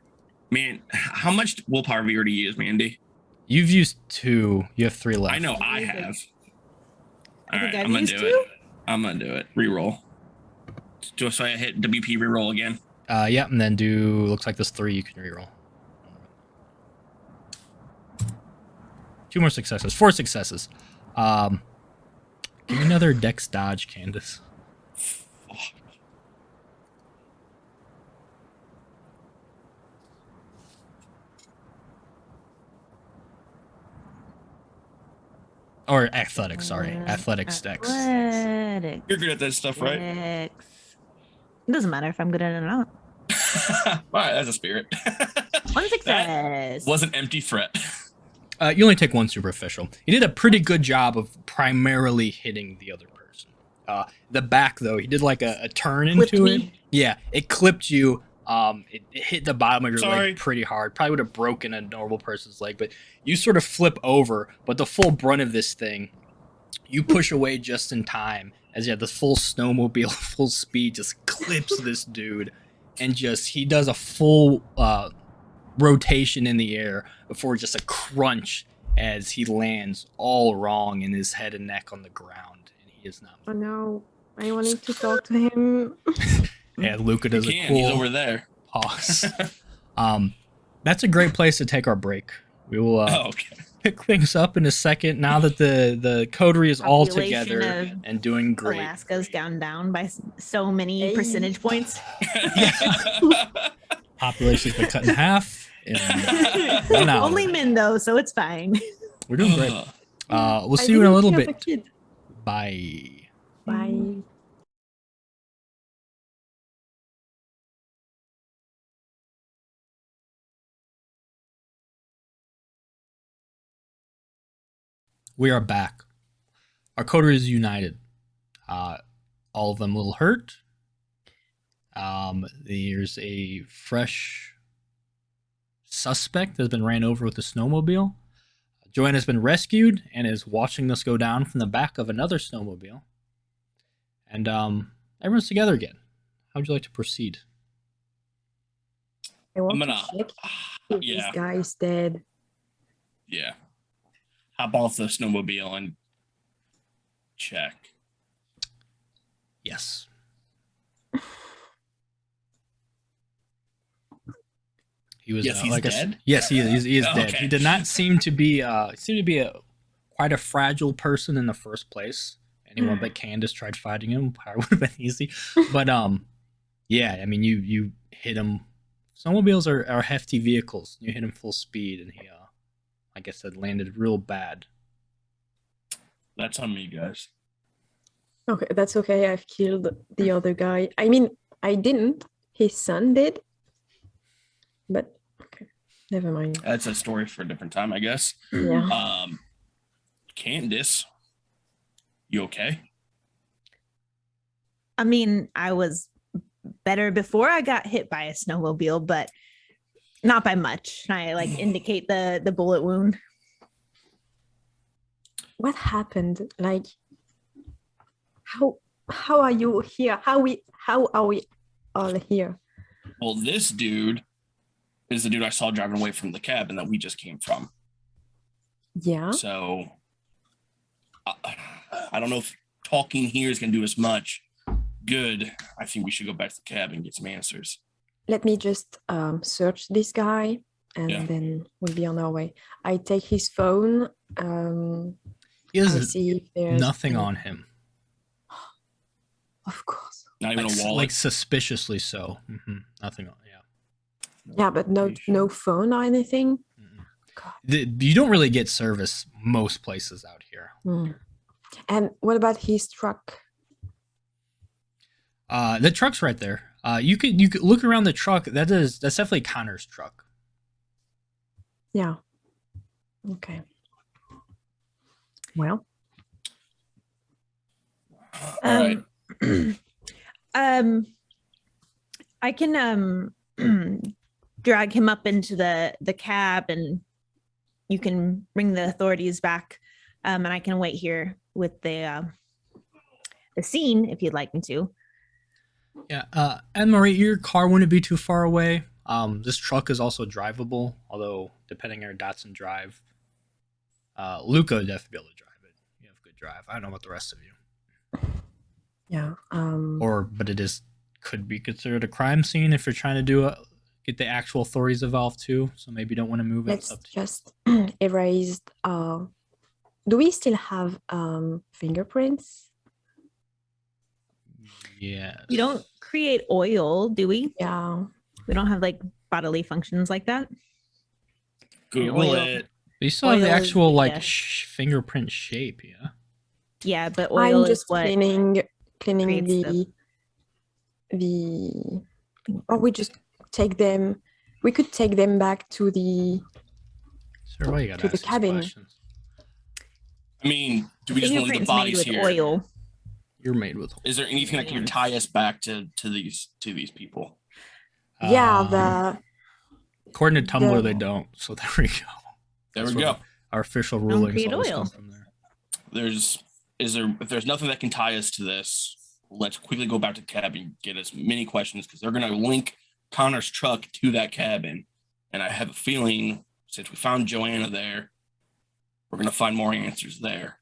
Man, how much willpower have you already used, Mandy? You've used 2. You have 3 left. I know I have. I All think right, I've I'm gonna used do 2. it. I'm gonna do it. Reroll. So I hit WP reroll again. Yeah, and then looks like there's 3 you can reroll. 2 more successes. 4 successes. Give me another Dex dodge, Candace. Or athletics, sorry. Athletics, Dex. Athletics. You're good at that stuff, right? Dex. It doesn't matter if I'm good at it or not. All right, that's a spirit. 1 success. Was an empty threat. You only take 1 superficial. You did a pretty good job of primarily hitting the other person. The back, though, he did like a turn Clipped into it. me. Yeah, it clipped you. It hit the bottom of your Sorry. leg pretty hard. Probably would have broken a normal person's leg, but you sort of flip over. But the full brunt of this thing, you push away just in time as you have this full snowmobile, full speed, just clips this dude. And he does a full rotation in the air before just a crunch as he lands all wrong in his head and neck on the ground, and he is not. Oh no, I wanted to talk to him. And Luca does a cool He's over there. pause. That's a great place to take our break. We will Okay. pick things up in a second now that the coterie is all Population together of and doing great. Alaska's gone down by so many percentage points. Population's been cut in half in 1 hour. Only men though, so it's fine. We're doing great. We'll I see you in a didn't little kill the bit. kid. Bye. Bye. We are back. Our coterie is united. All of them a little hurt. There's a fresh suspect that's been ran over with a snowmobile. Joanna's been rescued and is watching this go down from the back of another snowmobile. And everyone's together again. How would you like to proceed? I want I'm gonna. to check if this guy is dead. Yeah. Hop off the snowmobile and check. Yes. He was. Yes, he's dead? Yes, he is. He is dead. Okay. He did not seem to be. Quite a fragile person in the first place. Anyone but Candace tried fighting him. Probably would have been easy. But yeah. I mean, you hit him. Snowmobiles are hefty vehicles. You hit him full speed, and he, like I said, landed real bad. That's on me, guys. Okay, that's okay. I've killed the other guy. I mean, I didn't. His son did. But okay, never mind. That's a story for a different time, I guess. Yeah. Candace, you okay? I mean, I was better before I got hit by a snowmobile, but not by much. I like indicate the bullet wound. What happened? Like, how are you here? How are we all here? Well, this dude is the dude I saw driving away from the cabin that we just came from. Yeah. So I don't know if talking here is going to do us much good. I think we should go back to the cabin and get some answers. Let me just search this guy, and Yeah. then we'll be on our way. I take his phone. He I has see if there's nothing any- on him. Of course. Not even Like, a wallet. like suspiciously so. Nothing on. Yeah. Yeah, but no phone or anything. You don't really get service most places out here. Hmm. And what about his truck? The truck's right there. You could look around the truck. That's definitely Connor's truck. Yeah. Okay. Well, All right. I can drag him up into the cab, and you can bring the authorities back, and I can wait here with the scene if you'd like me to. Yeah. Anne-Marie, your car wouldn't be too far away. This truck is also drivable, although depending on your Datsun drive, Luca would definitely be able to drive it. You have good drive. I don't know about the rest of you. yeah. But it could be considered a crime scene if you're trying to get the actual authorities involved too. So maybe you don't want to move it. Let's just erase. Do we still have fingerprints? Yeah. You don't create oil, do we? Yeah. We don't have like bodily functions like that. Google oil. it. But you still have the Oil is- actual like yeah. fingerprint shape, yeah. Yeah, but oil I'm just is what cleaning creates the. Or we just take them. We could take them back to the. Sir, why you gotta To the ask these cabin. questions? I mean, do we just want to leave the fingerprints made bodies with here? oil. You're made with. Is there anything that can tie us back to these people? Yeah. According to Tumblr, the- they don't. So there we go. There That's we where go. Our official rulings create always oil. come from there. If there's nothing that can tie us to this, let's quickly go back to the cabin, get as many questions, because they're gonna link Connor's truck to that cabin, And I have a feeling since we found Joanna there, we're going to find more answers there.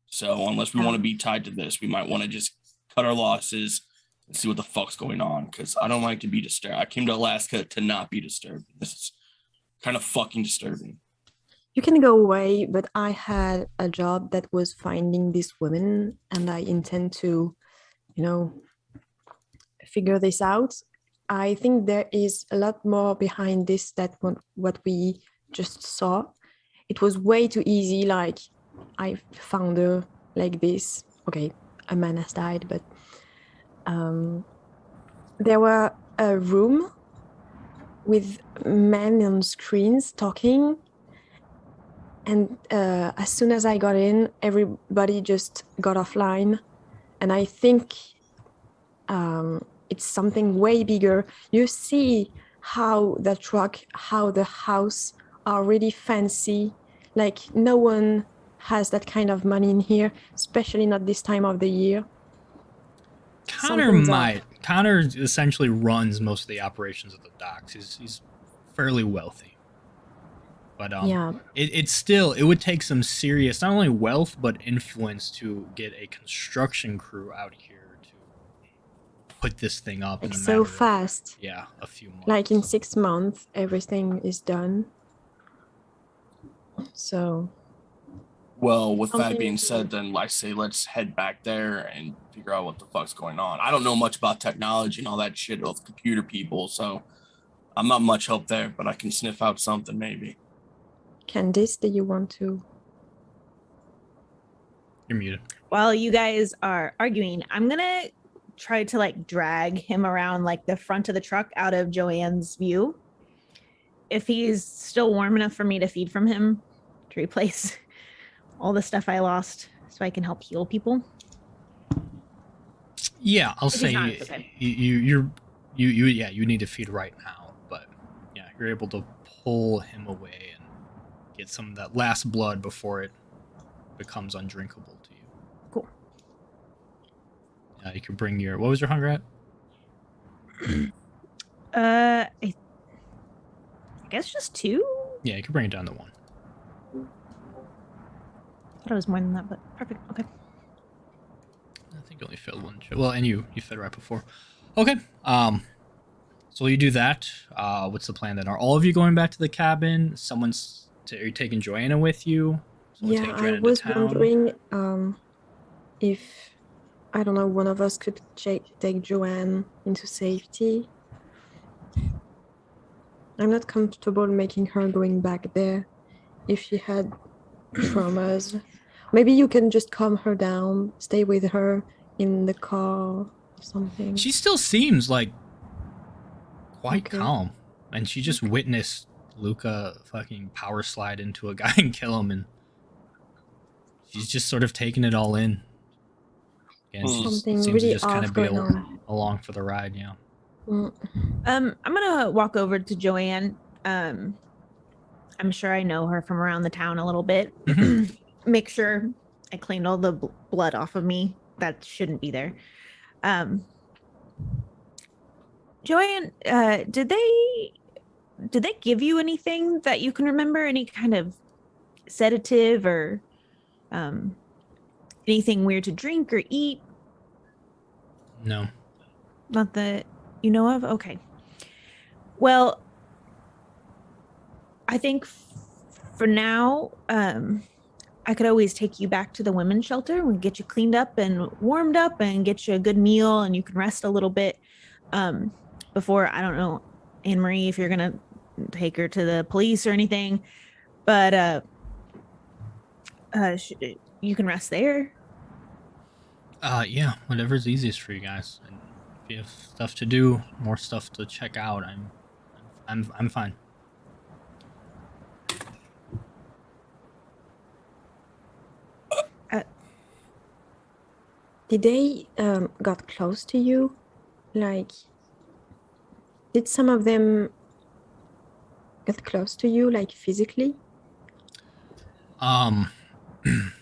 So unless we want to be tied to this, we might want to just cut our losses and see what the fuck's going on. Because I don't like to be disturbed. I came to Alaska to not be disturbed. This is kind of fucking disturbing. You can go away, but I had a job that was finding this woman, and I intend to, figure this out. I think there is a lot more behind this than what we just saw. It was way too easy, like I found her like this. Okay, a man has died, but there were a room with men on screens talking. And as soon as I got in, everybody just got offline. And I think it's something way bigger. You see how the truck, how the house are really fancy. Like no one has that kind of money in here, especially not this time of the year. Connor essentially runs most of the operations of the docks. He's fairly wealthy. But it would take some serious, not only wealth, but influence to get a construction crew out here to put this thing up. Like so fast. A few months. Like in 6 months, everything is done. So. Well, with that being said, then I say let's head back there and figure out what the fuck's going on. I don't know much about technology and all that shit of computer people, so I'm not much help there, but I can sniff out something maybe. Candice, do you want to? You're muted. While you guys are arguing, I'm gonna try to like drag him around like the front of the truck out of Joanne's view. If he's still warm enough for me to feed from him to replace all the stuff I lost so I can help heal people. Yeah, I'll say okay. you need to feed right now, but yeah, you're able to pull him away and get some of that last blood before it becomes undrinkable to you. Cool. You could bring what was your hunger at? I guess just 2. Yeah, you could bring it down to 1. I thought it was more than that, but perfect. Okay. I think you only filled 1. Well, and you fed right before. Okay. So you do that. What's the plan then? Are all of you going back to the cabin? Are you taking Joanna with you? Yeah, I was wondering if, I don't know, one of us could take Joanne into safety. I'm not comfortable making her going back there if she had traumas. Maybe you can just calm her down, stay with her in the car or something. She still seems like quite calm, and she just witnessed Luca fucking power slide into a guy and kill him, and she's just sort of taking it all in. And she something seems really to just kind of be along for the ride, yeah. I'm gonna walk over to Joanne. I'm sure I know her from around the town a little bit. Make sure I cleaned all the blood off of me. That shouldn't be there. Joanne, did they give you anything that you can remember? Any kind of sedative or anything weird to drink or eat? No. Not that you know of? Okay. Well, I think for now, I could always take you back to the women's shelter and get you cleaned up and warmed up and get you a good meal, and you can rest a little bit before, I don't know, Anne-Marie, if you're going to take her to the police or anything, but you can rest there. Yeah, whatever's easiest for you guys. And if you have stuff to do, more stuff to check out, I'm fine. Did they got close to you? Like, did some of them get close to you, like physically?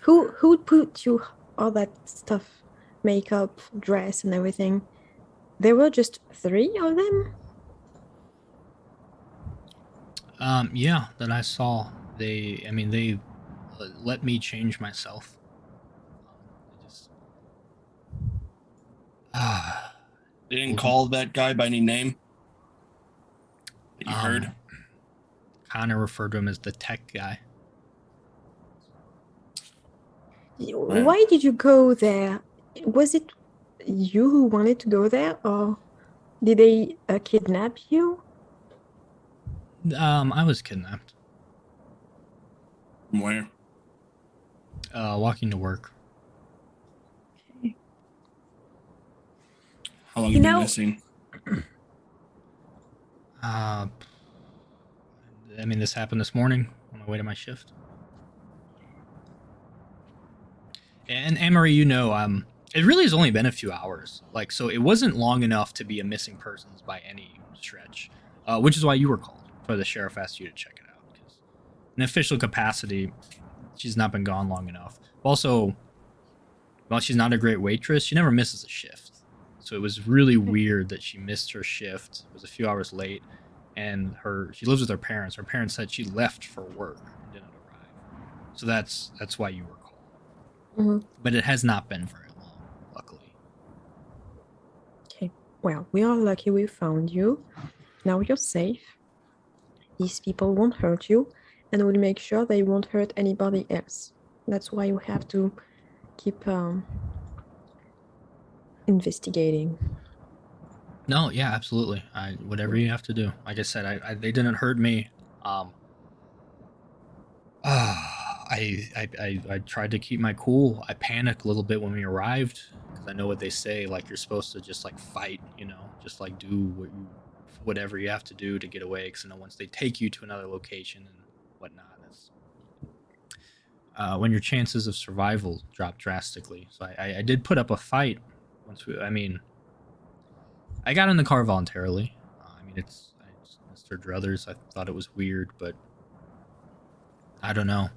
Who put you all that stuff, makeup, dress, and everything? There were just 3 of them? Yeah, that I saw. They let me change myself. I just, They didn't call that guy by any name that you Um, heard. kind of refer to him as the tech guy. Why did you go there? Was it you who wanted to go there, or did they kidnap you? I was kidnapped. From where? Walking to work. How long You you been know- missing? This happened this morning on my way to my shift. And Anne-Marie, it really has only been a few hours. So it wasn't long enough to be a missing persons by any stretch, which is why you were called. Why the sheriff asked you to check it out. Because in official capacity, she's not been gone long enough. Also, while she's not a great waitress, she never misses a shift. So it was really weird that she missed her shift. It was a few hours late, and she lives with her parents. Her parents said she left for work and didn't arrive. So that's why you were called. Mm-hmm. But it has not been very long, luckily. Okay. Well, we are lucky we found you. Now you're safe. These people won't hurt you, and we'll make sure they won't hurt anybody else. That's why you have to keep investigating. No, yeah, absolutely. Whatever you have to do. Like I said, they didn't hurt me. I tried to keep my cool. I panicked a little bit when we arrived because I know what they say. Like you're supposed to just fight, just do whatever you have to do to get away. Because once they take you to another location and whatnot, that's when your chances of survival drop drastically. So I did put up a fight I got in the car voluntarily. I just Mr. Druthers. I thought it was weird, but I don't know.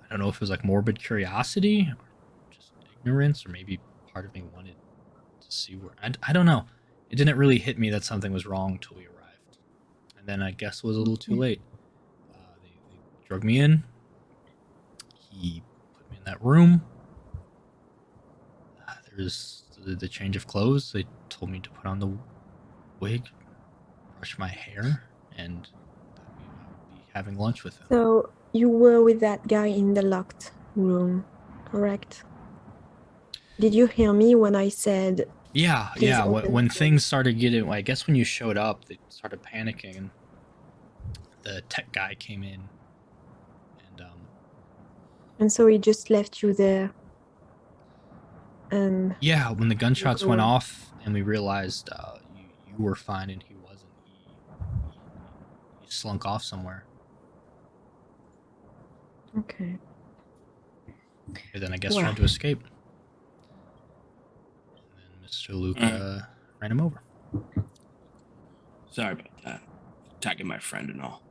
I don't know if it was morbid curiosity or just ignorance, or maybe part of me wanted to see where. I don't know. It didn't really hit me that something was wrong till we arrived, and then I guess it was a little too late. They drug me in. He put me in that room. There's the change of clothes. They told me to put on the wig, brush my hair, and that I would be having lunch with him. So you were with that guy in the locked room, correct? Did you hear me when I said? Yeah. When things started getting, I guess when you showed up, they started panicking, and the tech guy came in, and so he just left you there. And yeah, when the gunshots went off, and we realized you were fine and he wasn't, he slunk off somewhere. Okay. And then I guess tried to escape. And then Mr. Luca ran him over. Sorry about that. Attacking my friend and all.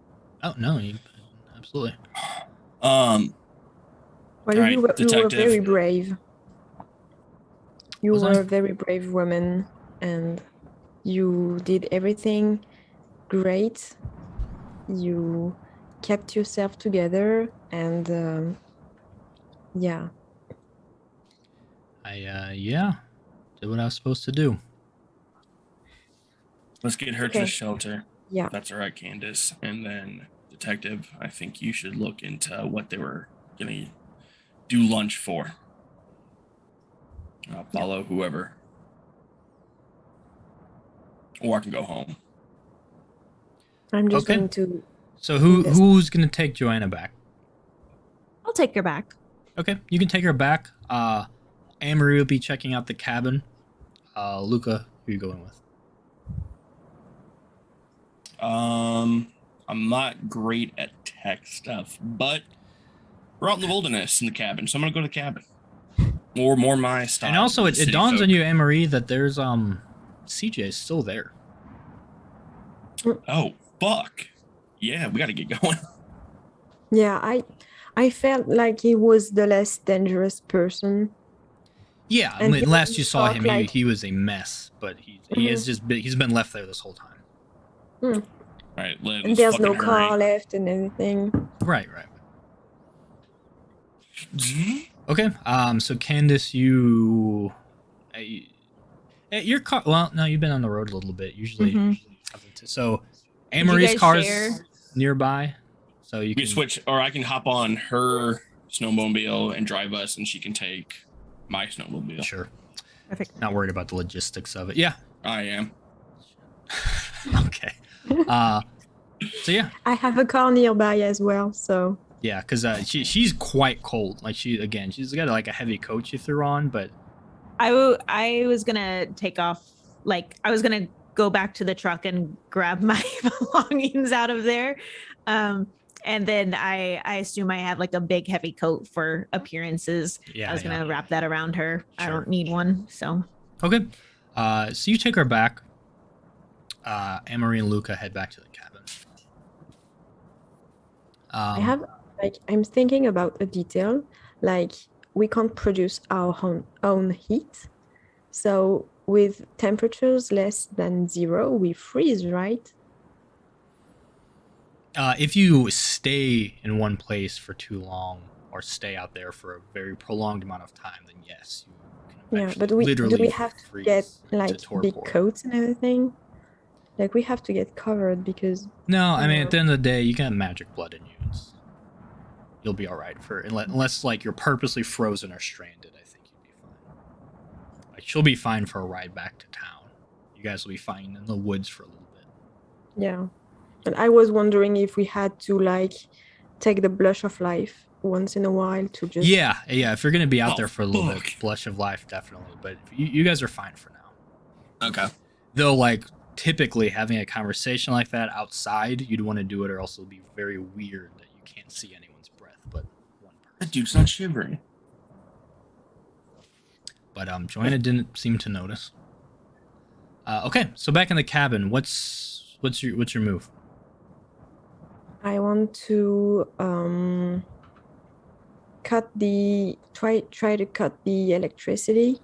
Oh no, absolutely. Well, right, you were detective. very brave. You Was were I? a very brave woman, and you did everything great. You kept yourself together, and yeah. I did what I was supposed to do. Let's get her to the shelter. Yeah. If that's all right, Candace. And then, detective, I think you should look into what they were going to do lunch for. I'll follow whoever. Or I can go home. I'm just going to. So who's going to take Joanna back? I'll take her back. Okay, you can take her back. Anne-Marie will be checking out the cabin. Luca, who are you going with? I'm not great at tech stuff, but we're out in the wilderness in the cabin, so I'm gonna go to the cabin. More my style. And also, it dawns on you, Anne-Marie, that there's CJ still there. Oh fuck! Yeah, we gotta get going. Yeah, I felt like he was the less dangerous person. Yeah, And last you saw him, like- he was a mess, but he's been left there this whole time. All right, Lynn. And there's no car left and everything. Right. Okay. So Candace, your car. Well, no, you've been on the road a little bit. Usually. So, Anne-Marie's car's share? nearby, so you We can switch, or I can hop on her snowmobile and drive us, and she can take my snowmobile. Sure. Perfect. Not worried about the logistics of it. Yeah. I am. Okay. So yeah. I have a car nearby as well, so Yeah, because she's quite cold. Like she's got like a heavy coat she threw on, but I was gonna take off. Like I was gonna go back to the truck and grab my belongings out of there. And then I assume I have like a big heavy coat for appearances. Yeah, I was gonna wrap that around her. I don't need one, so. Okay. So you take her back. Anne-Marie and Luca head back to the cabin. I'm thinking about a detail, like we can't produce our own heat. So with temperatures less than 0, we freeze, right? If you stay in one place for too long or stay out there for a very prolonged amount of time, then yes, you can Yeah, but do literally we have to get like big coats and everything? Like we have to get covered because No, I mean at the end of the day, you got magic blood in you. You'll be all right unless like you're purposely frozen or stranded. I think you'd be fine. Like she'll be fine for a ride back to town. You guys will be fine in the woods for a little bit. Yeah, and I was wondering if we had to like take the blush of life once in a while to just yeah. If you're gonna be out there for a little bit, blush of life definitely. But you guys are fine for now. Okay. Though like typically having a conversation like that outside, you'd want to do it, or else it'll be very weird that you can't see anyone's breath but one person. That dude's not shivering. But Joanna didn't seem to notice. Okay, so back in the cabin, what's your move? I want to try to cut the electricity.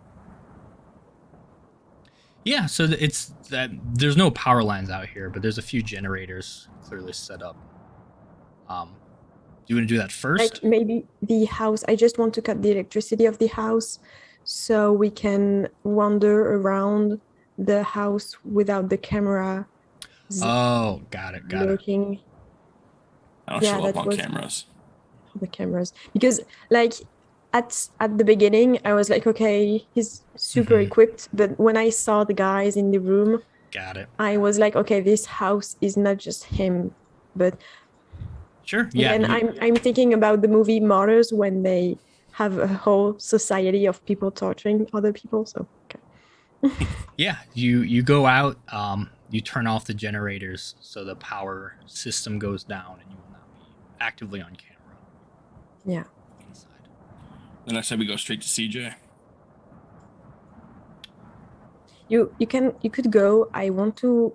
Yeah, so it's that there's no power lines out here, but there's a few generators clearly set up. Do you want to do that first? Like maybe the house. I just want to cut the electricity of the house so we can wander around the house without the camera. Oh, got it. Looking. I don't show up on cameras. The cameras, because like at the beginning I was like, okay, he's super equipped, but when I saw the guys in the room, got it, I was like, okay, this house is not just him, but sure, yeah. And I'm thinking about the movie Martyrs when they have a whole society of people torturing other people. So okay. Yeah, you go out, you turn off the generators so the power system goes down and you will not be actively on camera. Yeah. Inside. Then I said we go straight to CJ. You could go. I want to,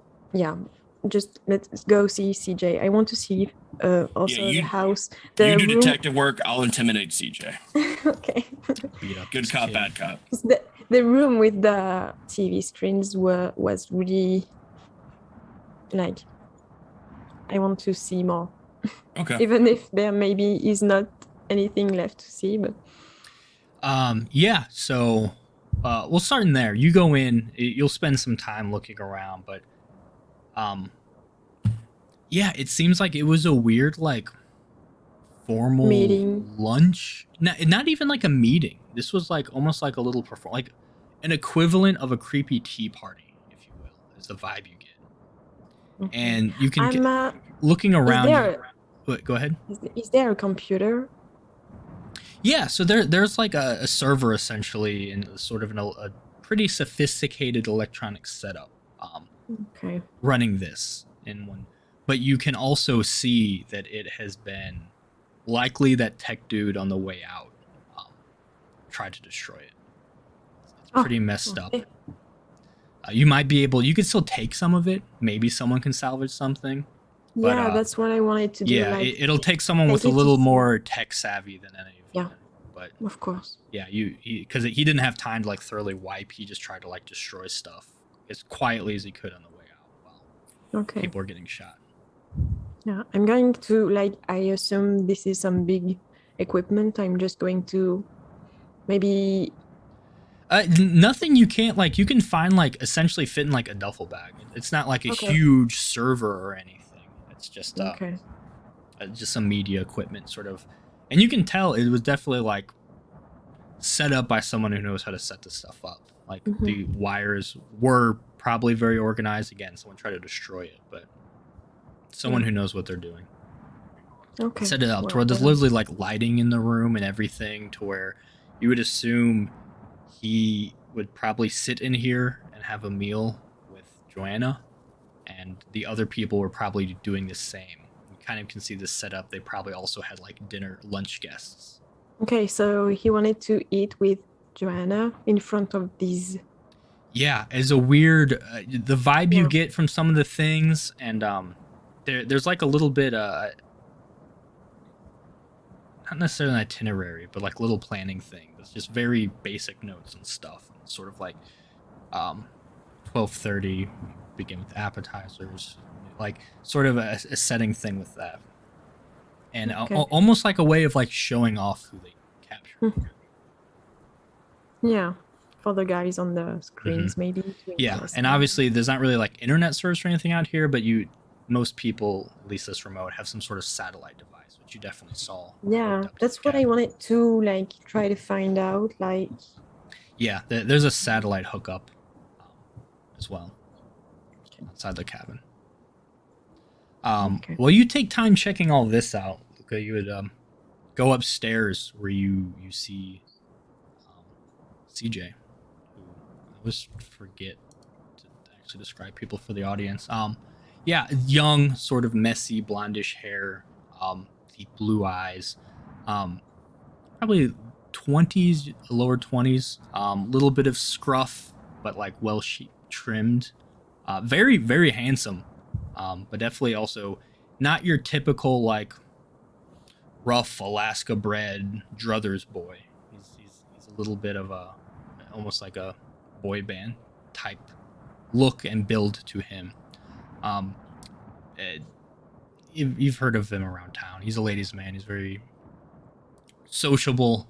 just let's go see CJ. I want to see also the house. You do detective work. I'll intimidate CJ. Okay. Good cop, bad cop. The room with the TV screens was really like, I want to see more. Okay. Even if there maybe is not anything left to see, but yeah. So we'll start in there. You go in. You'll spend some time looking around, but yeah, it seems like it was a weird like formal meeting lunch. Not even like a meeting. This was like almost like a little like an equivalent of a creepy tea party, if you will, is the vibe you get. Okay. And you can get, looking around. Go ahead. Is there a computer? Yeah, so there's like a server essentially in sort of a pretty sophisticated electronic setup. Okay. Running this in one, but you can also see that it has been likely that tech dude on the way out tried to destroy it. It's pretty messed up. You might be able. You could still take some of it. Maybe someone can salvage something. But, yeah, that's what I wanted to do. Yeah, like, it'll take someone with a little more tech savvy than any of you. Yeah. But of course. Yeah, because he didn't have time to like thoroughly wipe. He just tried to like destroy stuff as quietly as he could on the way out while people were getting shot. Yeah, I'm going to like. I assume this is some big equipment. I'm just going to maybe. Nothing you can't like. You can find like essentially fit in like a duffel bag. It's not like a Okay. huge server or anything. It's just Okay. just some media equipment sort of, and you can tell it was definitely like set up by someone who knows how to set this stuff up. Like the wires were probably very organized. Again, someone tried to destroy it, but someone who knows what they're doing. Okay. Set it up to where there's literally like lighting in the room and everything, to where you would assume he would probably sit in here and have a meal with Joanna, and the other people were probably doing the same. You kind of can see this set up. They probably also had like lunch guests. Okay, so he wanted to eat with Joanna in front of these. Yeah, it's a weird the vibe you Yeah. get from some of the things, and there's like a little bit not necessarily an itinerary, but like little planning thing. It's just very basic notes and stuff. And sort of like 12:30 begin with appetizers, like sort of a setting thing with that, and Okay. almost like a way of like showing off who they capture. Yeah, for the guys on the screens, maybe. to Yeah, impress and them. obviously there's not really like internet service or anything out here, but most people, at least this remote, have some sort of satellite device, which you definitely saw. Yeah, hooked up to that's the what I cabin. wanted to like try to find out. Like, Yeah, there's a satellite hookup as well outside the cabin. Okay. Well, you take time checking all this out. Okay, you would go upstairs where you see CJ, who I always forget to actually describe people for the audience. Yeah, young, sort of messy, blondish hair, deep blue eyes, probably 20s, lower 20s, little bit of scruff, but like well trimmed. Very, very handsome, but definitely also not your typical like rough Alaska bred druthers boy. He's a little bit of a almost like a boy band type look and build to him. You've heard of him around town. He's a ladies' man. He's very sociable.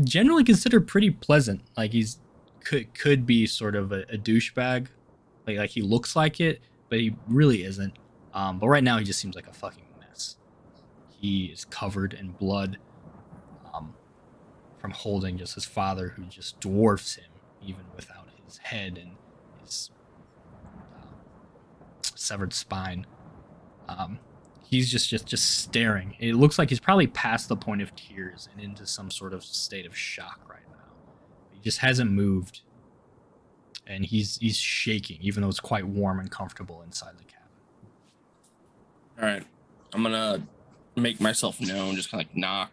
Generally considered pretty pleasant. Like he's could be sort of a douchebag. Like he looks like it, but he really isn't. But right now he just seems like a fucking mess. He is covered in blood from holding just his father, who just dwarfs him even without his head and his severed spine. He's just staring. It looks like he's probably past the point of tears and into some sort of state of shock right now. He just hasn't moved, and he's shaking, even though it's quite warm and comfortable inside the cabin. All right, I'm gonna make myself known. Just kind of like knock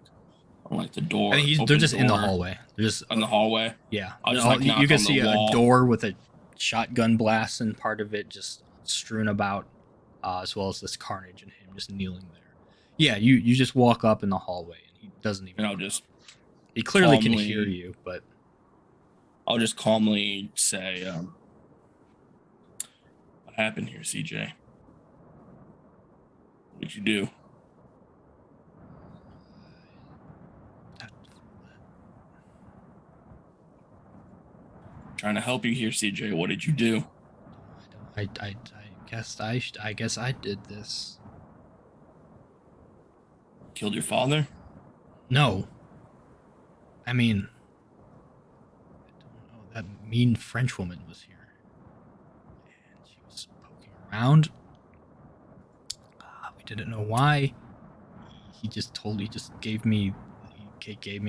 on like the door. I think they're just in the hallway. They're just in the hallway. Yeah, I'll just, like, knock you can on the see a wall. door with a shotgun blast and part of it just strewn about, as well as this carnage and him just kneeling there. Yeah, you just walk up in the hallway and he doesn't even. And I'll just He clearly can calmly- hear you, but I'll just calmly say, "What happened here, CJ? What did you do?" Trying to help you here, CJ. What did you do? I guess I did this. Killed your father? No. I mean, I don't know. That mean French woman was here, and she was poking around. We didn't know why. He just gave me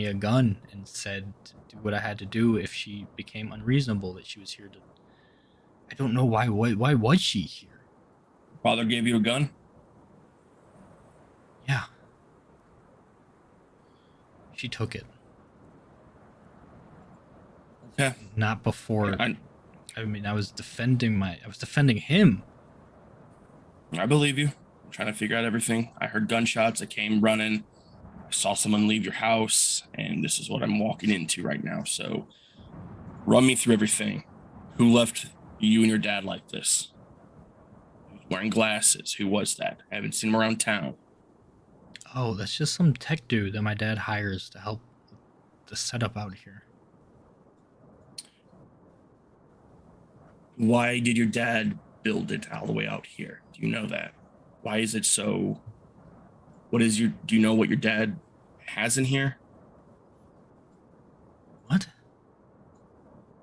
a gun and said to do what I had to do if she became unreasonable. That she was here to. I don't know why. Why was she here? Father gave you a gun? Yeah. She took it. Okay. Not before. I I was defending him. I believe you. I'm trying to figure out everything. I heard gunshots. I came running. I saw someone leave your house, and this is what I'm walking into right now. So run me through everything. Who left you and your dad like this? wearing glasses. Who was that? I haven't seen him around town. Oh, that's just some tech dude that my dad hires to help the setup out here. Why did your dad build it all the way out here? Do you know that? Why is it so? Do you know what your dad has in here? What?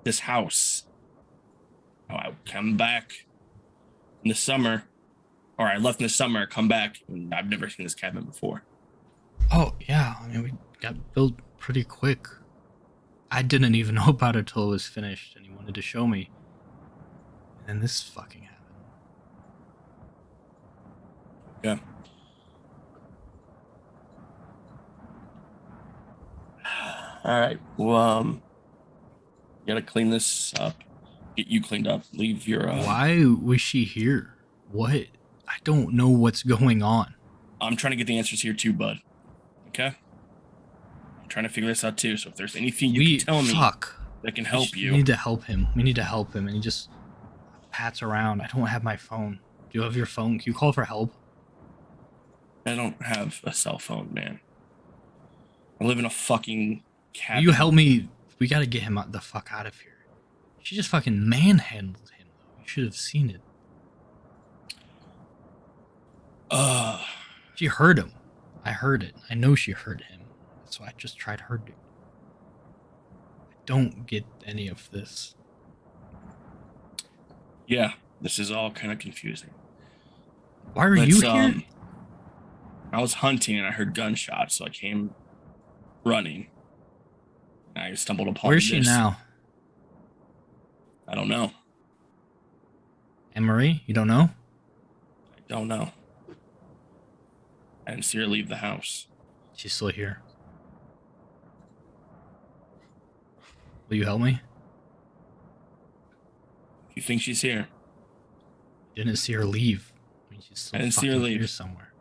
This house. Oh, I come back in the summer, or I left in the summer, come back, and I've never seen this cabin before. Oh, yeah. I mean, we got built pretty quick. I didn't even know about it till it was finished, and he wanted to show me. And then this fucking happened. Yeah. All right. Well, you gotta clean this up. Get you cleaned up. Leave your. Why was she here? What? I don't know what's going on. I'm trying to get the answers here too, bud. Okay. I'm trying to figure this out too. So if there's anything you can tell me that can help you, we need to help him. We need to help him, and he just pats around. I don't have my phone. Do you have your phone? Can you call for help? I don't have a cell phone, man. I live in a fucking cabin. Will you help me? We gotta get him the fuck out of here. She just fucking manhandled him, though. You should have seen it. She hurt him. I heard it. I know she hurt him. So I just tried her to. I don't get any of this. Yeah, this is all kind of confusing. Why are you here? I was hunting and I heard gunshots, so I came running. And I stumbled upon Where's she now? I don't know. Anne-Marie, you don't know? I don't know. I didn't see her leave the house. She's still here. Will you help me? You think she's here? Didn't see her leave. I mean, she's still I didn't see her leave. here somewhere.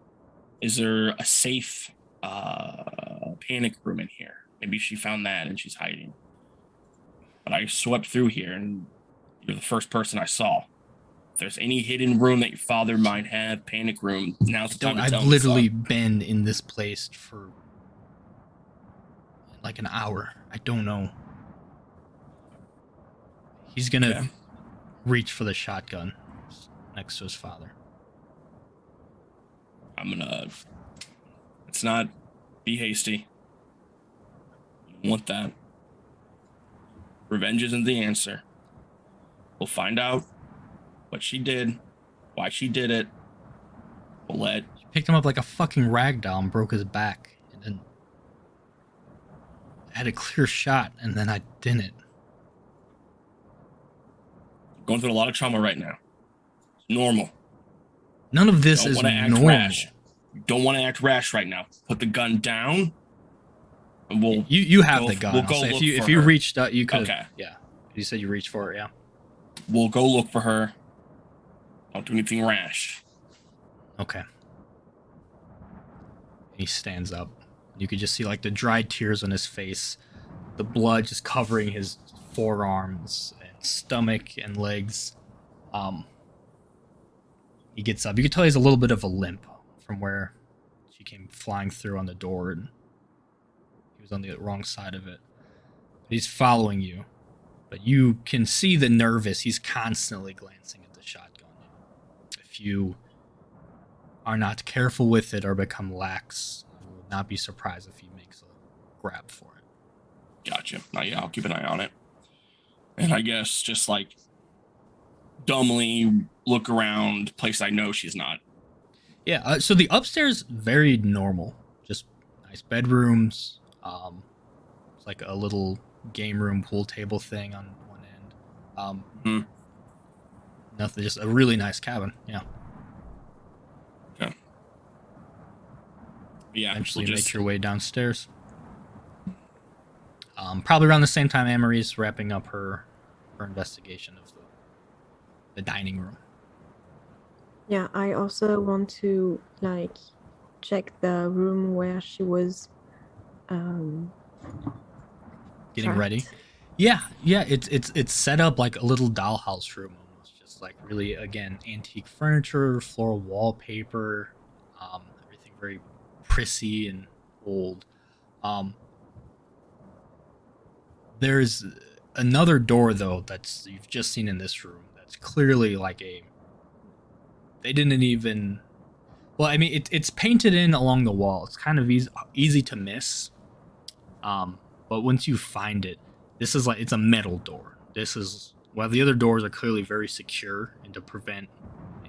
Is there a safe panic room in here? Maybe she found that and she's hiding. But I swept through here and you're the first person I saw. If there's any hidden room that your father might have, panic room, now's the time to tell I've me, literally son. been in this place for like an hour. I don't know. He's gonna reach for the shotgun next to his father. Let's not be hasty. You don't want that. Revenge isn't the answer. We'll find out what she did, why she did it. She picked him up like a fucking rag doll and broke his back. And then I had a clear shot, and then I didn't. Going through a lot of trauma right now. It's normal. None of this is normal. Rash. You don't want to act rash right now. Put the gun down. And we'll. You have the gun. We'll go so look if for you her. reached out, you could. Okay. Yeah. You said you reached for it. Yeah. We'll go look for her. Don't do anything rash. Okay. He stands up. You could just see like the dried tears on his face, the blood just covering his forearms and stomach and legs. He gets up. You can tell he has a little bit of a limp from where she came flying through on the door, and he was on the wrong side of it. He's following you, but you can see the nervous. He's constantly glancing at the shotgun. If you are not careful with it or become lax, you would not be surprised if he makes a grab for it. Gotcha. Yeah, I'll keep an eye on it. And I guess just like dumbly look around place I know she's not. Yeah, so the upstairs, very normal. Just nice bedrooms. It's like a little game room pool table thing on one end. Nothing, just a really nice cabin. Yeah. Okay. Yeah. Eventually make your way downstairs. Probably around the same time Anne-Marie's wrapping up her investigation of the dining room. Yeah, I also want to like check the room where she was Getting trapped. ready. Yeah, it's set up like a little dollhouse room almost. Just like really, again, antique furniture, floral wallpaper, everything very prissy and old. Um, there's another door though that's you've just seen in this room that's clearly like a. They didn't even. Well, I mean, it's painted in along the wall. It's kind of easy to miss. But once you find it, this is like it's a metal door. This is while the other doors are clearly very secure and to prevent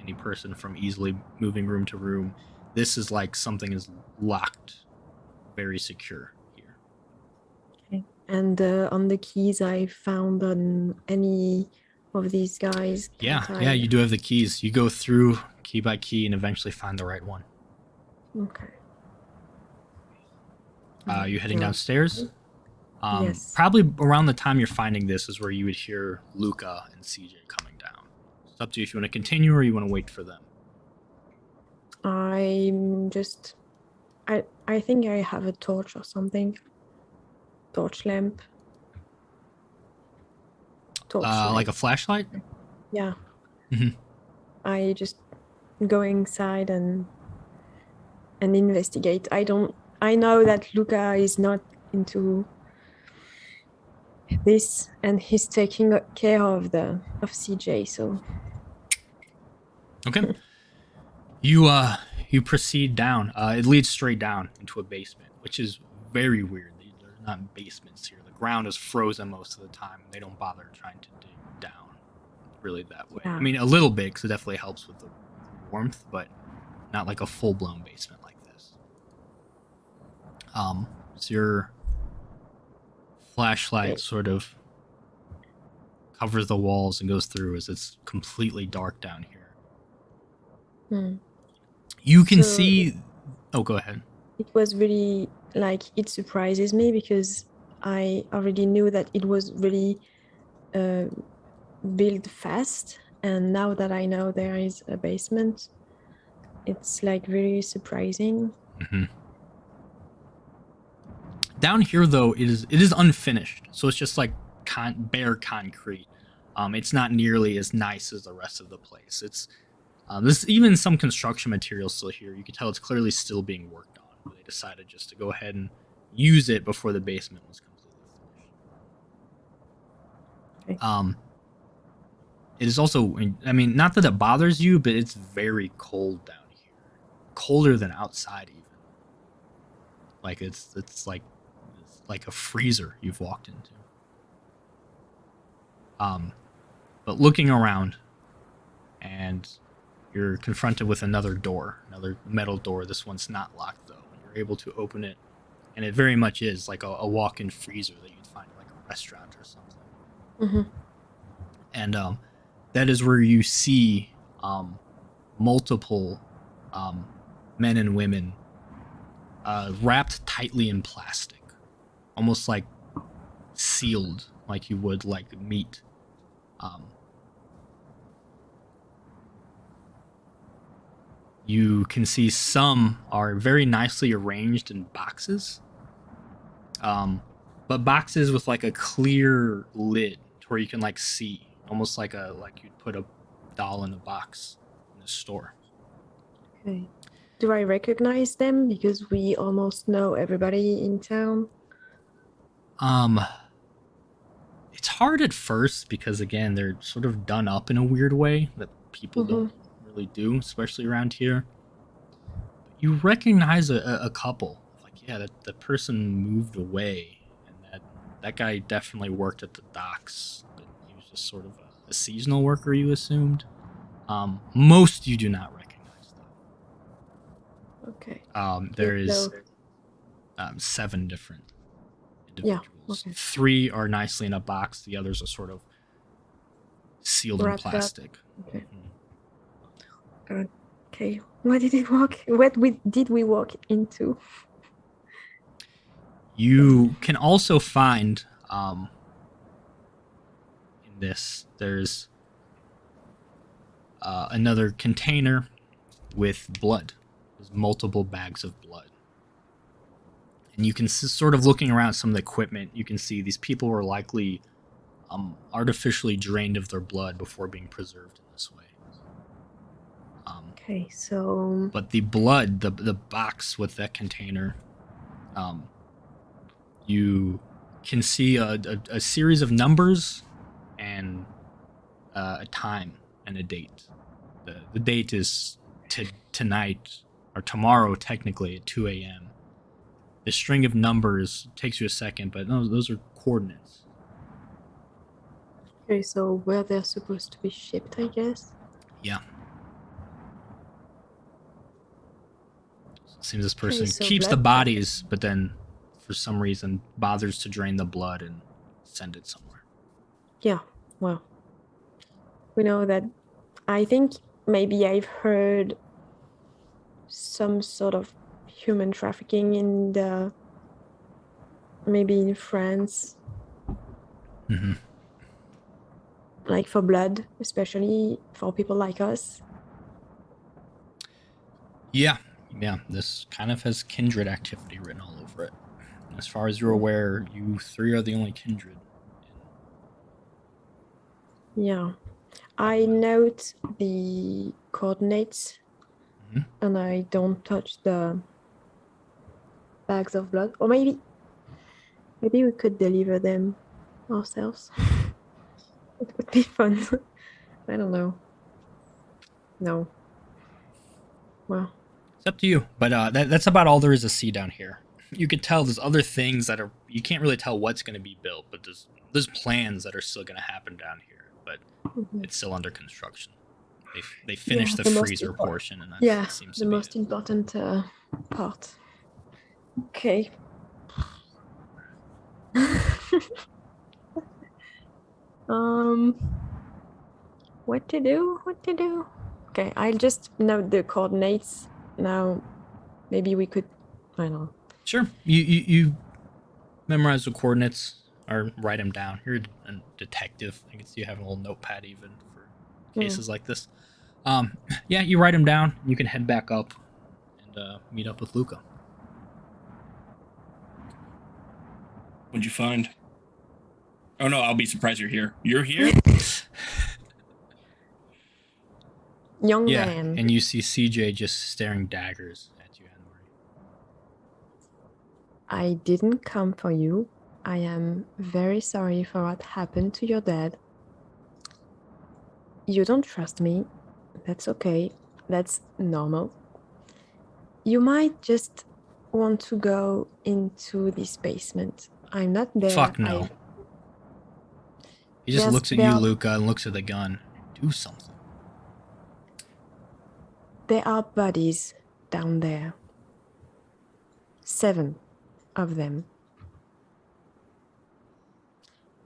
any person from easily moving room to room. This is like something is locked, very secure here. Okay. And on the keys I found on any of these guys. Yeah, you do have the keys. You go through key by key and eventually find the right one. Okay. You're heading downstairs. Yes. Probably around the time you're finding this is where you would hear Luca and CJ coming down. It's up to you if you want to continue or you want to wait for them. I'm just I think I have a torch or something. Torch lamp. Torch Like light. a flashlight? Yeah. Mhm. I just go inside and investigate. I know that Luca is not into this and he's taking care of CJ, so Okay. You proceed down. It leads straight down into a basement, which is very weird. There's not basements here. The ground is frozen most of the time. They don't bother trying to dig down really that way. Yeah. I mean, a little bit because it definitely helps with the warmth, but not like a full-blown basement like this. So your flashlight sort of covers the walls and goes through as it's completely dark down here. You can see. Oh, go ahead. It was really like it surprises me because I already knew that it was really built fast, and now that I know there is a basement, it's like really surprising. Mm-hmm. Down here, though, it is unfinished, so it's just like bare concrete. It's not nearly as nice as the rest of the place. It's there's even some construction materials still here. You can tell it's clearly still being worked on. They decided just to go ahead and use it before the basement was completely finished. Okay. It is also, I mean, not that it bothers you, but it's very cold down here, colder than outside even. Like it's like a freezer you've walked into. But looking around, and you're confronted with another door, another metal door. This one's not locked though. You're able to open it, and it very much is like a walk-in freezer that you'd find in like a restaurant or something. Mm-hmm. And that is where you see multiple men and women wrapped tightly in plastic, almost like sealed, like you would like meat. You can see some are very nicely arranged in boxes, but boxes with like a clear lid to where you can like see, almost like you'd put a doll in a box in the store. Okay. Do I recognize them because we almost know everybody in town? It's hard at first because again they're sort of done up in a weird way that people don't really do, especially around here. But you recognize a couple. Like, yeah, that person moved away, and that guy definitely worked at the docks. But he was just sort of a seasonal worker, you assumed. Most you do not recognize though. Okay. There is 7 different individuals. Okay. 3 are nicely in a box. The others are sort of sealed in Wrapped up. plastic. Okay. Mhm. Okay. What did we walk into? You can also find in this there's another container with blood. There's multiple bags of blood. And you can sort of looking around some of the equipment, you can see these people were likely artificially drained of their blood before being preserved in this way. Okay, so But the blood, the box with that container, you can see a series of numbers and a time and a date. The date is tonight or tomorrow, technically at 2 a.m. The string of numbers takes you a second, but those are coordinates. okay, so where they're supposed to be shipped, I guess. Yeah. Seems this person so keeps the blood bodies, but then for some reason bothers to drain the blood and send it somewhere. Yeah, well, we know that. I think maybe I've heard some sort of human trafficking maybe in France, Mm-hmm. like for blood, especially for people like us. Yeah, this kind of has kindred activity written all over it. As far as you're aware, you three are the only kindred. Yeah. I note the coordinates and I don't touch the bags of blood. Or maybe we could deliver them ourselves. It would be fun. I don't know. No. Well. It's up to you. But that's about all there is to see down here. You can tell there's other things that are, you can't really tell what's going to be built, but there's plans that are still going to happen down here, but it's still under construction. They finished the freezer portion, and that seems to be the most important part. Okay. What to do? Okay, I'll just note the coordinates now. Maybe we could, I don't know. Sure. You memorize the coordinates or write them down. You're a detective. I guess you have a little notepad even for cases like this. Yeah, you write them down. You can head back up and meet up with Luca. What'd you find? Oh no, I'll be surprised you're here. You're here? Young yeah, man. And you see CJ just staring daggers at you, Anne-Marie. I didn't come for you. I am very sorry for what happened to your dad. You don't trust me. That's okay. That's normal. You might just want to go into this basement. I'm not there. Fuck no. He just looks at you, Luca, and looks at the gun. Do something. There are bodies down there. 7 of them.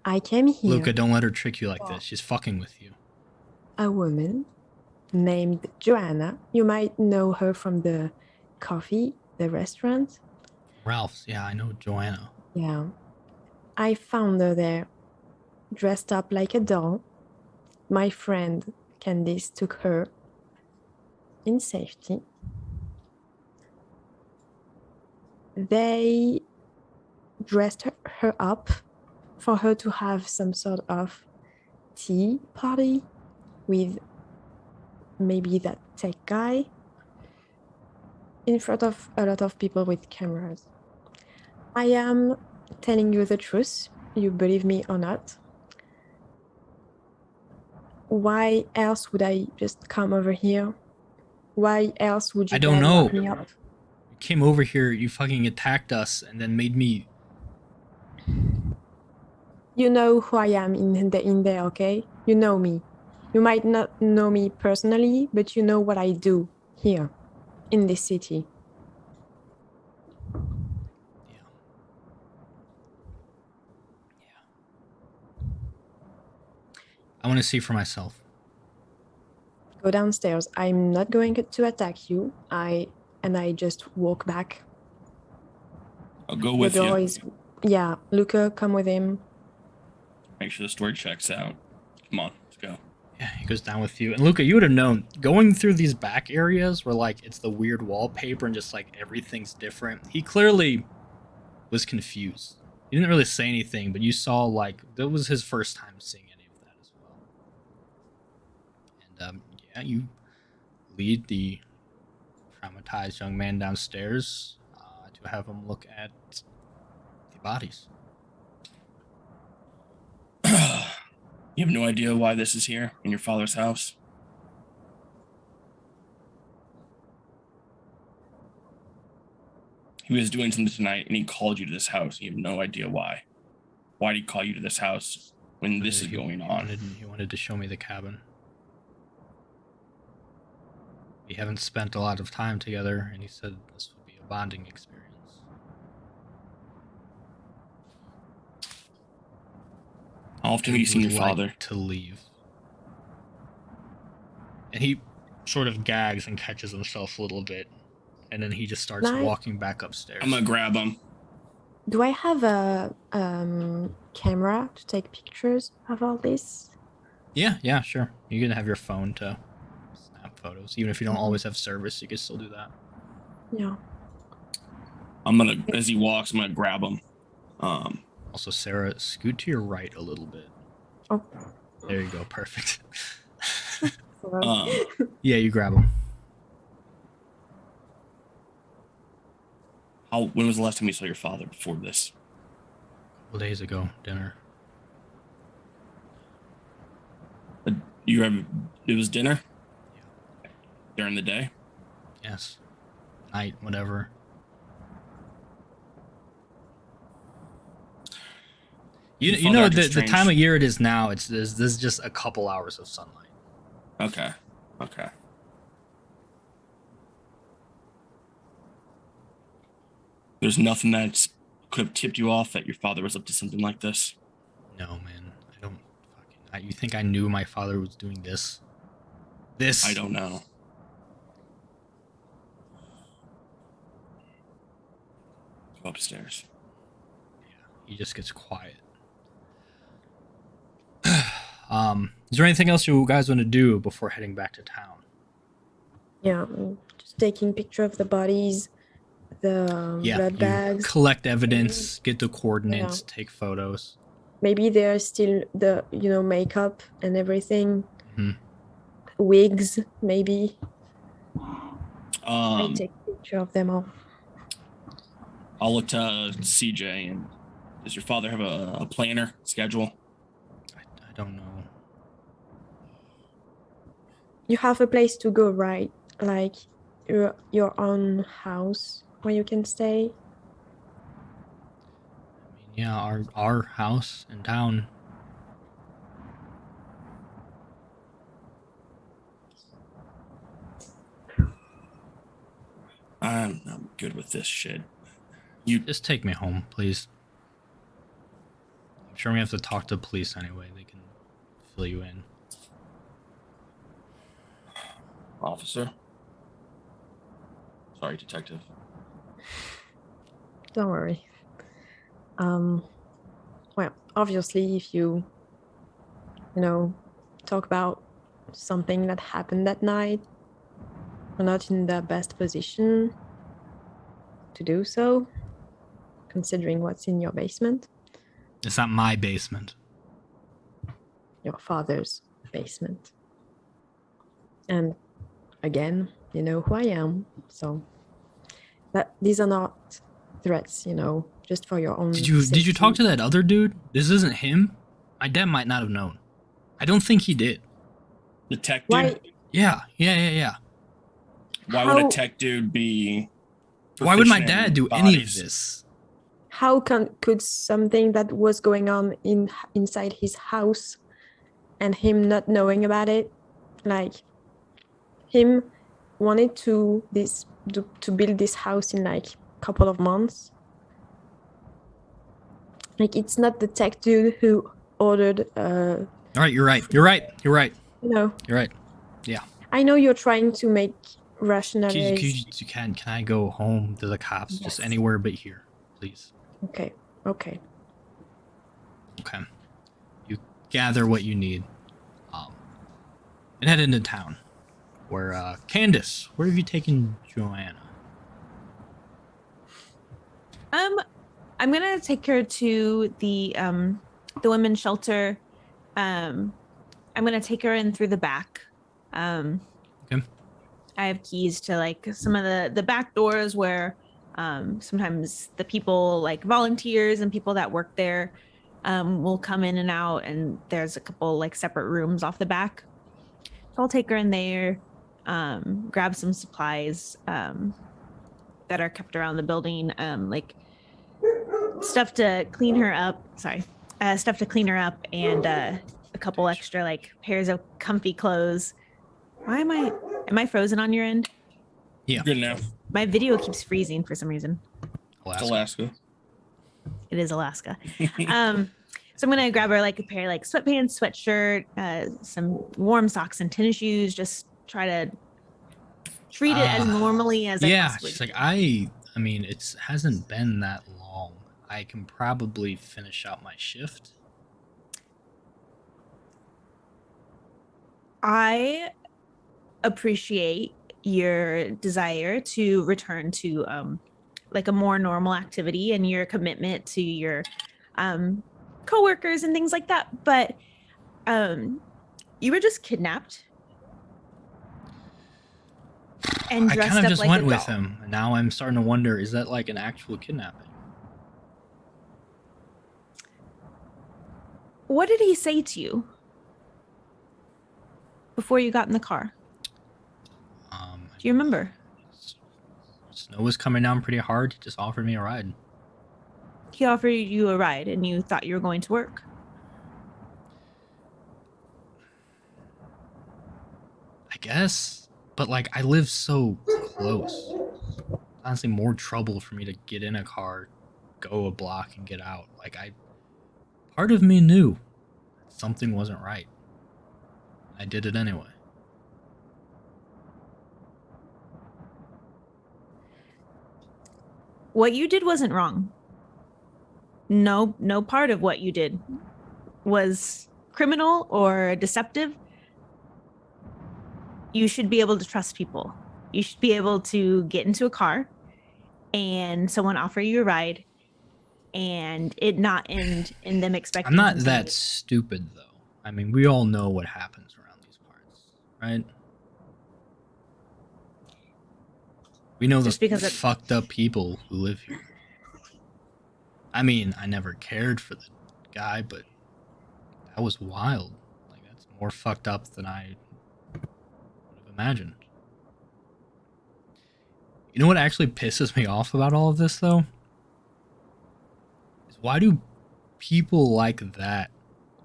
I came here. Luca, don't let her trick you like this. She's fucking with you. A woman named Joanna. You might know her from the coffee, the restaurant. Ralph's. Yeah, I know Joanna. Yeah. I found her there, dressed up like a doll. My friend Candice took her in safety. They dressed her up for her to have some sort of tea party with maybe that tech guy in front of a lot of people with cameras. I am telling you the truth. You believe me or not. Why else would I just come over here? Why else would you I don't know. lock me up? You came over here, you fucking attacked us, and then made me... You know who I am in there, okay? You know me. You might not know me personally, but you know what I do here in this city. I want to see for myself. Go downstairs. I'm not going to attack you. I just walk back. I'll go with you. Yeah, Luca, come with him. Make sure the story checks out. Come on, let's go. Yeah, he goes down with you. And Luca, you would have known, going through these back areas where, like, it's the weird wallpaper and just, like, everything's different. He clearly was confused. He didn't really say anything, but you saw, like, that was his first time seeing any of that as well. Yeah, you lead the traumatized young man downstairs to have him look at the bodies. You have no idea why this is here in your father's house? He was doing something tonight and he called you to this house. You have no idea why. Why did he call you to this house when this is going on? He wanted to show me the cabin. We haven't spent a lot of time together, and he said this would be a bonding experience. How often have you seen your father? To leave. And he sort of gags and catches himself a little bit, and then he just starts walking back upstairs. I'm gonna grab him. Do I have a camera to take pictures of all this? Yeah, sure. You can have your phone to snap photos. Even if you don't always have service, you can still do that. Yeah. As he walks, I'm gonna grab him. Also, Sarah, scoot to your right a little bit. Oh. There you go. Perfect. Sorry. Yeah, you grab him. When was the last time you saw your father before this? A couple days ago, dinner. It was dinner? Yeah. During the day? Yes. Night, whatever. You know the time of year it is now. This is just a couple hours of sunlight. Okay. There's nothing that could have tipped you off that your father was up to something like this? No, man. I don't fucking... You think I knew my father was doing this? I don't know. Go upstairs. Yeah, he just gets quiet. Is there anything else you guys want to do before heading back to town? Yeah, just taking picture of the bodies, the blood bags. Collect evidence, get the coordinates, take photos. Maybe there's still the makeup and everything. Mm-hmm. Wigs, maybe. I take a picture of them all. I'll look to CJ. And does your father have a planner schedule? I don't know. You have a place to go, right? Like your own house where you can stay. I mean, yeah, our house in town. I'm good with this shit. You just take me home, please. I'm sure we have to talk to the police anyway. They can fill you in. Officer. Sorry, detective. Don't worry. Well, obviously, if you talk about something that happened that night, we're not in the best position to do so, considering what's in your basement. It's not my basement. Your father's basement. And again, you know who I am, so these are not threats, just for your own safety. Did you talk to that other dude? This isn't him? My dad might not have known. I don't think he did. The tech dude? Why? Yeah. Why would a tech dude be... Why would my dad do any of this? How could something that was going on inside his house and him not knowing about it, like him wanted to build this house in like a couple of months? Like, it's not the tech dude who ordered all right, you're right. You're right. You're right. Yeah. I know you're trying to make rationalization. Can I go home to the cops? Yes. Just anywhere but here, please. Okay. You gather what you need, and head into town. Where Candace, where have you taken Joanna? I'm gonna take her to the women's shelter. I'm gonna take her in through the back. Okay. I have keys to like some of the back doors where sometimes the people, like volunteers and people that work there, will come in and out, and there's a couple like separate rooms off the back. So I'll take her in there, grab some supplies that are kept around the building, like stuff to clean her up. Stuff to clean her up, and a couple extra like pairs of comfy clothes. Am I frozen on your end? Yeah. Good enough. My video keeps freezing for some reason. It's Alaska. It is Alaska. So I'm gonna grab her like a pair of like sweatpants, sweatshirt, some warm socks and tennis shoes. Just try to treat it as normally as I possibly she's can. like, I mean, it hasn't been that long. I can probably finish out my shift. I appreciate your desire to return to like a more normal activity and your commitment to your coworkers and things like that, but you were just kidnapped and I dressed kind of up just like went a with doll. him. And now I'm starting to wonder, is that like an actual kidnapping? What did he say to you before you got in the car? Do you remember? Snow was coming down pretty hard. He just offered me a ride. He offered you a ride and you thought you were going to work. I guess. But like, I live so close. Honestly, more trouble for me to get in a car, go a block, and get out. Like, part of me knew something wasn't right. I did it anyway. What you did wasn't wrong. No part of what you did was criminal or deceptive. You should be able to trust people. You should be able to get into a car and someone offer you a ride and it not end in them expecting. I'm not that stupid, though. I mean, we all know what happens around these parts, right? We know the fucked up people who live here. I mean, I never cared for the guy, but that was wild. Like, that's more fucked up than I would have imagined. You know what actually pisses me off about all of this, though? Is why do people like that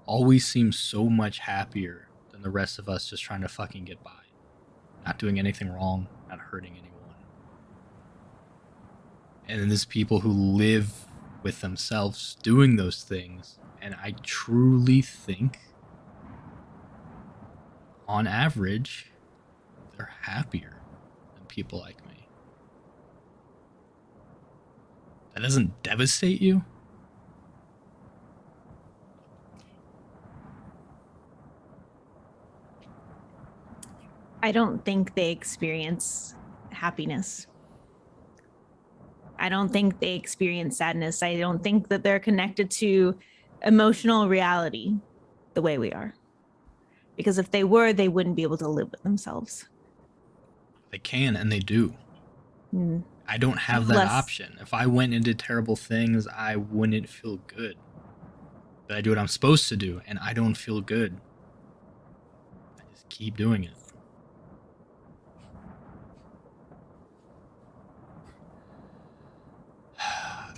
always seem so much happier than the rest of us just trying to fucking get by? Not doing anything wrong, not hurting anyone. And then there's people who live with themselves doing those things, and I truly think, on average, they're happier than people like me. That doesn't devastate you? I don't think they experience happiness. I don't think they experience sadness. I don't think that they're connected to emotional reality the way we are. Because if they were, they wouldn't be able to live with themselves. They can, and they do. I don't have that option. If I went and did terrible things, I wouldn't feel good. But I do what I'm supposed to do, and I don't feel good. I just keep doing it.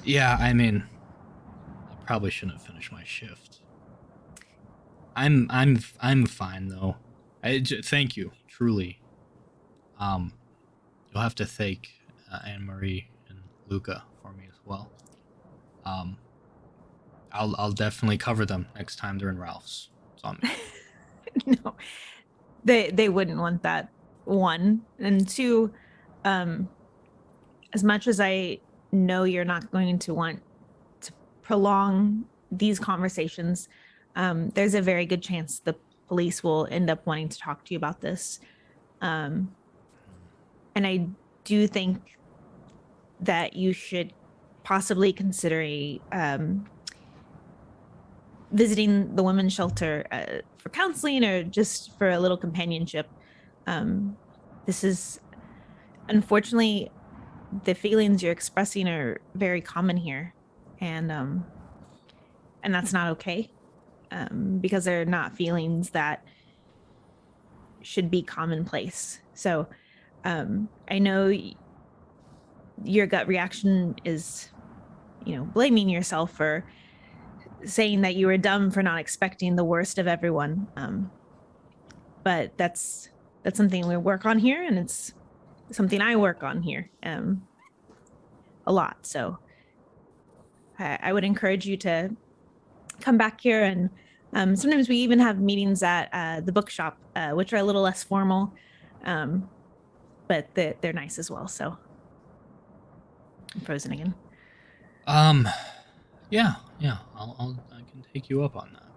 Yeah, I mean, I probably shouldn't have finished my shift. I'm fine though. Thank you, truly. You'll have to thank Anne Marie and Luca for me as well. I'll definitely cover them next time they're in Ralph's. It's on me. No, they wouldn't want that. One and two. As much as I know you're not going to want to prolong these conversations, there's a very good chance the police will end up wanting to talk to you about this. And I do think that you should possibly consider visiting the women's shelter for counseling or just for a little companionship. This is, unfortunately, the feelings you're expressing are very common here, and that's not okay, because they're not feelings that should be commonplace. So I know your gut reaction is, blaming yourself for saying that you were dumb for not expecting the worst of everyone. But that's something we work on here, and it's something I work on here a lot. So I would encourage you to come back here, and sometimes we even have meetings at the bookshop, which are a little less formal, but they're nice as well. So I'm frozen again. Yeah, I can take you up on that.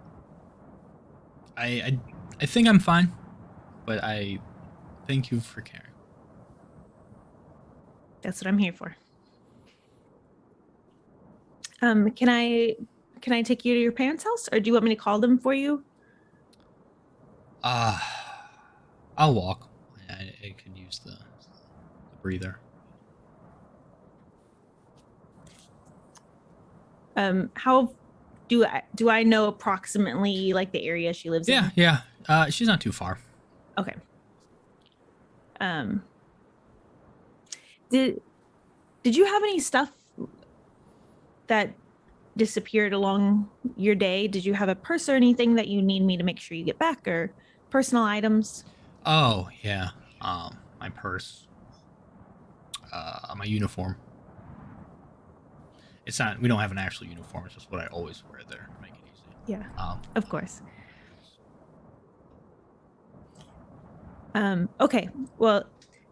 I think I'm fine, but I thank you for caring. That's what I'm here for. Can I take you to your parents' house, or do you want me to call them for you? I'll walk. I could use the breather. How do I know approximately like the area she lives in? Yeah. She's not too far. Okay. Did you have any stuff that disappeared along your day? Did you have a purse or anything that you need me to make sure you get back, or personal items? Oh yeah. My purse. My uniform. It's not. We don't have an actual uniform. It's just what I always wear there to make it easy. Yeah. Of course. Okay. Well,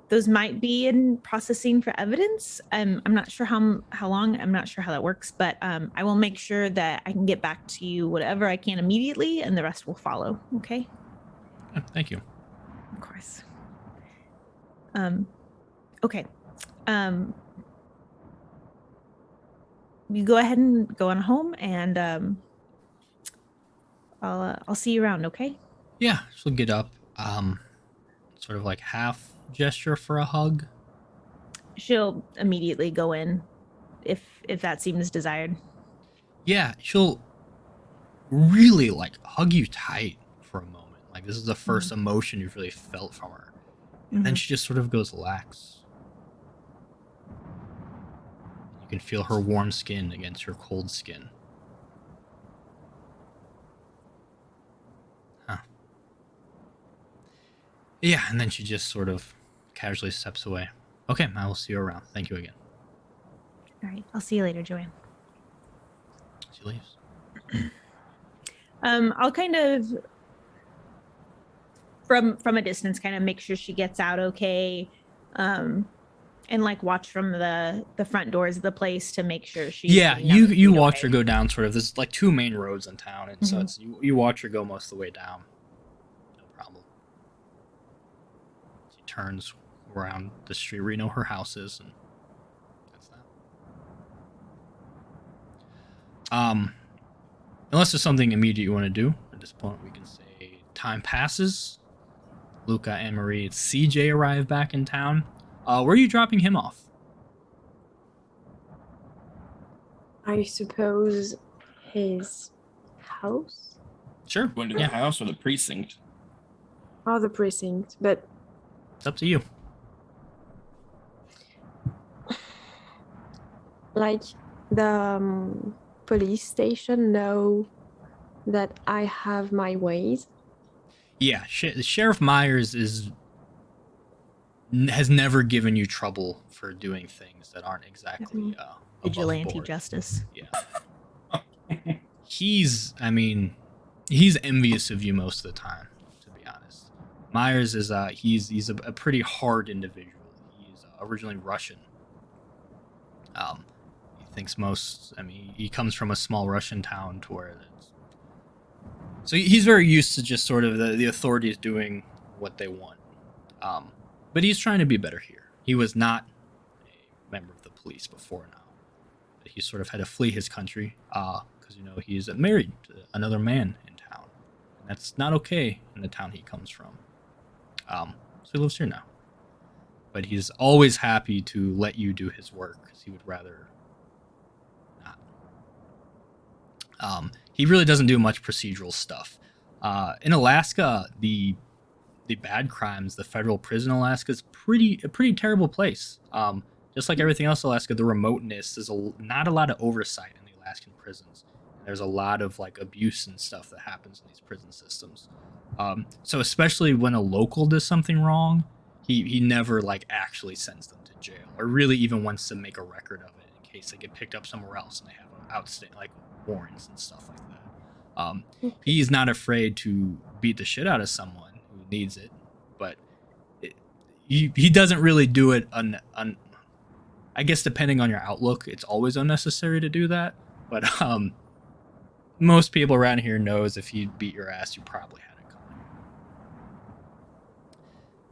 those might be in processing for evidence. I'm not sure how long. I'm not sure how that works, but I will make sure that I can get back to you whatever I can immediately, and the rest will follow. Okay. Yeah, thank you. Of course. Okay. You go ahead and go on home, and I'll see you around. Okay. Yeah, she'll get up. Sort of like half gesture for a hug. She'll immediately go in if that seems desired. Yeah, she'll really like hug you tight for a moment. Like this is the first emotion you've really felt from her. And then she just sort of goes lax. You can feel her warm skin against your cold skin. Huh. Yeah, and then she just sort of casually steps away. Okay, I will see you around. Thank you again. All right. I'll see you later, Joanne. She leaves. I'll kind of from a distance kind of make sure she gets out okay, and like watch from the front doors of the place to make sure she's you watch her go down sort of. There's like two main roads in town, and so it's you watch her go most of the way down. No problem. She turns around the street where you know her house is, and that's that. Unless there's something immediate you want to do at this point, we can say time passes. Luca and Marie, CJ arrive back in town. Where are you dropping him off? I suppose his house? Sure. Going to the house or the precinct? Or the precinct, but It's up to you. like the police station know that I have my ways. Yeah, Sheriff Myers has never given you trouble for doing things that aren't exactly vigilante justice. Yeah. He's envious of you most of the time, to be honest. Myers is he's a pretty hard individual. He's originally Russian. He thinks he comes from a small Russian town to where so he's very used to just sort of the authorities doing what they want. But he's trying to be better here. He was not a member of the police before now. But he sort of had to flee his country because he's married to another man in town. And that's not okay in the town he comes from. so he lives here now. But he's always happy to let you do his work because he would rather not. He really doesn't do much procedural stuff. In Alaska, the bad crimes, the federal prison in Alaska is a pretty terrible place. Just like everything else in Alaska, the remoteness, there's not a lot of oversight in the Alaskan prisons. There's a lot of like abuse and stuff that happens in these prison systems. So especially when a local does something wrong, he never like actually sends them to jail or really even wants to make a record of it in case they get picked up somewhere else and they have outstanding like warrants and stuff like that. He's not afraid to beat the shit out of someone who needs it, but he doesn't really do it I guess depending on your outlook, it's always unnecessary to do that. But most people around here knows if you beat your ass, you probably had it coming.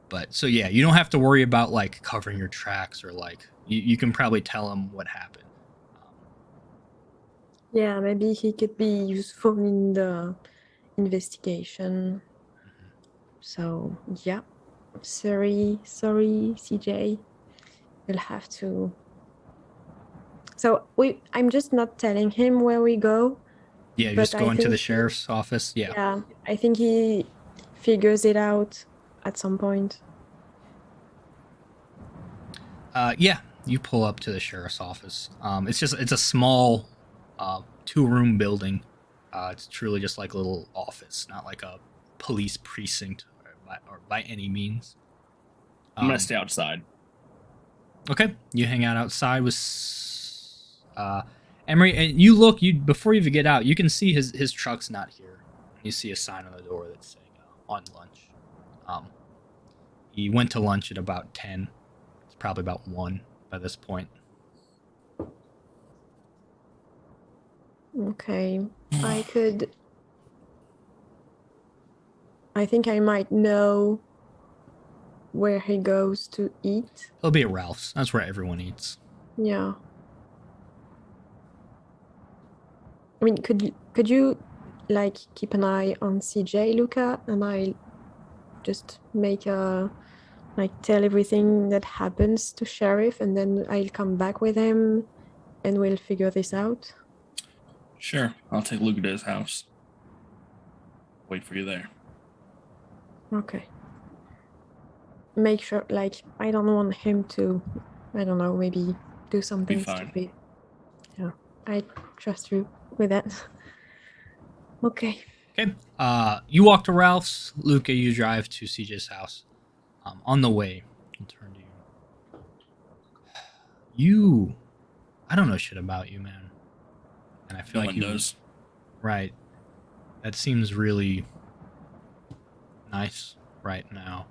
But so yeah, you don't have to worry about like covering your tracks or like you can probably tell him what happened. Yeah, maybe he could be useful in the investigation. So yeah, sorry, CJ. We'll have to. So I'm just not telling him where we go. Yeah, you just go into the sheriff's office. Yeah. Yeah, I think he figures it out at some point. Yeah, you pull up to the sheriff's office. It's a small 2-room building. It's truly just like a little office, not like a police precinct or by any means. I'm gonna stay outside. Okay, you hang out outside with Emery, and you before you even get out, you can see his truck's not here. You see a sign on the door that's saying on lunch. He went to lunch at about 10. It's probably about 1 by this point. Okay, I think I might know where he goes to eat. He'll be at Ralph's. That's where everyone eats. Yeah. I mean, could you like keep an eye on CJ, Luca, and I just make tell everything that happens to Sheriff, and then I'll come back with him, and we'll figure this out. Sure, I'll take Luca to his house. Wait for you there. Okay. Make sure, like, I don't want him to, I don't know, maybe do something stupid. Yeah, I trust you with that. Okay. Okay. You walk to Ralph's. Luca, you drive to CJ's house. On the way, I'll turn to you. I don't know shit about you, man. And I feel no like one does. Right. That seems really nice right now.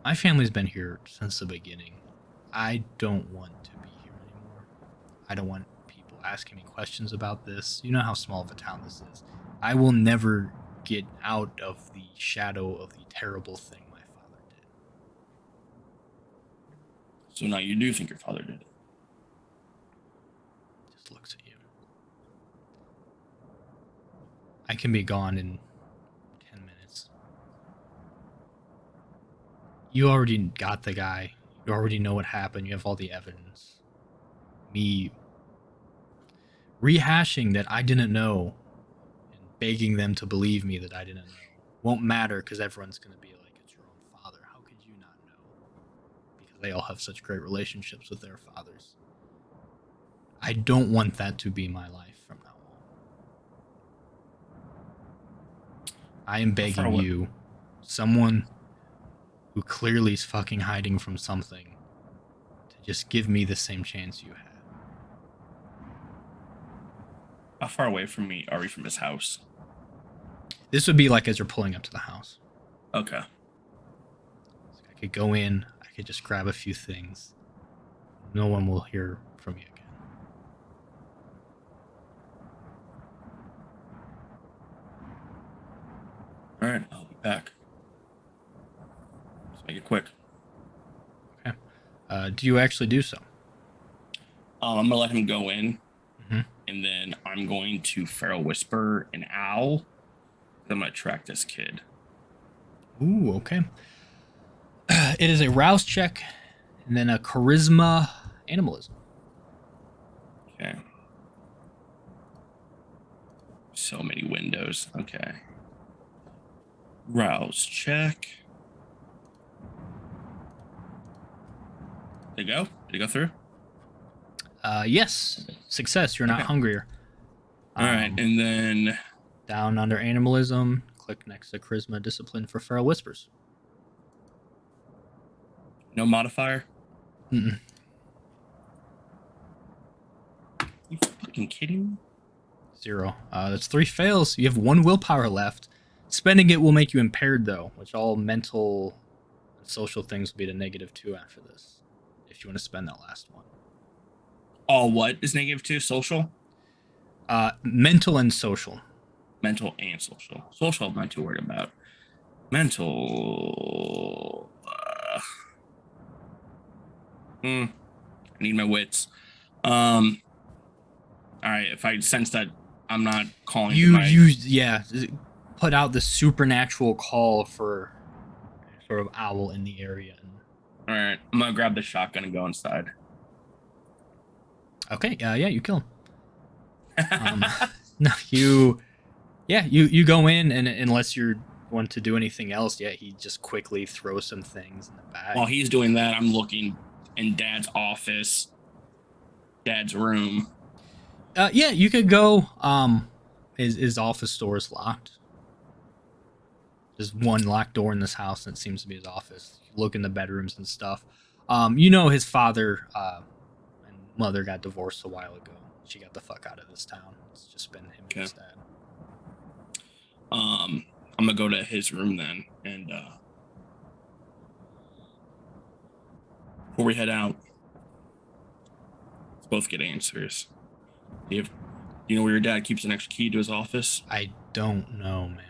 My family's been here since the beginning. I don't want to be here anymore. I don't want people asking me questions about this. You know how small of a town this is. I will never get out of the shadow of the terrible thing my father did. So now you do think your father did it? Just looks at you. I can be gone in 10 minutes. You already got the guy. You already know what happened. You have all the evidence. Me rehashing that I didn't know and begging them to believe me that I didn't know won't matter because everyone's going to be like, it's your own father. How could you not know? Because they all have such great relationships with their fathers. I don't want that to be my life from now on. I am begging you, someone who clearly is fucking hiding from something, to just give me the same chance you had. How far away from me are we from his house? This would be like as you're pulling up to the house. Okay. I could go in, I could just grab a few things. No one will hear from you again. All right, I'll be back. Let's make it quick. Okay. Do you actually do so? I'm gonna let him go in, Mm-hmm. and then I'm going to feral whisper an owl. I'm gonna track this kid. Ooh, okay. It is a rouse check, and then a charisma animalism. Okay. So many windows. Okay. Rouse check. Did it go? Did it go through? Yes, success. You're not Okay. hungrier. All right, and then Down under animalism, click next to charisma discipline for feral whispers. no modifier. Mm-mm. You fucking kidding me? 0. That's 3 fails. You have 1 willpower left. Spending it will make you impaired, though, which all mental and social things will be to -2 after this, if you want to spend that last one. All what is -2? Social, Mental and social. mental, and social. Social, I'm not too worried about. Mental. I need my wits. All right. If I sense that I'm not calling to my... Put out the supernatural call for sort of owl in the area. All right, I'm gonna grab the shotgun and go inside. Okay, yeah, you kill him. No, you go in, and unless you want to do anything else, he just quickly throws some things in the bag. While he's doing that, I'm looking in Dad's office, Dad's room. You could go. His office door is locked. There's one locked door in this house, and it seems to be his office. You look in the bedrooms and stuff. His father and mother got divorced a while ago. She got the fuck out of this town. It's just been him and his dad. I'm gonna go to his room then, and before we head out, let's both get answers. Do you know where your dad keeps an extra key to his office? I don't know, man.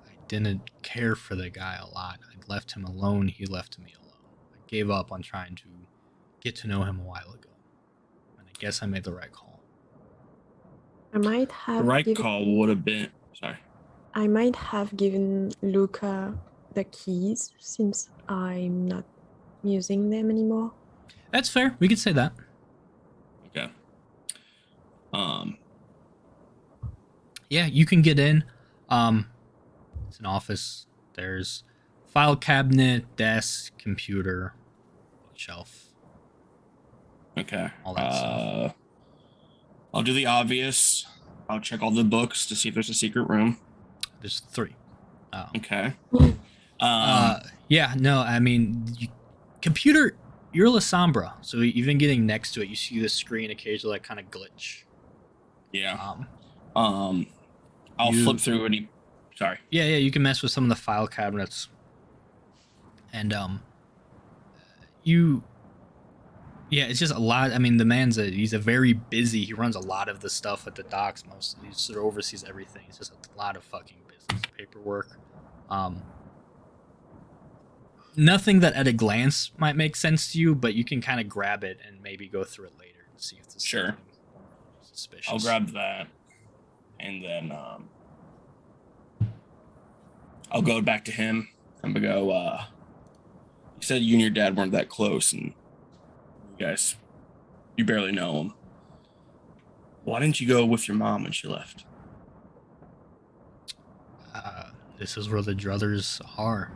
I didn't care for the guy a lot. I left him alone. He left me alone. I gave up on trying to get to know him a while ago, and I guess I made the right call. I might have The right call would have been... Sorry. I might have given Luca the keys since I'm not using them anymore. That's fair. We could say that. Okay. Yeah, you can get in. It's an office. There's file cabinet, desk, computer, bookshelf. Okay. All that stuff. I'll do the obvious. I'll check all the books to see if there's a secret room. There's 3. Okay. Computer, you're La Sombra, so even getting next to it, you see the screen occasionally kind of glitch. Yeah. I'll flip through any... Sorry. Yeah, you can mess with some of the file cabinets. And, it's just a lot. I mean, the man's he's a very busy, he runs a lot of the stuff at the docks mostly. He sort of oversees everything. It's just a lot of fucking business paperwork. Nothing that at a glance might make sense to you, but you can kind of grab it and maybe go through it later and see if it's sure suspicious. I'll grab that, and then I'll go back to him and go, you said you and your dad weren't that close, and you barely know him. Why didn't you go with your mom when she left? This is where the druthers are.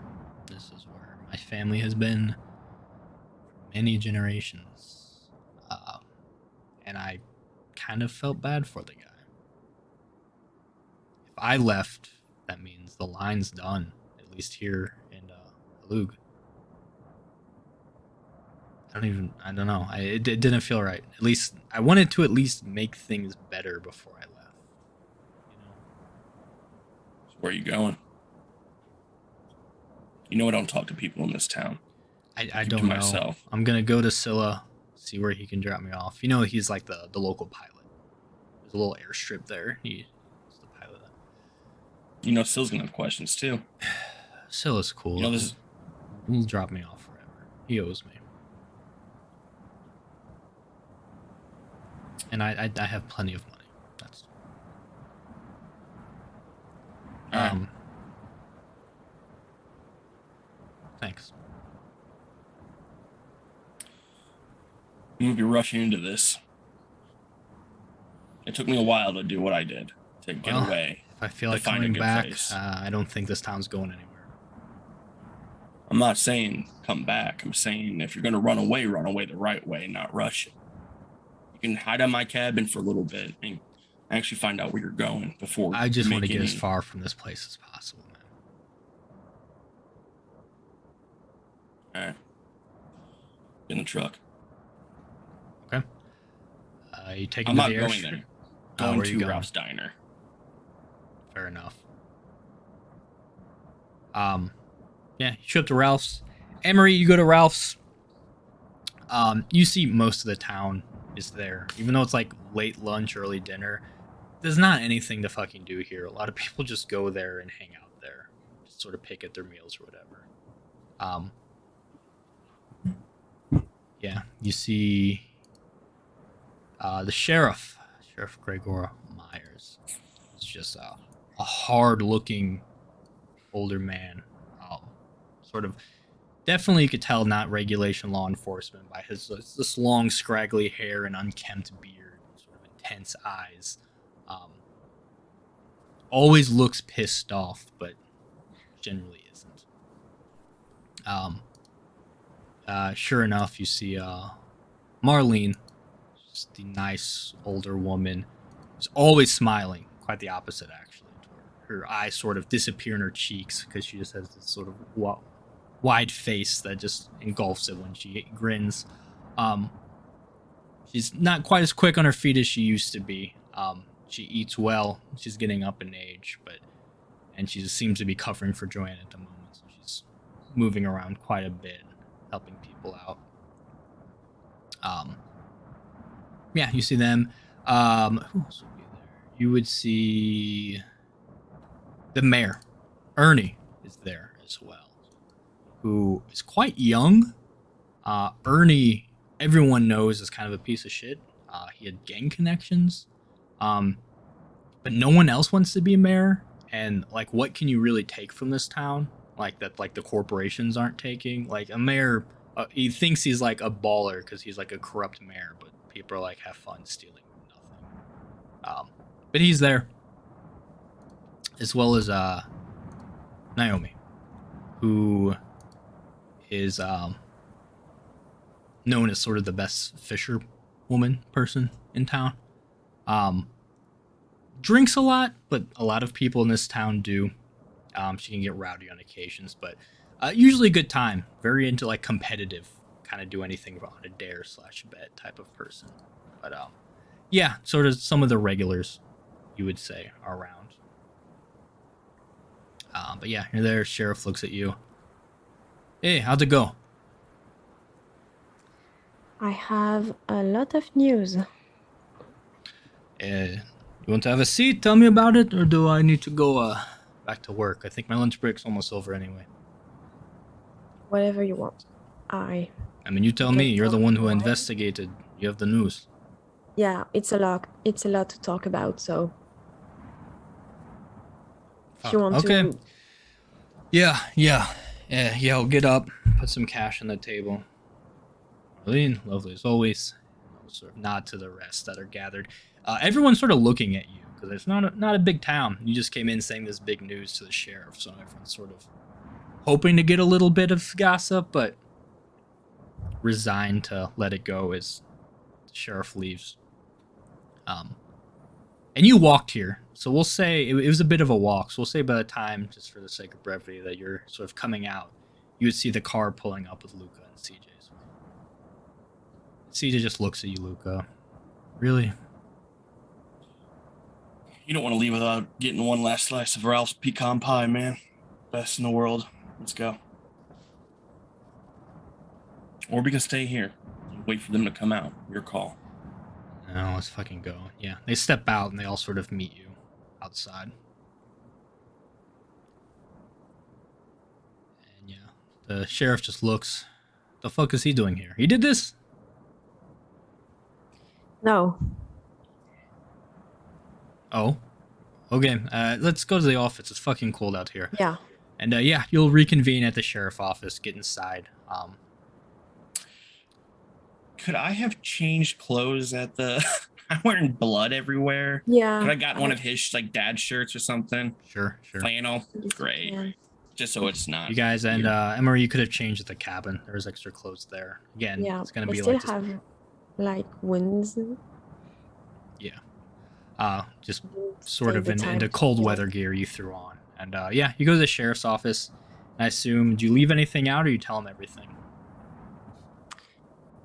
This is where my family has been for many generations. And I kind of felt bad for the guy. If I left, that means the line's done, at least here in Halug. I don't know. It didn't feel right. At least I wanted to at least make things better before I left. So where are you going? I don't talk to people in this town. I don't know. Myself. I'm gonna go to Scylla, see where he can drop me off. He's like the local pilot. There's a little airstrip there. He's the pilot. Scylla's gonna have questions too. Scylla's cool. He'll drop me off forever. He owes me. And I have plenty of money. That's all right. Thanks. rushing into this. It took me a while to do what I did, to get Well, away. If I feel To like find a coming good back, place. I don't think this town's going anywhere. I'm not saying come back. I'm saying if you're going to run away the right way, not rush it. You can hide on my cabin for a little bit and actually find out where you're going before I just you want to make get as any- far from this place as possible, man. All right. Get in the truck. Okay. You taking I'm to not the going airstrip? there. Oh, Going where are you to going? Ralph's Diner. Fair enough. Yeah, you show up to Ralph's. Emery, you go to Ralph's. You see most of the town is there, even though it's like late lunch, early dinner. There's not anything to fucking do here. A lot of people just go there and hang out there, just sort of pick at their meals or whatever. Yeah, you see the Sheriff Gregor Myers. It's just a hard-looking older man. Sort of, definitely you could tell not regulation law enforcement by his this long scraggly hair and unkempt beard, sort of intense eyes. Always looks pissed off, but generally isn't. Sure enough, you see Marlene, just the nice older woman, who's always smiling. Quite the opposite, actually. Her eyes sort of disappear in her cheeks because she just has this sort of wide face that just engulfs it when she grins. She's not quite as quick on her feet as she used to be. She eats well. She's getting up in age, and she just seems to be covering for Joanne at the moment. So she's moving around quite a bit, helping people out. Yeah, you see them. Who else would be there? You would see the mayor, Ernie, is there as well, who is quite young. Ernie, everyone knows, is kind of a piece of shit. He had gang connections, but no one else wants to be mayor. And like, what can you really take from this town? Like that, like the corporations aren't taking. Like a mayor, he thinks he's like a baller because he's like a corrupt mayor, but people are like have fun stealing nothing. But he's there, as well as Naomi, who is known as sort of the best fisherwoman person in town. Drinks a lot, but a lot of people in this town do. She can get rowdy on occasions, but usually a good time. Very into like competitive, kind of do anything on a dare / bet type of person. But yeah, sort of some of the regulars, you would say, are around. But yeah, you're there. Sheriff looks at you. Hey, how'd it go? I have a lot of news. You want to have a seat? Tell me about it, or do I need to go back to work? I think my lunch break's almost over anyway. Whatever you want. I mean, you tell Okay, me. You're the one who why? investigated. You have the news. Yeah, it's a lot. It's a lot to talk about. So, if you want Okay. to, Yeah. I'll get up, put some cash on the table. Marlene, lovely as always. I'll sort of nod to the rest that are gathered. Everyone's sort of looking at you because it's not a big town. You just came in saying this big news to the sheriff, so everyone's sort of hoping to get a little bit of gossip, but resigned to let it go as the sheriff leaves. And you walked here, so we'll say it was a bit of a walk. So we'll say by the time, just for the sake of brevity, that you're sort of coming out, you would see the car pulling up with Luca and CJ's. CJ just looks at you, Luca. Really? You don't want to leave without getting one last slice of Ralph's pecan pie, man. Best in the world. Let's go. Or we can stay here and wait for them to come out. Your call. No, let's fucking go. Yeah, they step out and they all sort of meet you outside. And yeah, the sheriff just looks. The fuck is he doing here? He did this? no. Oh. Okay, let's go to the office. It's fucking cold out here. Yeah. And yeah, you'll reconvene at the sheriff office, get inside. Could I have changed clothes at the? I'm wearing blood everywhere. Yeah. Could I got one of his like dad shirts or something? Sure. Flannel. Yes, you Great. can. Just so it's not. You guys and weird. Emery, you could have changed the cabin. There's extra clothes there. Again, Yeah, it's gonna I be still like just, have like wounds. just Didn't sort take of the in time the to cold feel. weather gear you threw on. And yeah, you go to the sheriff's office. I assume, do you leave anything out or you tell him everything?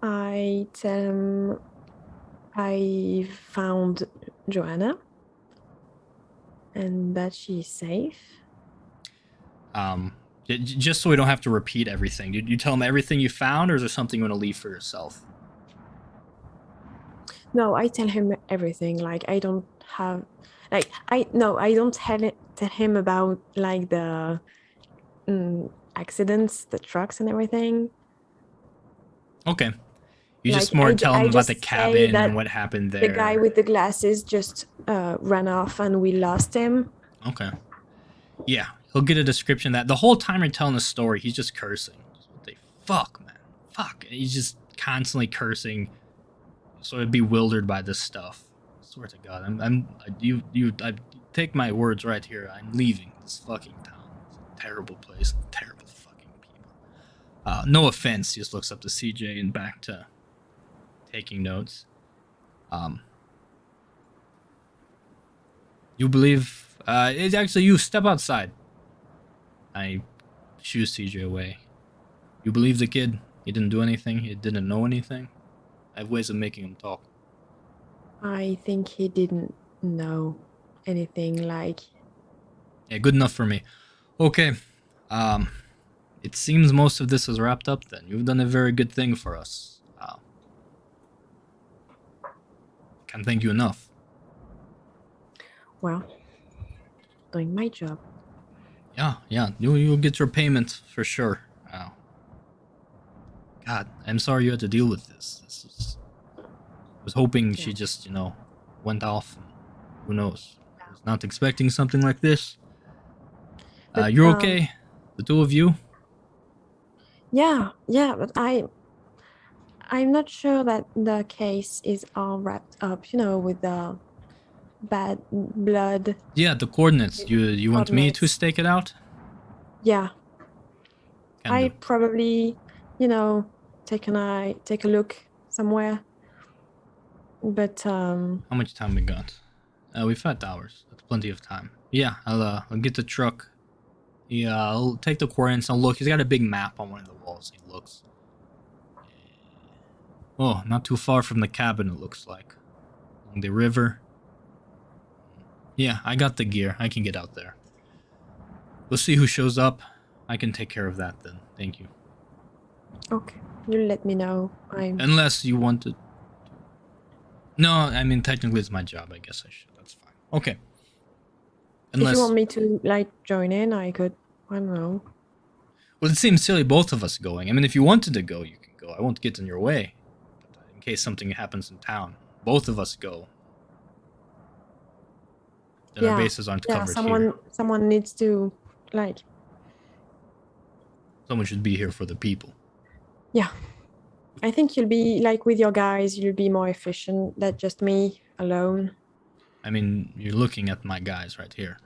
I tell him I found Joanna and that she's safe. Just so we don't have to repeat everything. Did you tell him everything you found, or is there something you want to leave for yourself? No, I tell him everything. Like I don't have, like I don't tell him about like the accidents, the trucks and everything. Okay. You Like just more tell I him about the just say cabin that and what happened there. the guy with the glasses just ran off and we lost him. Okay. Yeah, he'll get a description that the whole time you're telling the story, he's just cursing. Just, what the fuck, man? Fuck. And he's just constantly cursing, sort of bewildered by this stuff. I swear to God, I take my words right here. I'm leaving this fucking town. It's a terrible place, terrible fucking people. No offense. He just looks up to CJ and back to taking notes. You believe it's actually you. Step outside. I shoo CJ away. You believe the kid? He didn't do anything. He didn't know anything. I have ways of making him talk. I think he didn't know anything. Like Yeah, good enough for me. Okay. It seems most of this is wrapped up. Then you've done a very good thing for us. Can't thank you enough. well, doing my job. Yeah. You'll get your payment for sure. God, I'm sorry you had to deal with this. I was hoping she just, went off. And who knows? I was not expecting something like this. But, You're okay? The two of you? Yeah, but I'm not sure that the case is all wrapped up, with the bad blood. Yeah, the coordinates. You want me to Coordinates. stake it out? Yeah, Can I do. probably, take a look somewhere. But How much time we got? We've had hours. That's plenty of time. Yeah, I'll get the truck. Yeah, I'll take the coordinates. I'll look. He's got a big map on one of the walls. He looks. Oh, not too far from the cabin, it looks like. Along the river. Yeah, I got the gear. I can get out there. We'll see who shows up. I can take care of that then. Thank you. okay, you let me know. Unless you want to. No, I mean, technically it's my job. I guess I should. That's fine. Okay. If you want me to join in, I could. I don't know. Well, it seems silly both of us going. I mean, if you wanted to go, you can go. I won't get in your way. But in case something happens in town, both of us go. Then our bases aren't covered here. Someone needs to Someone should be here for the people. Yeah. I think you'll be with your guys, you'll be more efficient than just me alone. I mean, you're looking at my guys right here.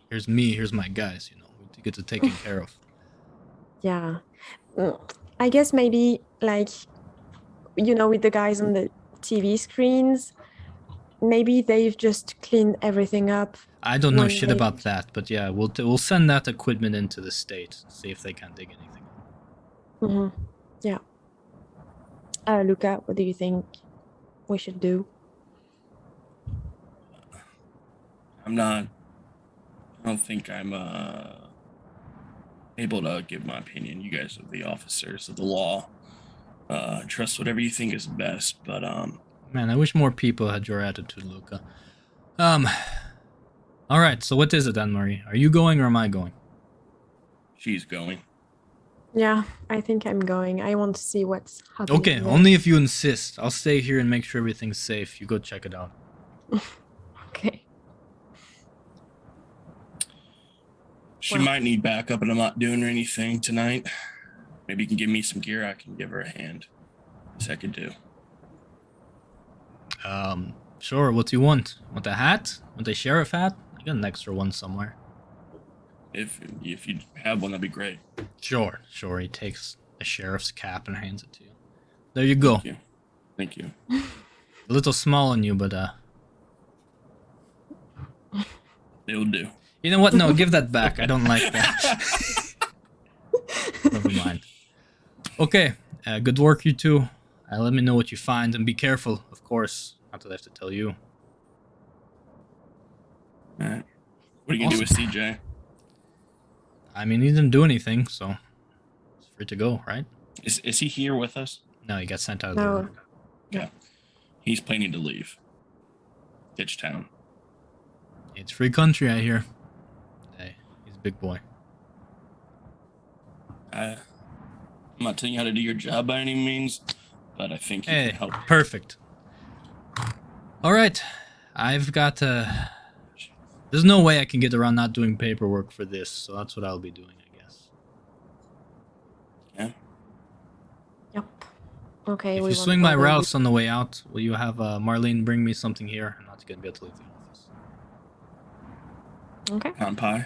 Here's me, here's my guys, we get to taken care of. Yeah. I guess maybe with the guys on the TV screens, maybe they've just cleaned everything up. I don't know shit about that, but yeah, we'll send that equipment into the state, see if they can dig anything. Mm-hmm. Yeah. Luca, what do you think we should do? I don't think I'm able to give my opinion. You guys are the officers of the law. Trust whatever you think is best, but Man, I wish more people had your attitude, Luca. Alright, so what is it, Anne-Marie? Are you going or am I going? she's going. Yeah, I think I'm going. I want to see what's happening. Okay, there. only if you insist. I'll stay here and make sure everything's safe. You go check it out. Okay. She might need backup, and I'm not doing her anything tonight. Maybe you can give me some gear. I can give her a hand. Yes, I could do. Sure. What do you want? Want a hat? Want a sheriff hat? I got an extra one somewhere. If you have one, that'd be great. Sure. He takes a sheriff's cap and hands it to you. There you go. Thank you. A little small on you, but It'll do. you know what? No, give that back. I don't like that. Never mind. Okay. Good work, you two. Let me know what you find and be careful, of course. Not that I have to tell you. All right. What are you gonna do with CJ? I mean, he didn't do anything, so he's free to go, right? Is he here with us? No, he got sent out of the No. room. Okay. He's planning to leave. Ditch town. It's free country, I hear. Hey, he's a big boy. I'm not telling you how to do your job by any means, but I think you Hey, can help. perfect. All right, I've got there's no way I can get around not doing paperwork for this, so that's what I'll be doing, I guess. Yeah. Yep. Okay. If we you won't swing my bother you. routes on the way out, will you have Marlene bring me something here? I'm not gonna be able to leave the office. Okay. Pound pie.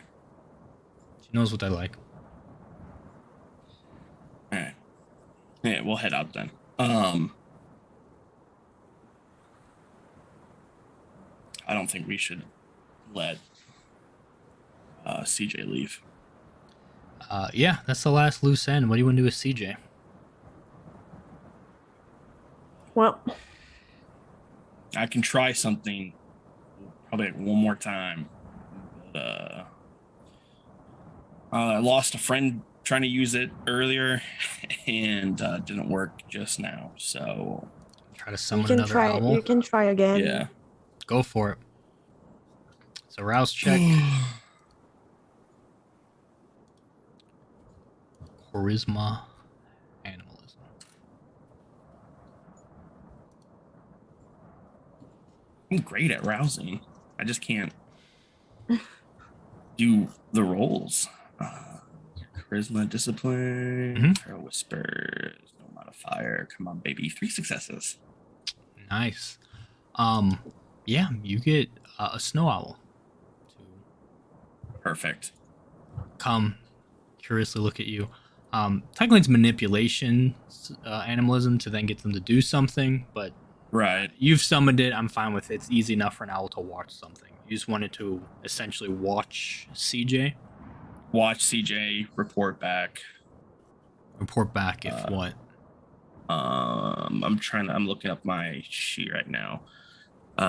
She knows what I like. All right. Yeah, we'll head out then. I don't think we should let CJ leave. Yeah, that's the last loose end. What do you want to do with CJ? Well, I can try something probably one more time. But, I lost a friend trying to use it earlier and didn't work just now. So Try to you summon can another try. owl? You can try again. yeah. Go for it. It's a rouse check. Charisma. Animalism. I'm great at rousing. I just can't do the roles. Charisma, discipline, Feral whispers, no modifier. Come on, baby. 3 successes. Nice. Yeah, you get a snow owl to Perfect. come curiously look at you. Technically it's manipulation, animalism to then get them to do something, but Right. you've summoned it. I'm fine with it. It's easy enough for an owl to watch something. You just wanted to essentially watch CJ. Watch CJ report back. Report back if what? I'm looking up my sheet right now.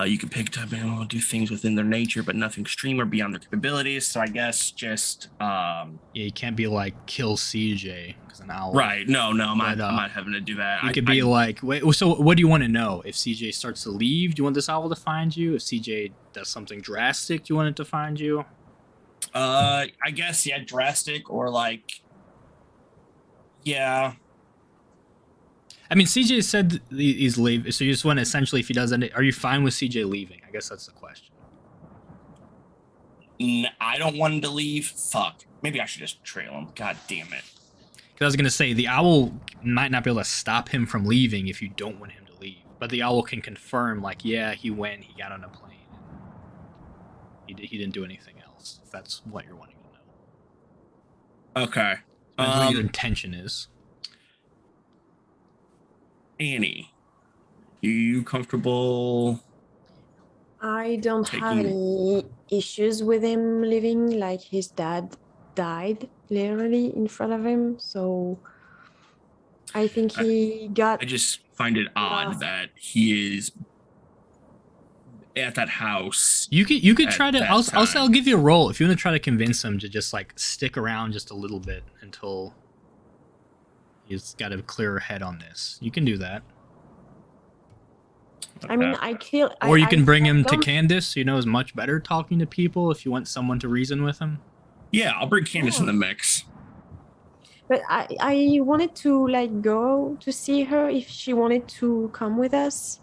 You can pick up and do things within their nature, but nothing extreme or beyond their capabilities. So I guess just Yeah, you can't be like kill CJ because an owl. right. No, I'm But, not having to do that. You could be like, wait. So what do you want to know? If CJ starts to leave, do you want this owl to find you? If CJ does something drastic, do you want it to find you? I guess yeah, drastic or like yeah. I mean, CJ said he's leaving, so you just want to essentially, if he does it, are you fine with CJ leaving? I guess that's the question. I don't want him to leave. Fuck. Maybe I should just trail him. God damn it. Because I was going to say, the owl might not be able to stop him from leaving if you don't want him to leave. But the owl can confirm, like, yeah, he went, he got on a plane. He didn't do anything else, if that's what you're wanting to know. Okay. Depends what your intention is. Annie, are you comfortable? I don't have Taking- any issues with him leaving. Like his dad died literally in front of him, so I think he got. I just find it odd that he is at that house. You could at try to. that I'll say time. I'll give you a roll if you want to try to convince him to just like stick around just a little bit until he's got a clearer head on this. You can do that, I mean, I feel. or you can I bring him to don't- Candace. You know, is much better talking to people if you want someone to reason with him. Yeah, I'll bring Candace in the mix. But I wanted to like go to see her if she wanted to come with us,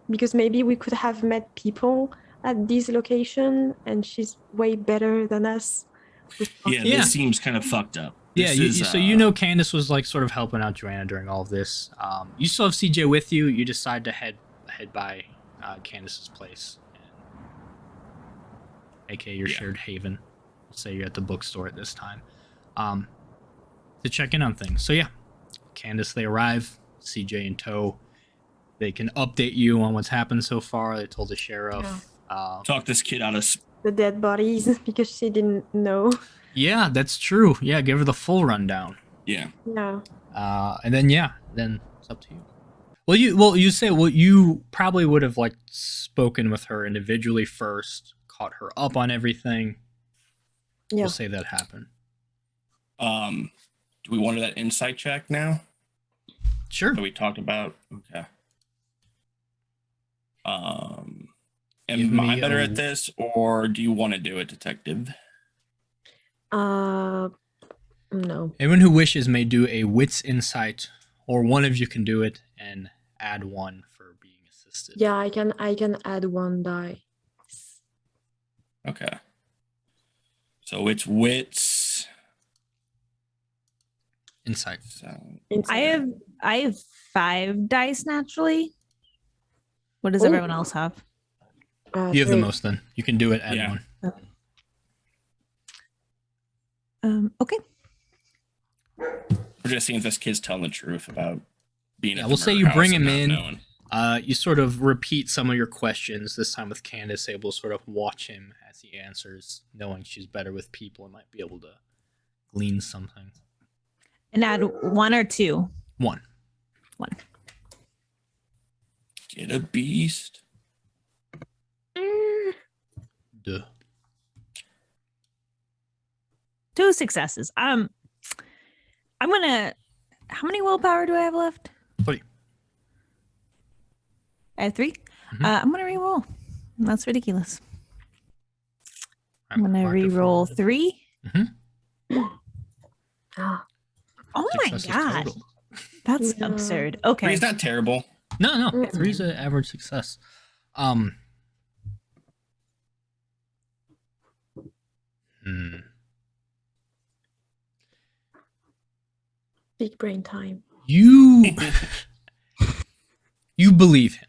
because maybe we could have met people at this location, and she's way better than us. with Yeah, talking. Yeah. this seems kind of fucked up. Yeah, This is, so you know Candace was like sort of helping out Joanna during all of this. You still have CJ with you. You decide to head by Candace's place, aka your shared haven. We'll say you're at the bookstore at this time, to check in on things. So yeah, Candace, they arrive. CJ in tow. They can update you on what's happened so far. They told the sheriff. Talk this kid out of. The dead bodies because she didn't know. Yeah, that's true. Yeah, give her the full rundown. Yeah. Yeah. And then it's up to you. You probably would have like spoken with her individually first, caught her up on everything. Yeah. We'll say that happened. Do we want that insight check now Sure. that we talked about? Okay. Give Am I me better a- at this, or do you want to do it, detective? No. Anyone who wishes may do a wits insight, or one of you can do it and add one for being assisted. Yeah, I can add one die. Okay. So it's wits. Insight. So Inside. I have 5 dice naturally. What does Ooh. everyone else have? You have the 3. most then. You can do it, add Yeah. one. Okay. we're just seeing if this kid's telling the truth about being. Yeah, at the we'll say murder you house bring and him not in. knowing. You sort of repeat some of your questions, this time with Candace, able to sort of watch him as he answers, knowing she's better with people and might be able to glean something. And add 1 or 2. One. Get a beast. Duh. 2 successes. I'm gonna. How many willpower do I have left? 3. I have 3. Mhm. I'm gonna re-roll. That's ridiculous. I'm Alright, gonna mark it for re-roll you. 3. Ah, Oh my Successes god, total. that's Yeah. absurd. Okay. Three's not terrible. No, Mm. 3's an average success. big brain time. You you believe him.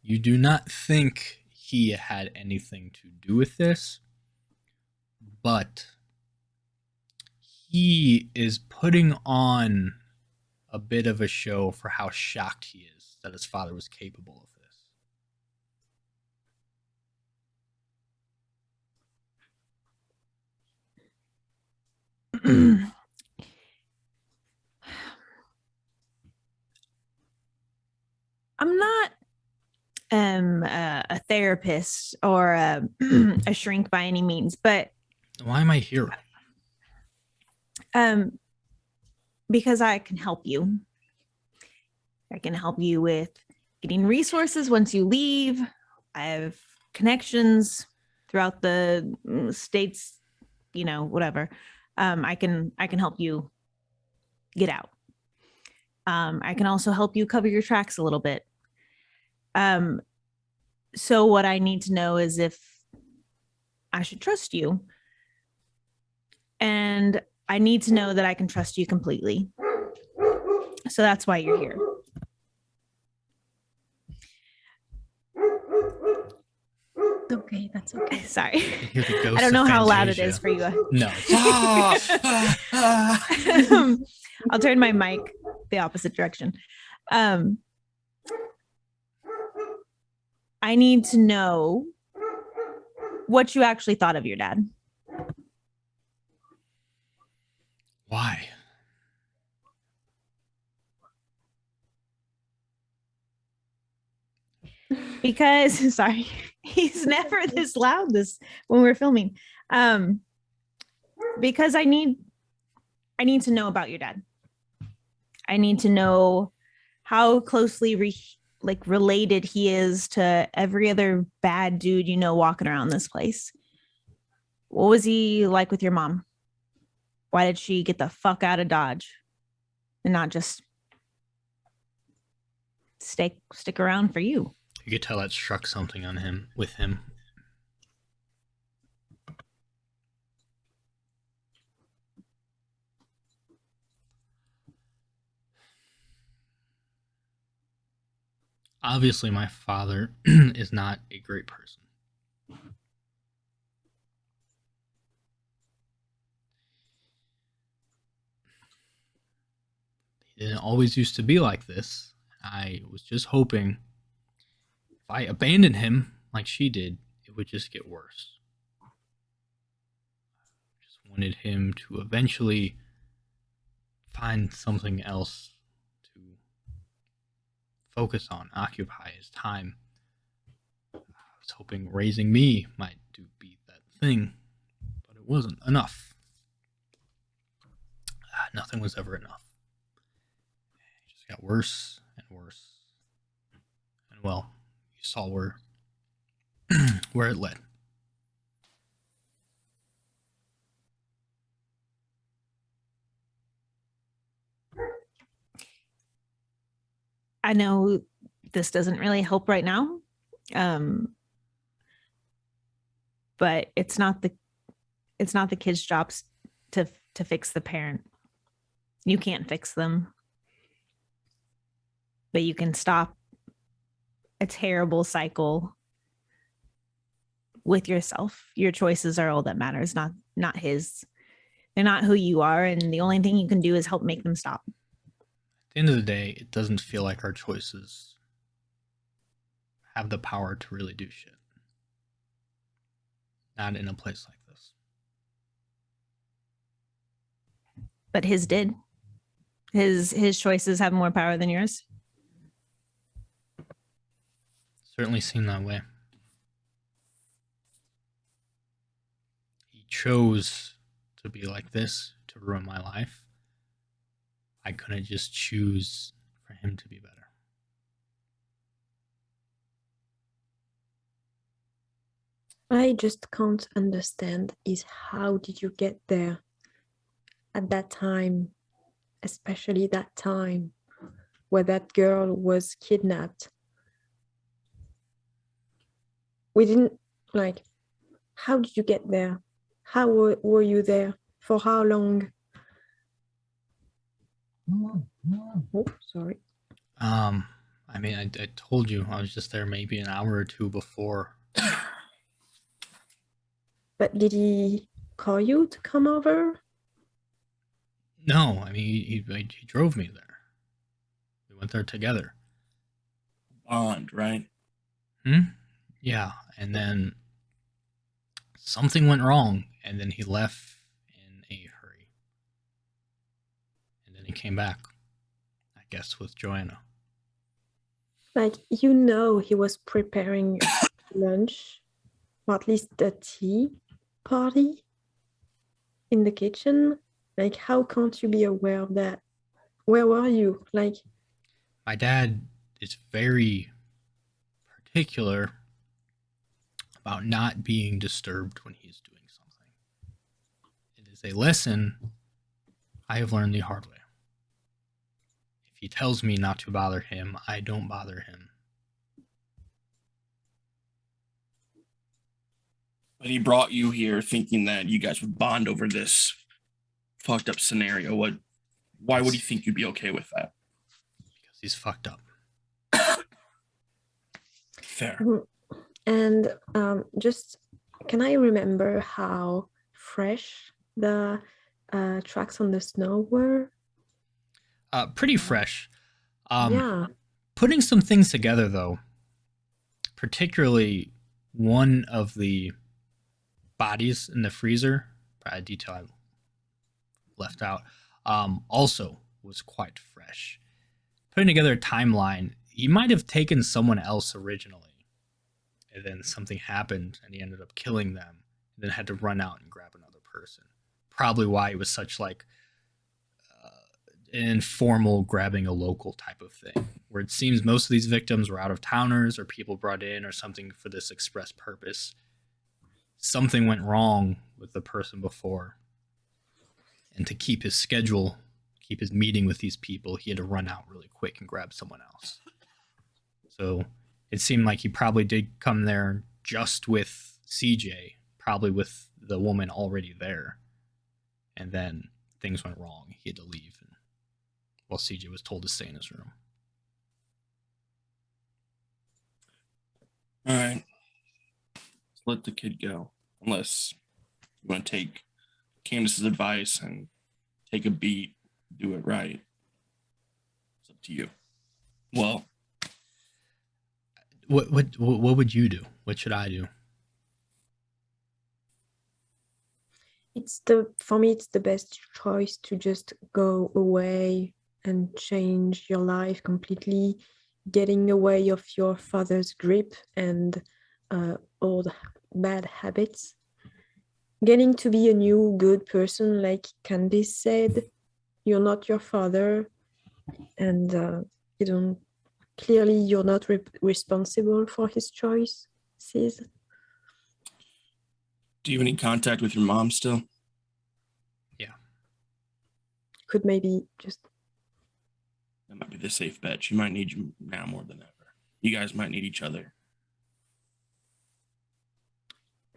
You do not think he had anything to do with this, but he is putting on a bit of a show for how shocked he is that his father was capable of this. I'm not a therapist or a shrink by any means, but Why am I here? because I can help you. I can help you with getting resources once you leave. I have connections throughout the states, whatever. I can help you get out. I can also help you cover your tracks a little bit. So what I need to know is if I should trust you. And I need to know that I can trust you completely. So that's why you're here. Okay, that's okay. Sorry. Hear the ghosts I don't know of how loud it Fantasia. is for you. No. I'll turn my mic the opposite direction. I need to know what you actually thought of your dad. Why? Because sorry, he's never this loud when we're filming. Because I need to know about your dad. I need to know how closely related he is to every other bad dude walking around this place. What was he like with your mom? Why did she get the fuck out of Dodge and not just stick around for you? You could tell that struck something on him with him. Obviously, my father is not a great person. He didn't always used to be like this. I was just hoping if I abandoned him like she did, it would just get worse. Just wanted him to eventually find something else to focus on, occupy his time. I was hoping raising me might be that thing, but it wasn't enough. Nothing was ever enough. It just got worse and worse. And well, you saw where where it led. I know this doesn't really help right now, but it's not the kid's jobs to fix the parent. You can't fix them, but you can stop a terrible cycle with yourself. Your choices are all that matters, not his. They're not who you are, and the only thing you can do is help make them stop. At the end of the day, it doesn't feel like our choices have the power to really do shit. Not in a place like this. But his did. His choices have more power than yours. Certainly seemed that way. He chose to be like this, to ruin my life. I couldn't just choose for him to be better. I just can't understand is how did you get there at that time, especially that time where that girl was kidnapped. We didn't like, how did you get there? How were you there? For how long? Oh, sorry. I mean, I told you I was just there maybe an hour or two before. But did he call you to come over? No, I mean, he drove me there. We went there together. Bond, right? Yeah, and then something went wrong, and then he left in a hurry. And then he came back, I guess, with Joanna. Like, you know, he was preparing lunch, or at least a tea party in the kitchen. Like, how can't you be aware of that? Where were you? Like, My dad is very particular about not being disturbed when he's doing something. It is a lesson I have learned the hard way. If he tells me not to bother him, I don't bother him. But he brought you here thinking that you guys would bond over this fucked up scenario. Why would he think you'd be okay with that? Because he's fucked up. Fair. and just can I remember how fresh the tracks on the snow were? Pretty fresh. Yeah. Putting some things together, though, particularly one of the bodies in the freezer, a detail I left out, also was quite fresh. Putting together a timeline, he might have taken someone else originally, and then something happened, and he ended up killing them, and then had to run out and grab another person. Probably why it was such like an informal grabbing a local type of thing, where it seems most of these victims were out of towners or people brought in or something for this express purpose. Something went wrong with the person before, and to keep his schedule, keep his meeting with these people, he had to run out really quick and grab someone else. So it seemed like he probably did come there just with CJ, probably with the woman already there, and then things went wrong. He had to leave, and while CJ was told to stay in his room. let the kid go. Unless you want to take Candace's advice and take a beat, do it right. It's up to you. Well, What would you do? What should I do? For me it's the best choice to just go away and change your life completely, getting away of your father's grip and old bad habits, getting to be a new good person, like Candice said. You're not your father, and you don't clearly you're not responsible for his choices. do you have any contact with your mom still? Yeah. Could maybe just That might be the safe bet. She might need you now more than ever. You guys might need each other.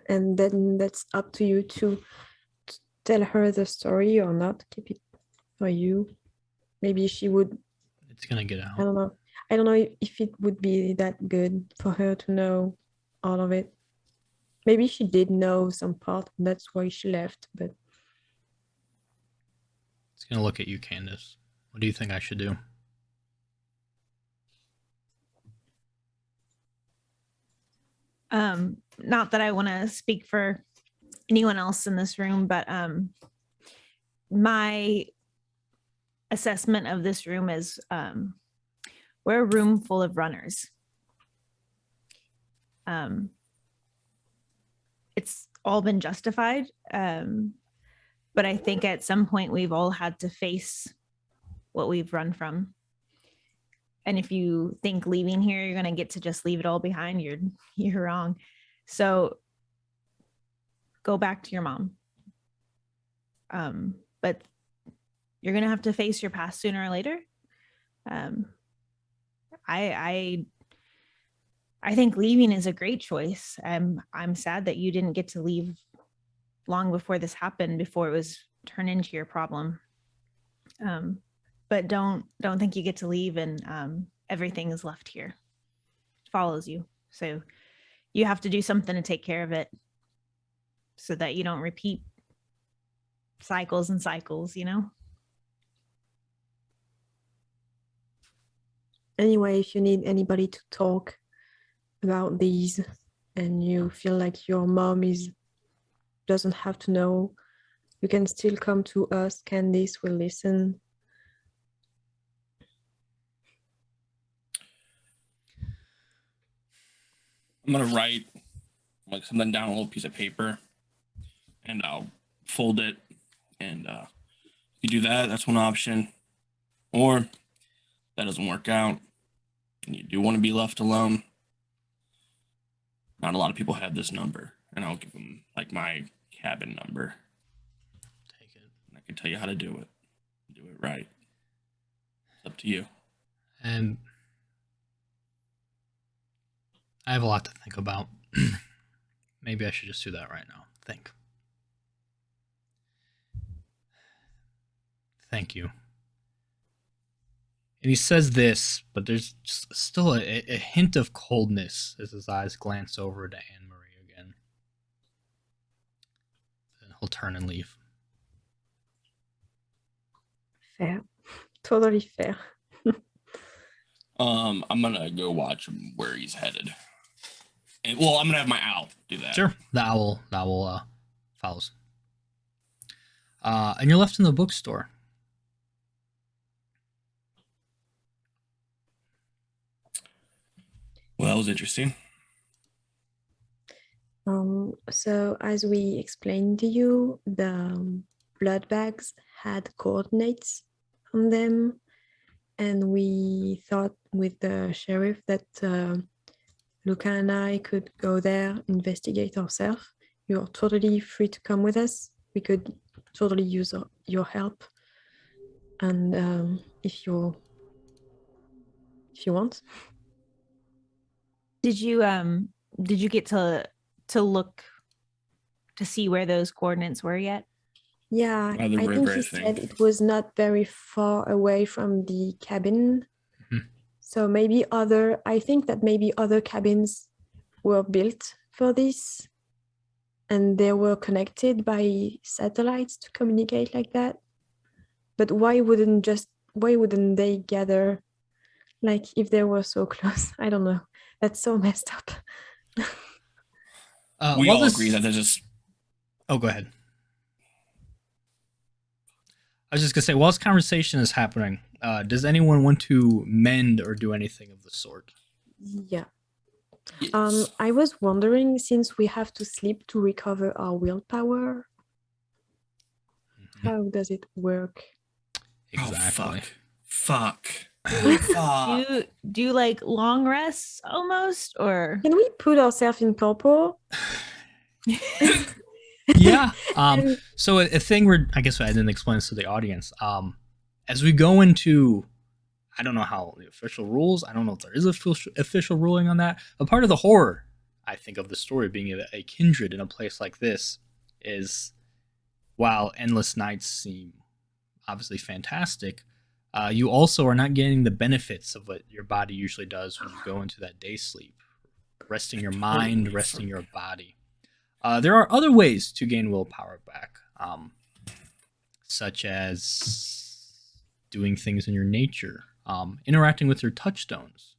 and then that's up to you to tell her the story or not, keep it for you. Maybe she would, It's gonna get out. I don't know if it would be that good for her to know all of it. Maybe she did know some part, and that's why she left, but It's gonna look at you, Candace. What do you think I should do? Not that I want to speak for anyone else in this room, but my assessment of this room is we're a room full of runners. It's all been justified, but I think at some point we've all had to face what we've run from. And if you think leaving here, you're going to get to just leave it all behind, you're wrong. So go back to your mom. But you're going to have to face your past sooner or later. I think leaving is a great choice. I'm sad that you didn't get to leave long before this happened, before it was turned into your problem. But don't think you get to leave and everything is left here. It follows you. So you have to do something to take care of it so that you don't repeat cycles and cycles, you know? anyway, if you need anybody to talk about these and you feel like your mom doesn't have to know, you can still come to us. Candice will listen. I'm gonna write like something down on a little piece of paper, and I'll fold it. And you do that. That's one option. Or if that doesn't work out, and you do want to be left alone. Not a lot of people have this number, and I'll give them like my cabin number. Take it. And I can tell you how to do it. Do it right. It's up to you. And I have a lot to think about. Maybe I should just do that right now. Think. Thank you. And he says this, but there's just still a hint of coldness as his eyes glance over to Anne Marie again. Then he'll turn and leave. Fair. Totally fair. I'm gonna go watch him where he's headed. And well, I'm gonna have my owl do that. Sure. The owl follows. And you're left in the bookstore. Well, that was interesting. So as we explained to you, the blood bags had coordinates on them, and we thought with the sheriff that Luca and I could go there, investigate ourselves. You're totally free to come with us. We could totally use your help, and if you want. Did you get to look to see where those coordinates were yet? Yeah, By the I think river, he I said think. it was not very far away from the cabin. Mhm. So I think that maybe other cabins were built for this. and they were connected by satellites to communicate like that. But why wouldn't they gather, like, if they were so close? I don't know. That's so messed up. We all agree that there's just. Oh, go ahead. I was just gonna say, while this conversation is happening, does anyone want to mend or do anything of the sort? Yeah. Yes. I was wondering, since we have to sleep to recover our willpower, how does it work? Exactly. Oh, fuck. Do you like long rests almost, or Can we put ourselves in purple? Yeah. And- So a thing where I guess I didn't explain this to the audience. As we go into, I don't know how the official rules. I don't know if there is a official ruling on that. But part of the horror, I think, of the story being a kindred in a place like this is, while endless nights seem obviously fantastic, you also are not getting the benefits of what your body usually does when you go into that day sleep, resting your mind, resting your body. There are other ways to gain willpower back, such as doing things in your nature. Interacting with your touchstones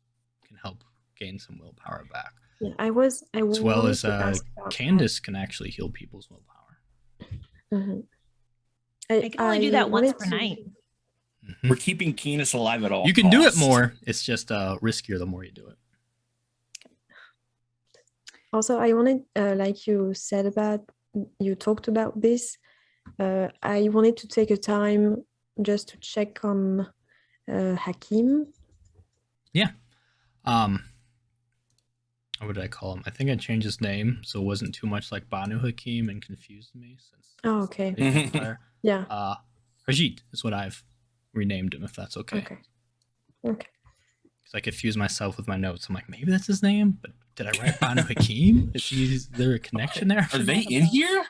can help gain some willpower back, Yeah, I was as well wanted as to ask about Candace can actually heal people's willpower. that. Mhm. I can only do that once wanted per to- night. We're keeping Keenus alive at all. You can do it costs. more. It's just riskier the more you do it. Also, I wanted, like you said you talked about this. I wanted to take a time just to check on Hakim. What did I call him? I think I changed his name so it wasn't too much like Banu Hakim and confused me. Since Oh, okay. Yeah. Rajit is what I've renamed him, if that's okay. Okay. Okay. Because I confuse myself with my notes. I'm like, maybe that's his name, but did I write Banu Hakim? Is there a connection there? Are they in here?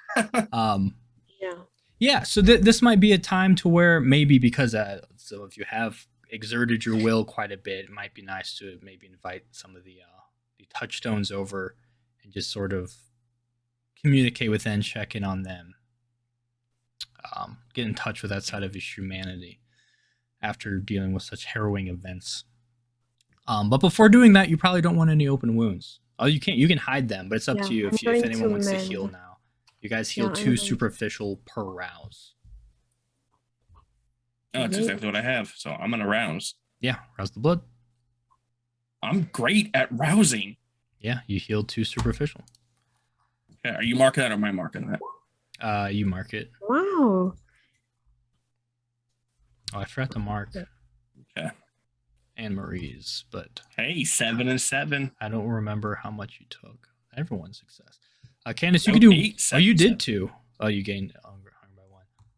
Yeah. Yeah, so this might be a time to where maybe because so if you have exerted your will quite a bit, it might be nice to maybe invite some of the touchstones over and just sort of communicate with them, check in on them, get in touch with that side of his humanity after dealing with such harrowing events. But before doing that, you probably don't want any open wounds. Oh, you can hide them, but it's up to you if anyone wants to heal now. You guys heal 2 superficial per rouse. Oh, that's exactly what I have. So I'm gonna rouse. Yeah, rouse the blood. I'm great at rousing. Yeah, you healed 2 superficial. Okay, are you marking that or am I marking that? You mark it. Wow. Oh, I forgot to mark. Okay. Anne Marie's, but Hey, 7 and 7. I don't remember how much you took. Everyone's success. Candace, you could do. 8, 7, you did 7. 2. Oh, you gained hunger by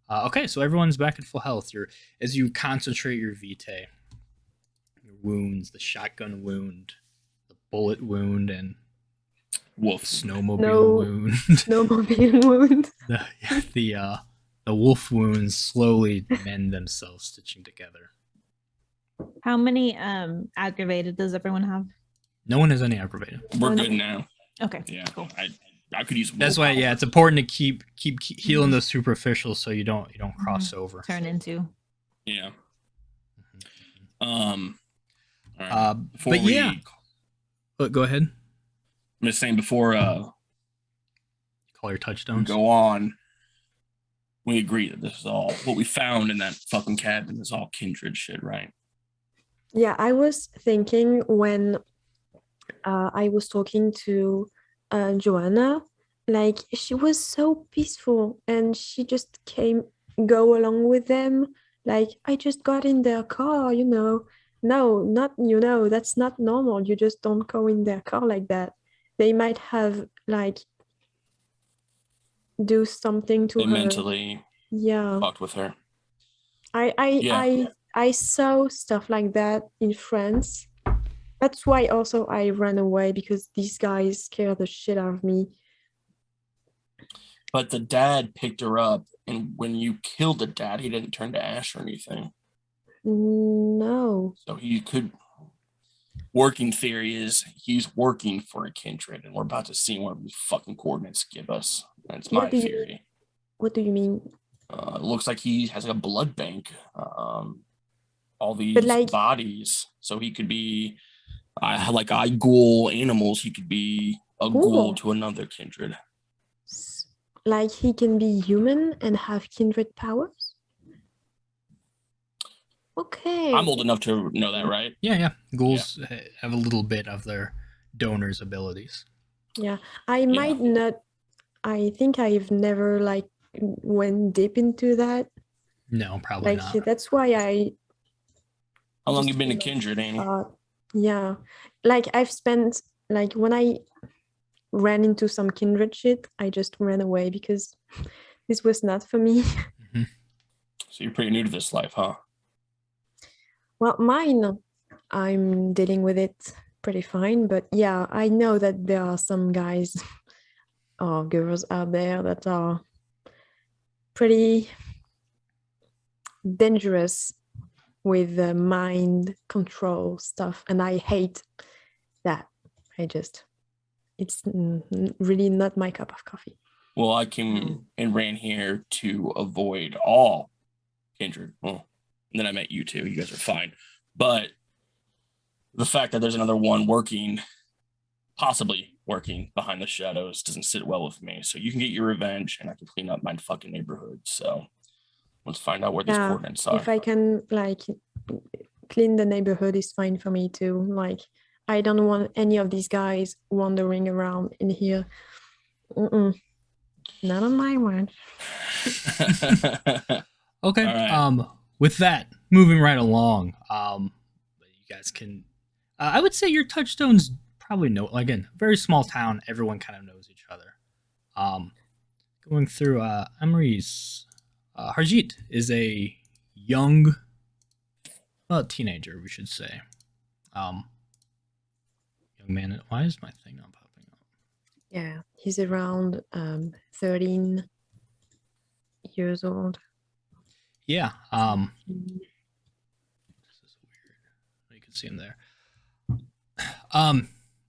1. Okay, so everyone's back at full health. As you concentrate your vitae, your wounds, the shotgun wound, the bullet wound, and Wolf. snowmobile wound. Snowmobile wound. the wolf wounds slowly mend themselves, stitching together. How many aggravated does everyone have? No one has any aggravated. We're good now. Okay. Yeah. Cool. I could use. That's why, yeah, it's important to keep healing the superficial so you don't cross over. Turn into. Yeah. Mm-hmm. All right. But yeah. But go ahead. I'm just saying before Call your touchstones. go on. We agree that this is all what we found in that fucking cabin is all kindred shit, right? Yeah, I was thinking when I was talking to Joanna, like she was so peaceful and she just go along with them. Like, I just got in their car, No, not, that's not normal. You just don't go in their car like that. They might have like do something to They her. mentally fucked with her. I saw stuff like that in France. That's why also I ran away, because these guys scare the shit out of me. But the dad picked her up, and when you killed the dad, he didn't turn to ash or anything. No. So he could. working theory is he's working for a kindred, and we're about to see what these fucking coordinates give us. That's my theory. What do you mean? It looks like he has like a blood bank. All these like- bodies, so he could be like ghoul animals. He could be a ghoul Cool. to another kindred. Like he can be human and have kindred powers? Okay. I'm old enough to know that, right? Yeah. Ghouls have a little bit of their donor's abilities. Yeah, I might not. I think I've never like went deep into that. No, probably Like not. that's why I. How long just you been a feel kindred, Annie? Yeah, like I've spent like when I ran into some kindred shit, I just ran away because this was not for me. Mhm. So you're pretty new to this life, huh? Well, mine, I'm dealing with it pretty fine, but yeah, I know that there are some guys or girls out there that are pretty dangerous with the mind control stuff, and I hate that. It's really not my cup of coffee. Well, I came and ran here to avoid all kindred. Well, and then I met you two. You guys are fine. But the fact that there's another one possibly working behind the shadows, doesn't sit well with me. So you can get your revenge, and I can clean up my fucking neighborhood. So let's find out where these coordinates are. If I can like clean the neighborhood is fine for me too. Like I don't want any of these guys wandering around in here. Not on my watch. Okay. Right. With that, moving right along, you guys can. I would say your touchstones probably again, very small town. Everyone kind of knows each other. Going through Emery's, Harjit is a young, teenager, we should say. Young man. Why is my thing not popping up? Yeah, he's around 13 years old. Yeah. This is weird. You can see him there.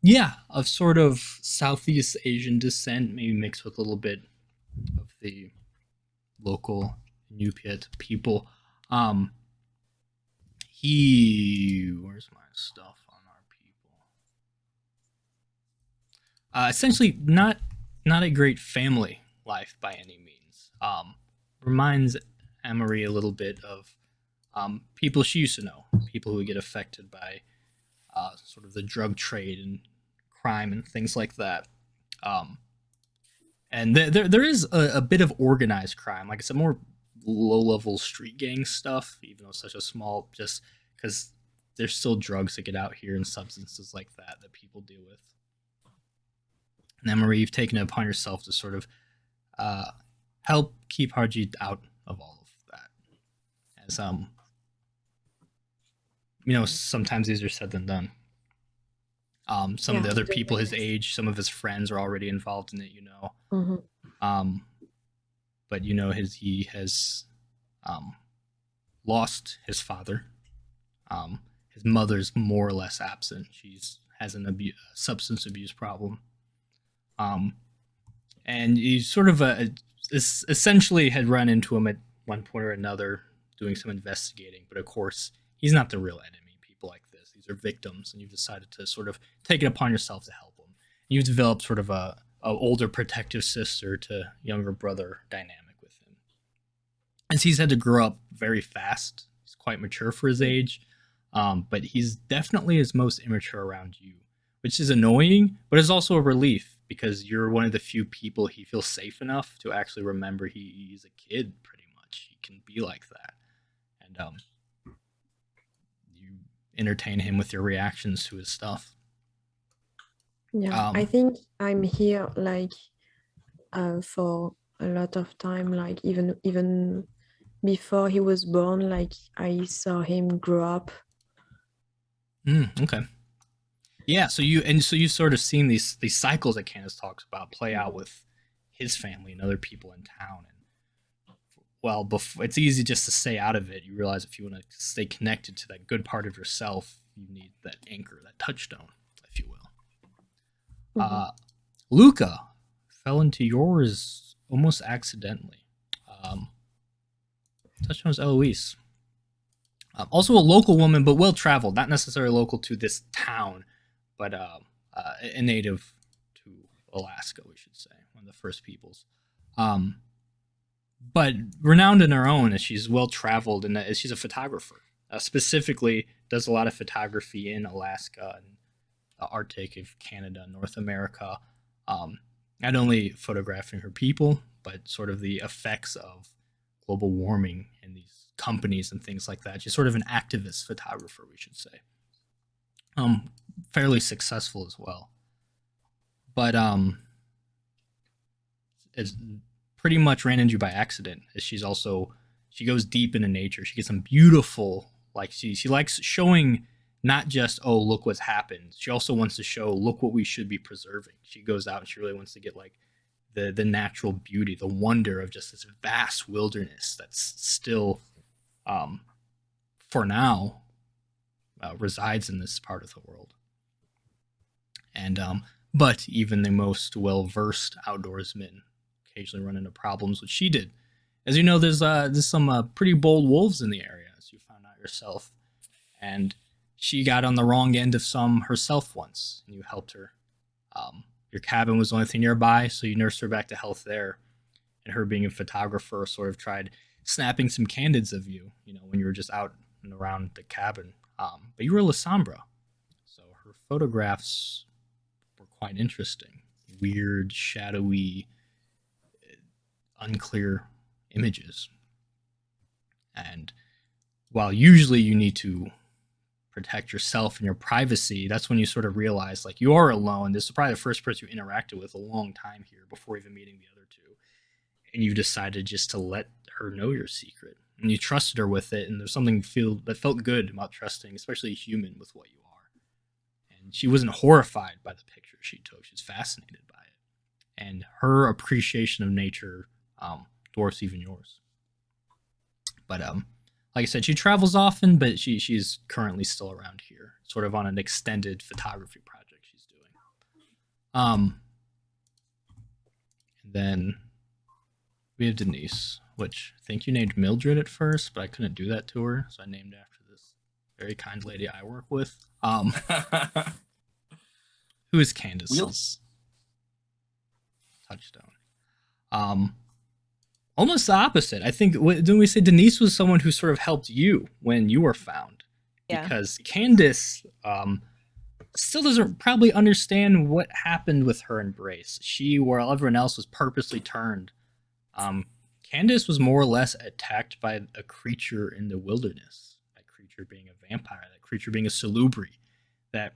Yeah, of sort of Southeast Asian descent, maybe mixed with a little bit of the local Inupiat people. Where's my stuff on our people? Essentially, not a great family life by any means. Reminds Amory a little bit of people she used to know, people who get affected by sort of the drug trade and crime and things like that. And there is a bit of organized crime, like it's a more low-level street gang stuff, even though it's such a small, just because there's still drugs that get out here and substances like that people deal with. And Emery, you've taken it upon yourself to sort of help keep Harjit out of all of that. As sometimes easier said than done. Some of the other people his age, some of his friends are already involved in it, Mm-hmm. But he has lost his father. His mother's more or less absent. She has a substance abuse problem. And he sort of essentially had run into him at one point or another doing some investigating. But of course, he's not the real enemy. People like this, these are victims, and you've decided to sort of take it upon yourself to help them. And you've developed sort of a older protective sister to younger brother dynamic with him. As he's had to grow up very fast, he's quite mature for his age, but he's definitely his most immature around you, which is annoying, but it's also a relief because you're one of the few people he feels safe enough to actually remember he's a kid. Pretty much, he can be like that, and you entertain him with your reactions to his stuff. Yeah, I think I'm here like for a lot of time, like even before he was born, like I saw him grow up. Okay. Yeah, so you've sort of seen these cycles that Candace talks about play out with his family and other people in town. And well, it's easy just to stay out of it. You realize if you want to stay connected to that good part of yourself, you need that anchor, that touchstone, if you will. Mhm. Luca fell into yours almost accidentally. Touchstone was Eloise. Also a local woman, but well traveled, not necessarily local to this town, but a native to Alaska, we should say, one of the first peoples. But renowned in her own, as she's well traveled and as she's a photographer. Specifically, does a lot of photography in Alaska and the Arctic of Canada, North America. Not only photographing her people, but sort of the effects of global warming and these companies and things like that. She's sort of an activist photographer, we should say. Fairly successful as well. But it's pretty much ran into you by accident. As she goes deep into nature. She gets some beautiful, like she likes showing not just, oh, look what's happened. She also wants to show, look what we should be preserving. She goes out and she really wants to get like the natural beauty, the wonder of just this vast wilderness that's still, for now, resides in this part of the world. And but even the most well-versed outdoorsmen occasionally run into problems, which she did. As you know, there's some pretty bold wolves in the area, as you found out yourself, and she got on the wrong end of some herself once, and you helped her. Your cabin was the only thing nearby, so you nursed her back to health there. And her being a photographer sort of tried snapping some candids of you, when you were just out and around the cabin. But you were La Sombra, so her photographs were quite interesting. Weird, shadowy, unclear images. And while usually you need to protect yourself and your privacy, that's when you sort of realize, like, you are alone. This is probably the first person you interacted with a long time here before even meeting the other two. And you decided just to let her know your secret. And you trusted her with it, and there's something that felt good about trusting, especially a human, with what you are. And she wasn't horrified by the picture she took. She was fascinated by it. And her appreciation of nature dwarfs even yours. But like I said, she travels often, but she's currently still around here, sort of on an extended photography project she's doing. And then we have Denise, which I think you named Mildred at first, but I couldn't do that to her, so I named after this very kind lady I work with. Who is Candace's touchstone? Almost the opposite. I think, didn't we say Denise was someone who sort of helped you when you were found? Yeah. Because Candace still doesn't probably understand what happened with her embrace. She, while everyone else was purposely turned, Candace was more or less attacked by a creature in the wilderness. That creature being a vampire, that creature being a salubri. That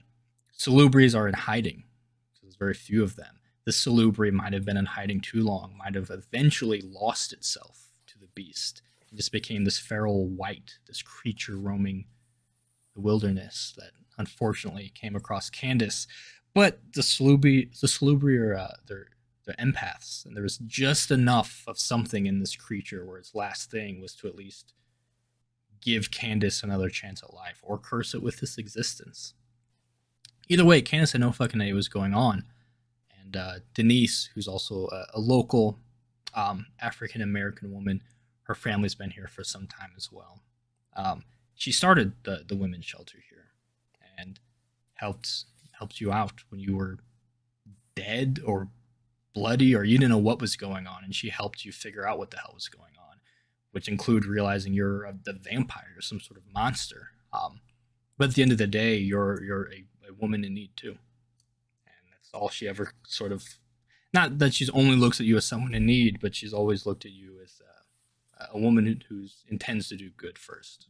salubris are in hiding. So there's very few of them. The salubri might have been in hiding too long, might have eventually lost itself to the beast, and just became this feral wight, this creature roaming the wilderness that unfortunately came across Candace. But the salubri are they're empaths, and there was just enough of something in this creature where its last thing was to at least give Candace another chance at life, or curse it with this existence. Either way, Candace had no fucking idea what was going on. And Denise, who's also a local African-American woman, her family's been here for some time as well. She started the women's shelter here and helped you out when you were dead or bloody or you didn't know what was going on, and she helped you figure out what the hell was going on, which include realizing you're the vampire, you're some sort of monster. But at the end of the day, you're a woman in need too. All she ever sort of, not that she's only looks at you as someone in need, but she's always looked at you as a woman who intends to do good first.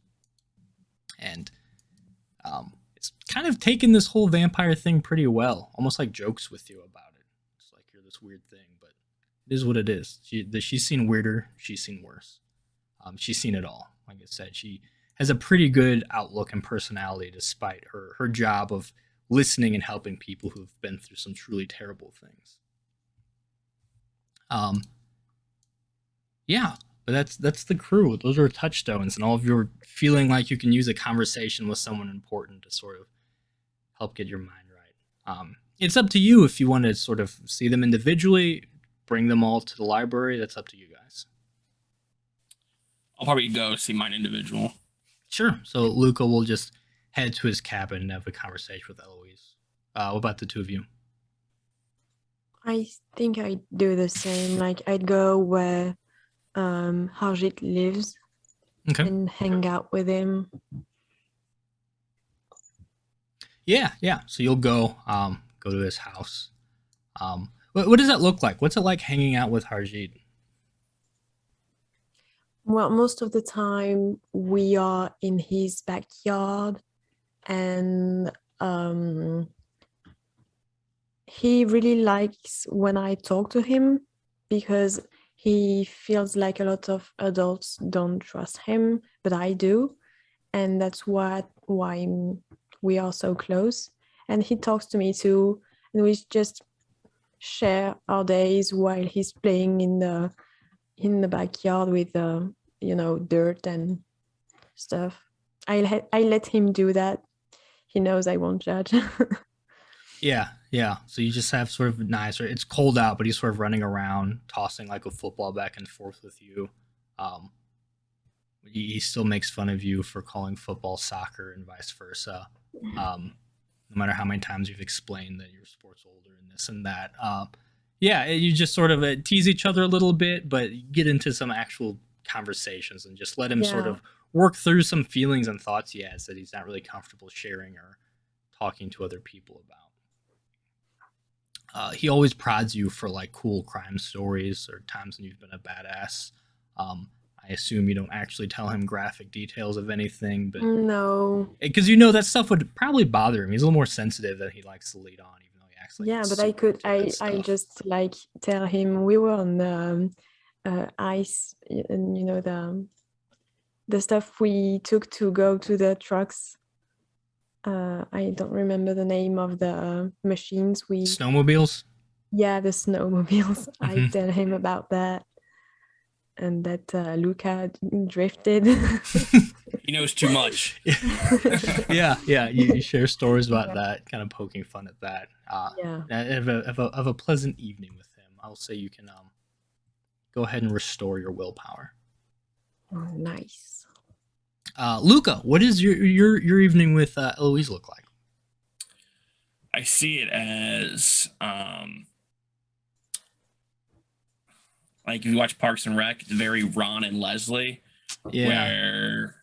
And it's kind of taken this whole vampire thing pretty well, almost like jokes with you about it. It's like you're this weird thing, but it is what it is. She's seen weirder, she's seen worse. She's seen it all. Like I said, she has a pretty good outlook and personality despite her job of listening and helping people who've been through some truly terrible things. Yeah. But that's the crew. Those are touchstones, and all of your feeling like you can use a conversation with someone important to sort of help get your mind right. It's up to you if you want to sort of see them individually, bring them all to the library. That's up to you guys. I'll probably go see mine individual. Sure. So Luca will just head to his cabin and have a conversation with Eloise. What about the two of you? I think I'd do the same. Like I'd go where Harjit lives Okay. and hang out with him. Yeah. So you'll go to his house. What does that look like? What's it like hanging out with Harjit? Well, most of the time we are in his backyard, and he really likes when I talk to him because he feels like a lot of adults don't trust him, but I do, and that's why we are so close. And he talks to me too, and we just share our days while he's playing in the backyard with dirt and stuff. I let him do that. He knows I won't judge. Yeah. So you just have sort of nice. It's cold out, but he's sort of running around, tossing like a football back and forth with you. He still makes fun of you for calling football soccer and vice versa. No matter how many times you've explained that your sport's older and this and that. Yeah, you just sort of tease each other a little bit, but you get into some actual conversations and just let him sort of work through some feelings and thoughts he has that he's not really comfortable sharing or talking to other people about. He always prods you for like cool crime stories or times when you've been a badass. I assume you don't actually tell him graphic details of anything, but no, because that stuff would probably bother him. He's a little more sensitive than he likes to lead on, even though he acts like I just like tell him we were on the ice, and the stuff we took to go to the trucks. I don't remember the name of the machines snowmobiles. Yeah, the snowmobiles. I tell him about that, and that Luca drifted. He knows too much. Yeah. You share stories about that, kind of poking fun at that. Have a pleasant evening with him. I'll say you can go ahead and restore your willpower. Oh, nice. Luca, what does your evening with Eloise look like? I see it as like if you watch Parks and Rec, it's very Ron and Leslie, where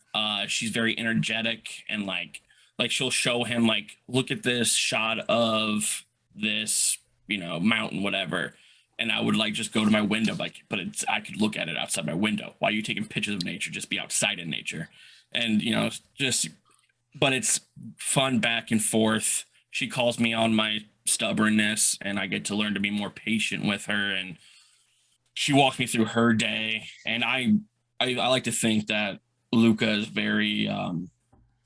she's very energetic and like she'll show him like, look at this shot of this mountain, whatever, and I would like just go to my window, like, but I could look at it outside my window. Why are you taking pictures of nature? Just be outside in nature. And but it's fun back and forth. She calls me on my stubbornness, and I get to learn to be more patient with her. And she walks me through her day. And I like to think that Luca is very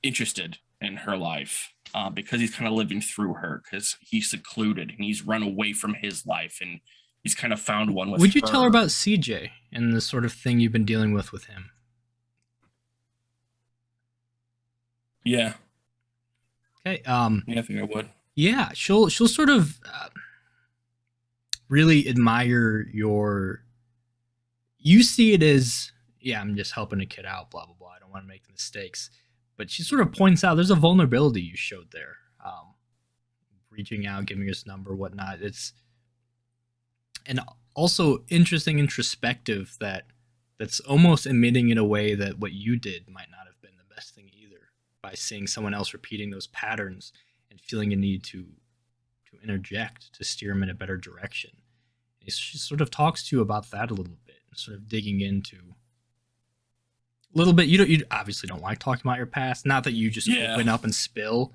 interested in her life because he's kind of living through her, because he's secluded and he's run away from his life, and he's kind of found one with Would you her. tell her about CJ and the sort of thing you've been dealing with him? Yeah. Okay. Yeah, I think I would. Yeah, she'll sort of really admire your. You see it as, yeah, I'm just helping a kid out, blah blah blah. I don't want to make mistakes, but she sort of points out there's a vulnerability you showed there, reaching out, giving us number, whatnot. It's and also interesting, introspective that's almost admitting in a way that what you did might not have been the best thing either, by seeing someone else repeating those patterns and feeling a need to interject to steer them in a better direction. And she sort of talks to you about that a little bit, and sort of digging into a little bit. You obviously don't like talking about your past. Not that you just open up and spill.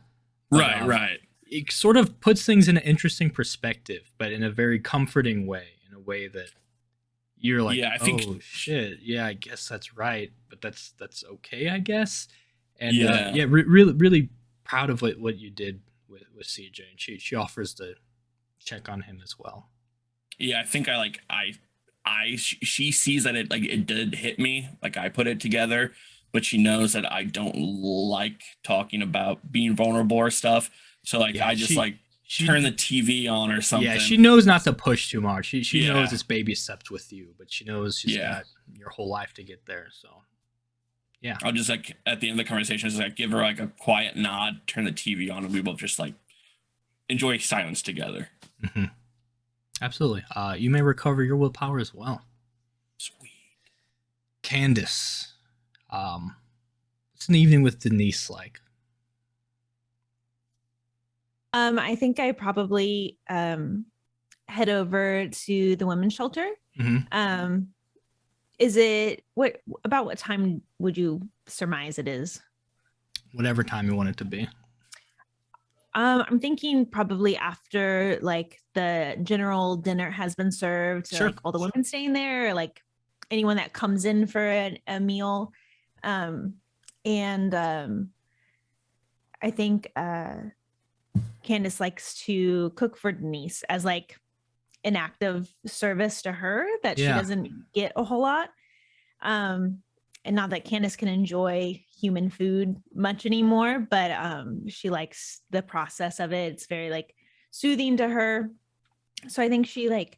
But, Right. It sort of puts things in an interesting perspective, but in a very comforting way, in a way that you're like, I think, oh shit, yeah, I guess that's right, but that's okay, I guess. And really proud of what you did with CJ, and she offers to check on him as well. Yeah, I think I she sees that it did hit me, like I put it together, but she knows that I don't like talking about being vulnerable or stuff. So like Yeah, I just like she turn the TV on or something. yeah, she knows not to push too much. She knows Yeah. this baby steps with you, but she knows she's Yeah. got your whole life to get there. So yeah. I'll just like at the end of the conversation, just like give her like a quiet nod, turn the TV on, and we both just like enjoy silence together. Mm-hmm. Absolutely. You may recover your willpower as well. Sweet. Candace. It's an evening with Denise like. I think I probably head over to the women's shelter. Mm-hmm. Is it what time would you surmise it is? Whatever time you want it to be. I'm thinking probably after like the general dinner has been served, so Sure. like all the women staying there, or like anyone that comes in for a meal. I think Candace likes to cook for Denise as like an act of service to her that she doesn't get a whole lot. And not that Candace can enjoy human food much anymore, but she likes the process of it. It's very like soothing to her. So I think she like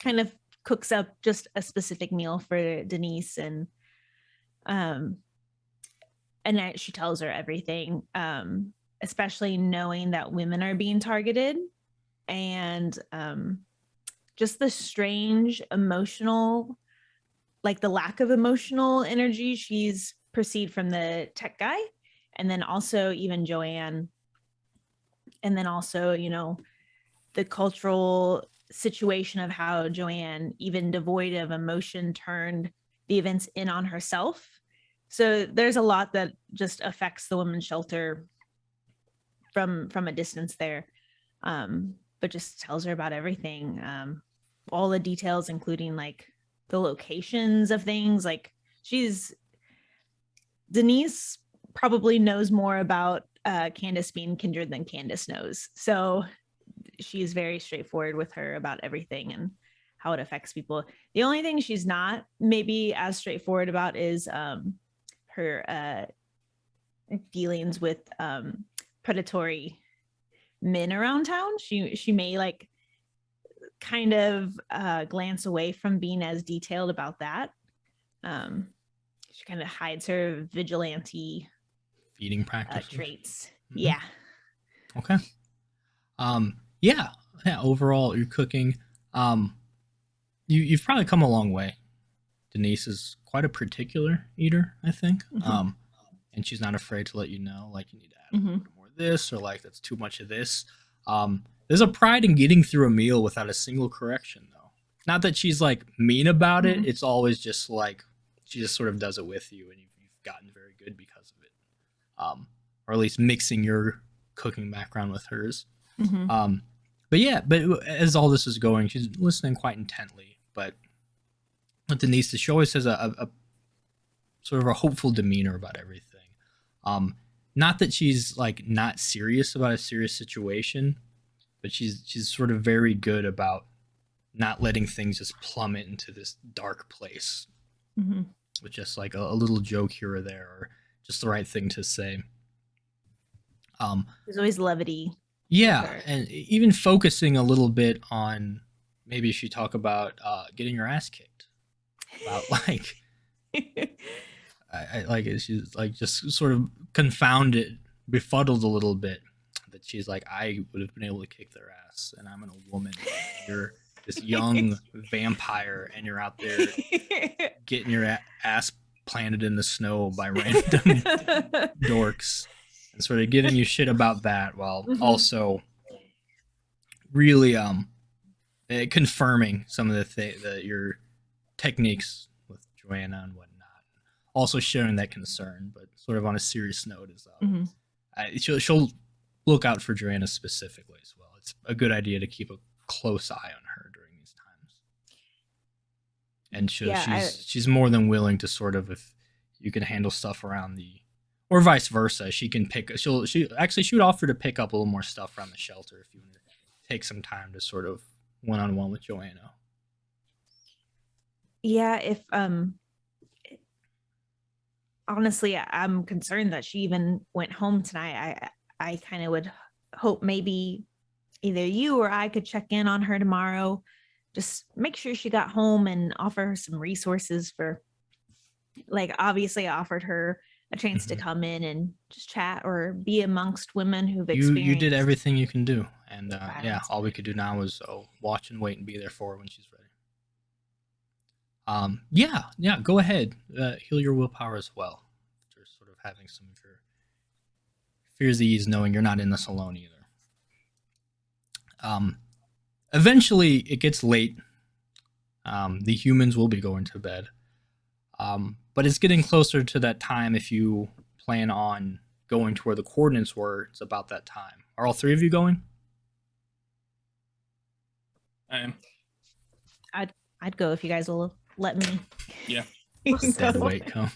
kind of cooks up just a specific meal for Denise, and she tells her everything, especially knowing that women are being targeted, and just the strange emotional, like the lack of emotional energy she's perceived from the tech guy, and then also even Joanne, and then also, you know, the cultural situation of how Joanne, even devoid of emotion, turned the events in on herself. So there's a lot that just affects the women's shelter from a distance there, but just tells her about everything, all the details, including like the locations of things. Like Denise probably knows more about Candace being kindred than Candace knows. So she's very straightforward with her about everything and how it affects people. The only thing she's not maybe as straightforward about is her dealings with predatory men around town. She may like kind of glance away from being as detailed about that. She kind of hides her vigilante Feeding practices. traits. Mm-hmm. Yeah. Okay. Yeah. Overall, you're cooking. You've probably come a long way. Denise is quite a particular eater, I think. Mm-hmm. And she's not afraid to let you know, like, you need to add a little bit more of this, or like that's too much of this. There's a pride in getting through a meal without a single correction, though. Not that she's like mean about it. It's always just like she just sort of does it with you, and you've gotten very good because of it. Or at least mixing your cooking background with hers. But as all this is going, she's listening quite intently. But with Denise, she always has a sort of a hopeful demeanor about everything. Not that she's like not serious about a serious situation, but she's sort of very good about not letting things just plummet into this dark place with just like a little joke here or there, or just the right thing to say. There's always levity. Yeah, and even focusing a little bit on maybe she talk about getting your ass kicked. About like, I like it. She's like just sort of confounded, befuddled a little bit. That she's like, I would have been able to kick their ass, and I'm a woman. You're this young vampire, and you're out there getting your ass planted in the snow by random dorks. And sort of giving you shit about that, while also really confirming some of your techniques with Joanna and whatnot. Also sharing that concern, but sort of on a serious note as well. She'll look out for Joanna specifically as well. It's a good idea to keep a close eye on her during these times. And she's more than willing to sort of, if you can handle stuff around or vice versa, she would offer to pick up a little more stuff around the shelter if you want to take some time to sort of one-on-one with Joanna. Yeah, if honestly, I'm concerned that she even went home tonight. I kind of would hope maybe either you or I could check in on her tomorrow. Just make sure she got home and offer her some resources for, like, obviously I offered her a chance to come in and just chat or be amongst women who've experienced. You did everything you can do, and yeah, violence. all we could do now is watch and wait and be there for her when she's ready. Yeah, go ahead, heal your willpower as well. After sort of having some of your fears ease, knowing you're not in this alone either. Eventually, it gets late. The humans will be going to bed. But it's getting closer to that time if you plan on going to where the coordinates were. It's about that time. Are all three of you going? I am. I'd go if you guys will let me. Yeah. Dead weight come.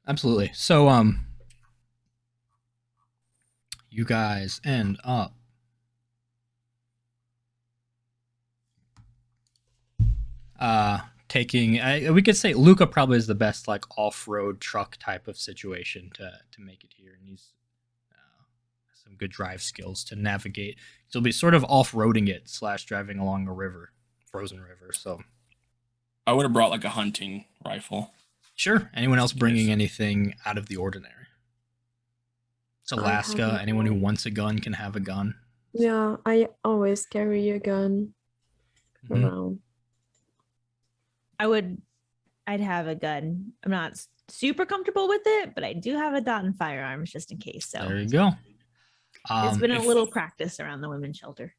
Absolutely. So, you guys end up taking. We could say Luca probably is the best like off-road truck type of situation to make it here, and he's some good drive skills to navigate. So he'll be sort of off-roading it / driving along a river, frozen river. So I would have brought like a hunting rifle. sure. Anyone else bringing anything out of the ordinary? It's Alaska. Anyone who wants a gun can have a gun. Yeah, I always carry a gun Mhm. around. I'd have a gun. I'm not super comfortable with it, but I do have a dot and firearms just in case. So There you go. it's been a little practice around the women's shelter.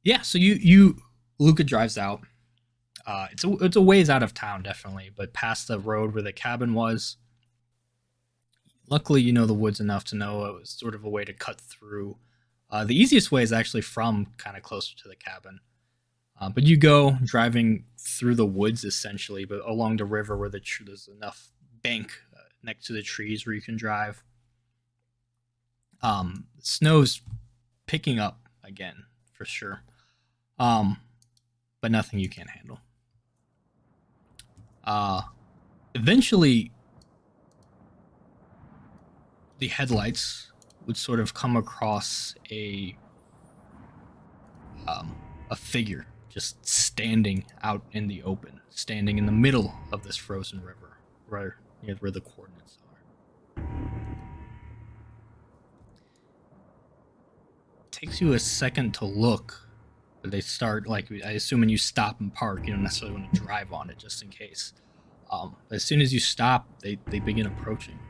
Yeah, so you Luca drives out. It's a ways out of town, definitely, but past the road where the cabin was. Luckily, you know the woods enough to know it was sort of a way to cut through. The easiest way is actually from kind of closer to the cabin. But you go driving through the woods, essentially, but along the river where there's enough bank next to the trees where you can drive. Snow's picking up again, for sure. But nothing you can't handle. Eventually, the headlights would sort of come across a figure just standing out in the open, standing in the middle of this frozen river, right near where the coordinates are. It takes you a second to look, but they start, like, I assume when you stop and park, you don't necessarily want to drive on it just in case. But as soon as you stop, they begin approaching.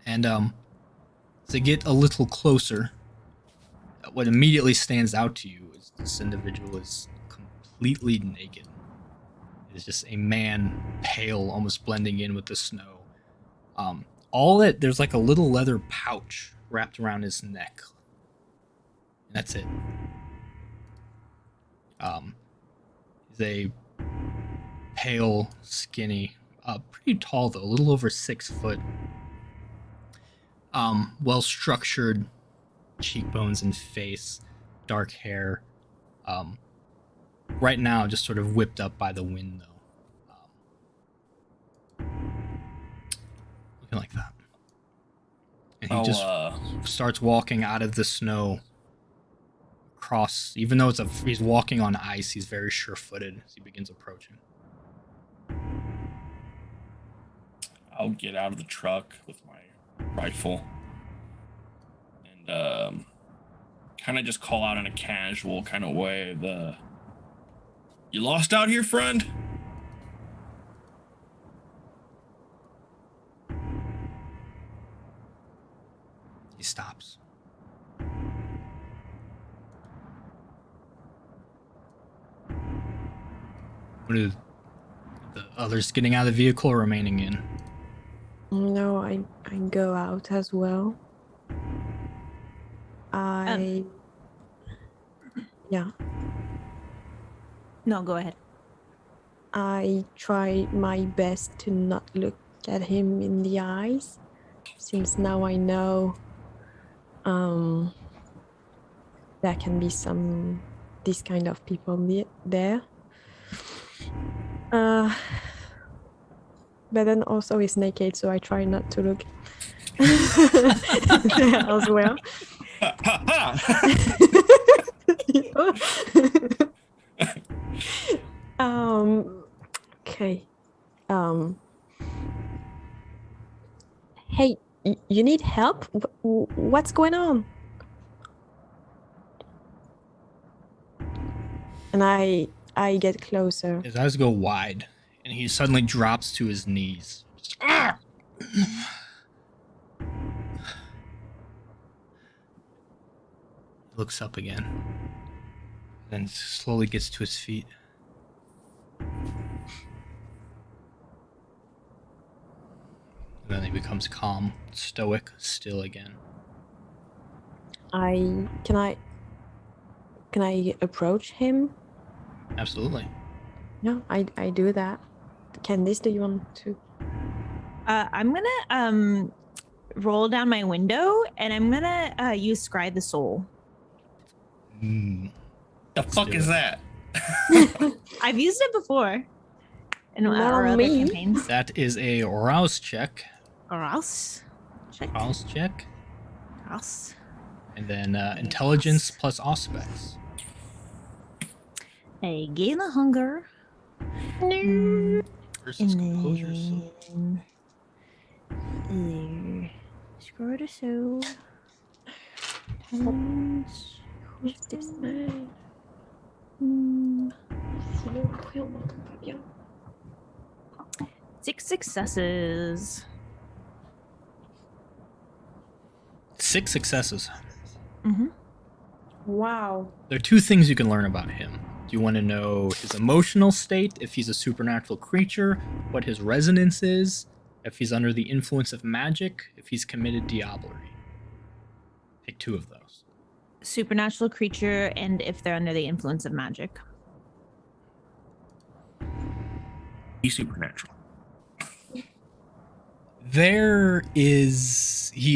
And as they get a little closer, what immediately stands out to you is this individual is completely naked. It is just a man, pale, almost blending in with the snow. There's like a little leather pouch wrapped around his neck. And that's it. He's a pale, skinny, pretty tall though, a little over 6 foot. Well-structured cheekbones and face, dark hair. Right now, just sort of whipped up by the wind, though. Looking like that. And he just starts walking out of the snow across, even though he's walking on ice, he's very sure-footed as he begins approaching. I'll get out of the truck with my rifle and kind of just call out in a casual kind of way, "You lost out here, friend?" He stops. What are the others getting out of the vehicle or remaining in? No, I go out as well. Yeah. No, go ahead. I try my best to not look at him in the eyes, since now I know that there can be these kind of people there. But then also he's naked, so I try not to look there as well. Okay. Hey, you need help? What's going on? And I get closer. His eyes go wide, and he suddenly drops to his knees. Just, "Ah!" He looks up again, then slowly gets to his feet. And then he becomes calm, stoic, still again. Can I approach him? Absolutely. No, I do that. Candice, do you want to? I'm gonna roll down my window, and I'm gonna use Scry the Soul. Mm. The fuck do is it. that? I've used it before in Not our other me. campaigns. That is a rouse check. Or else, check. Rouse check. Rouse. And then intelligence plus aspects. A gain of hunger. Versus And composure. then Scroll the Soul. Times. Hmm, 6 successes. 6 successes. Mm-hmm. Wow. There are 2 things you can learn about him. Do you want to know his emotional state, if he's a supernatural creature, what his resonance is, if he's under the influence of magic, if he's committed diablerie? Pick 2 of those. Supernatural creature, and if they're under the influence of magic. He's supernatural. He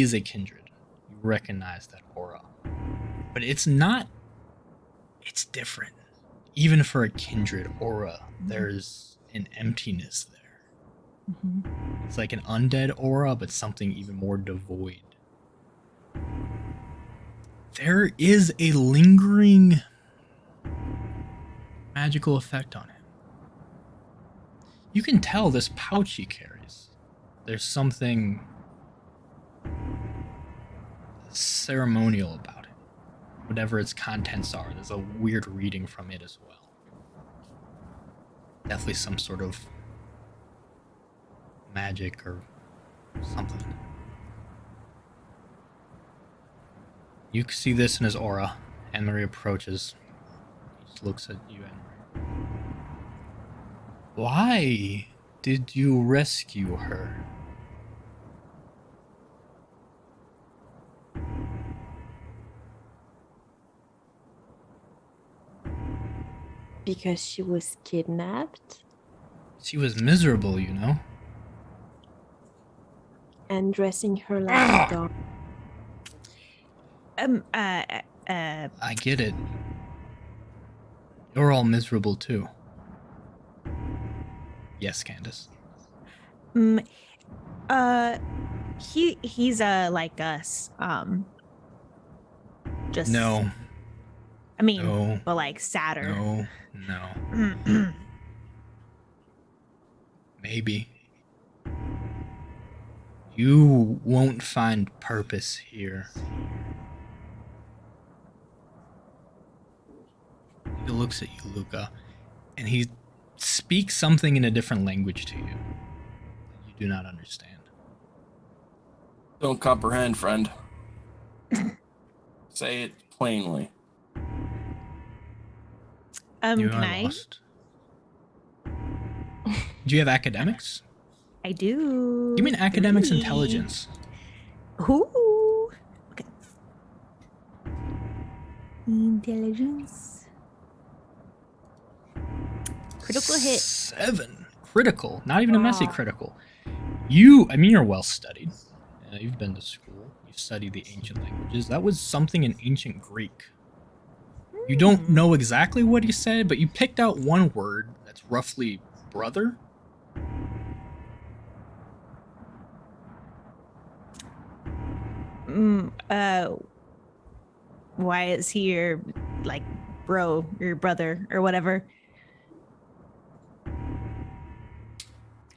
is a kindred. You recognize that aura. But it's not, it's different. Even for a kindred aura, there's an emptiness there. Mm-hmm. It's like an undead aura, but something even more devoid. There is a lingering magical effect on him. You can tell this pouch he carries. There's something ceremonial about it. Whatever its contents are, there's a weird reading from it as well. Definitely some sort of magic or something. You can see this in his aura. Anne-Marie approaches. He just looks at you, Anne-Marie. Why did you rescue her? Because she was kidnapped She was miserable, you know? and dressing her like a dog. I get it. You're all miserable too. Yes, Candace. He's like us. Just No. I mean, No. but like sadder. No. Maybe. You won't find purpose here. He looks at you, Luca, and he speaks something in a different language to you that you do not understand. Don't comprehend, friend. Say it plainly. You Can are I? lost. Do you have academics? I do. Give me an academics 3. intelligence. Ooh. Okay. Intelligence. Critical hit. 7. Critical. Not even a messy critical. You're well studied. You've been to school. You've studied the ancient languages. That was something in ancient Greek. You don't know exactly what he said, but you picked out one word that's roughly brother. Why is he your, like, bro, your brother, or whatever?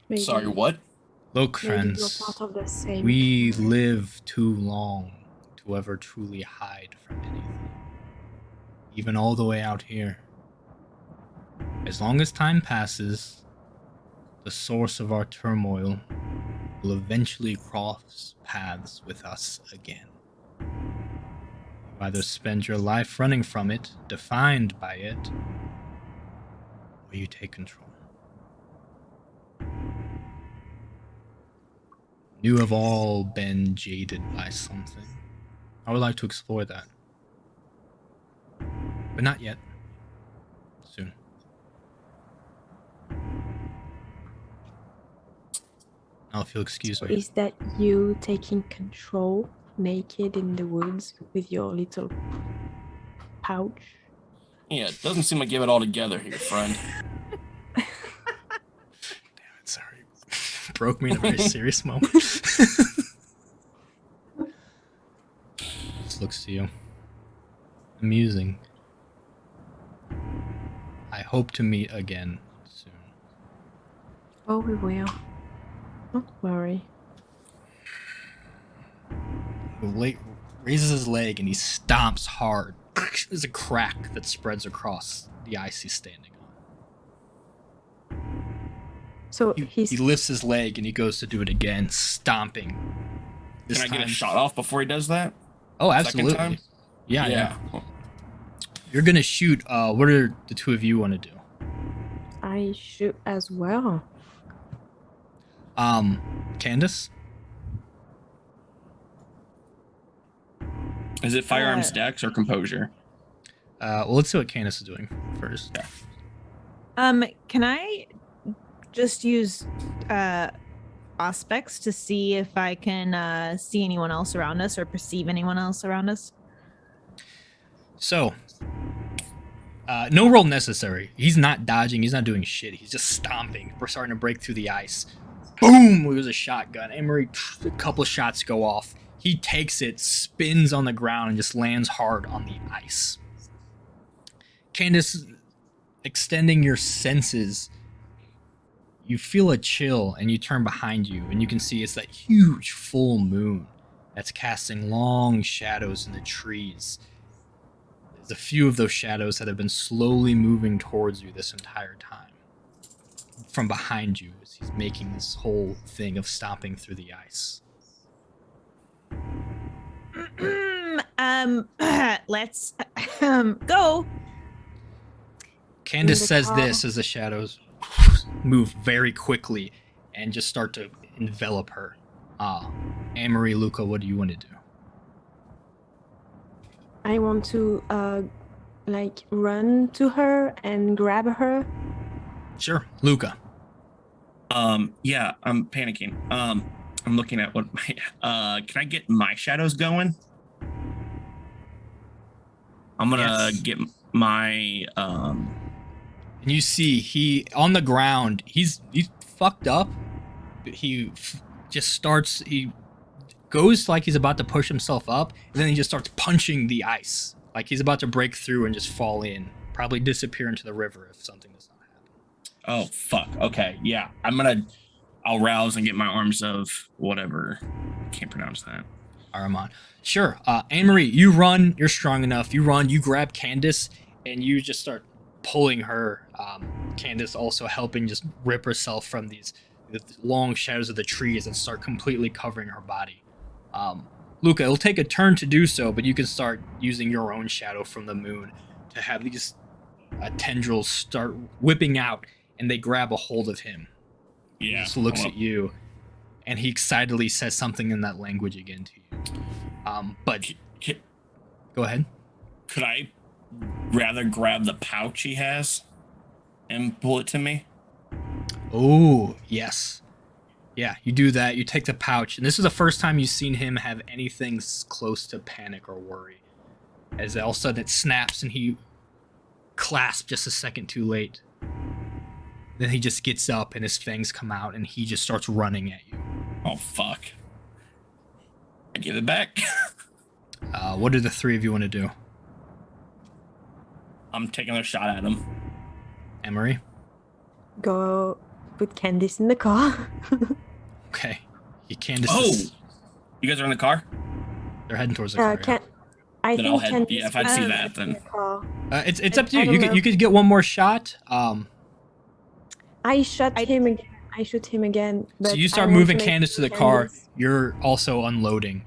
Maybe, Sorry, what? Look, maybe you're friends, part of the same. we kindred. live too long to ever truly hide from anything. Even all the way out here. As long as time passes, the source of our turmoil will eventually cross paths with us again. You either spend your life running from it, defined by it, or you take control. You have all been jaded by something. I would like to explore that. But not yet. Soon. Now, if you'll excuse So me. is that you taking control naked in the woods with your little pouch? Yeah, it doesn't seem like you have it all together here, friend. Damn it, sorry. Broke me in a very serious moment. Just looks to you. Amusing. I hope to meet again soon. Oh, we will. Don't worry. He raises his leg and he stomps hard. There's a crack that spreads across the ice he's standing on. So He lifts his leg and he goes to do it again, stomping. This Can I get a time- shot off before he does that? Oh, Second absolutely. time? Yeah. You're gonna shoot. What do the two of you want to do? I shoot as well. Candace? Is it firearms dex or composure? Well, let's see what Candace is doing first. Can I just use aspects to see if I can see anyone else around us or perceive anyone else around us? So, no roll necessary. He's not dodging. He's not doing shit. He's just stomping. We're starting to break through the ice. Boom! It was a shotgun. Emery, a couple of shots go off. He takes it, spins on the ground, and just lands hard on the ice. Candace, extending your senses, you feel a chill, and you turn behind you, and you can see it's that huge full moon that's casting long shadows in the trees. There's a few of those shadows that have been slowly moving towards you this entire time. From behind you, as he's making this whole thing of stomping through the ice. Let's go. Candace the says car. this as the shadows move very quickly and just start to envelop her. Anne-Marie, Luca, what do you want to do? I want to run to her and grab her. Sure, Luca. Yeah, I'm panicking. I'm looking at what my can I get my shadows going? I'm gonna Yes. get my And you see he on the ground. He's fucked up. But he goes like he's about to push himself up, and then he just starts punching the ice like he's about to break through and just fall in, probably disappear into the river if something does not happen. oh fuck. Okay, yeah. I'll rouse and get my arms of whatever. Can't pronounce that. Aramon. Sure. Anne-Marie, you run. You're strong enough. You run. You grab Candace, and you just start pulling her. Candace also helping just rip herself from the long shadows of the trees and start completely covering her body. Luca, it'll take a turn to do so, but you can start using your own shadow from the moon to have these tendrils start whipping out, and they grab a hold of him. He Yeah. just looks at you, and he excitedly says something in that language again to you. But go ahead. Could I rather grab the pouch he has and pull it to me? Oh, yes. Yeah, you do that. You take the pouch, and this is the first time you've seen him have anything close to panic or worry. As all of a sudden it snaps, and he clasp just a second too late. Then he just gets up and his fangs come out and he just starts running at you. Oh, fuck. I give it back. What do the three of you want to do? I'm taking a shot at him. Emery? Go put Candice in the car. Okay. Candace Oh! is, You guys are in the car? they're heading towards the car. Can I Then think I'll head. Candice Yeah, if I see will that, be in then. the car. It's up to I you. don't know. You could get one more shot. I shot him again. I shoot him again. But So you I start want moving make Candace to the car. Candice- You're also unloading.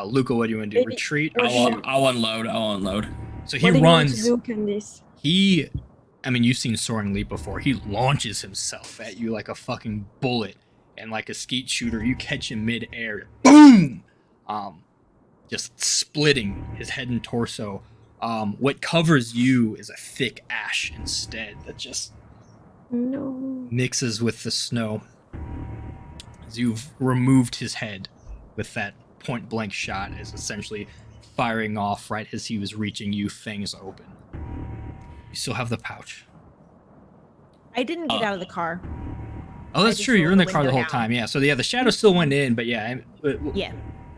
Luca, what do you want to do? Maybe- Retreat or or shoot? I'll unload. I'll unload. So he What do you want runs. to do, Candice? I mean, you've seen Soaring Leap before. He launches himself at you like a fucking bullet. And like a skeet shooter, you catch him mid-air. Boom! Just splitting his head and torso. What covers you is a thick ash instead that just No. mixes with the snow. As you've removed his head with that point-blank shot, is essentially firing off right as he was reaching you, fangs open. You still have the pouch. I didn't get out of the car. Oh, that's just true. You're in rolled the the car the window whole down. time. Yeah. So yeah, the shadow still went in, but yeah, Yeah.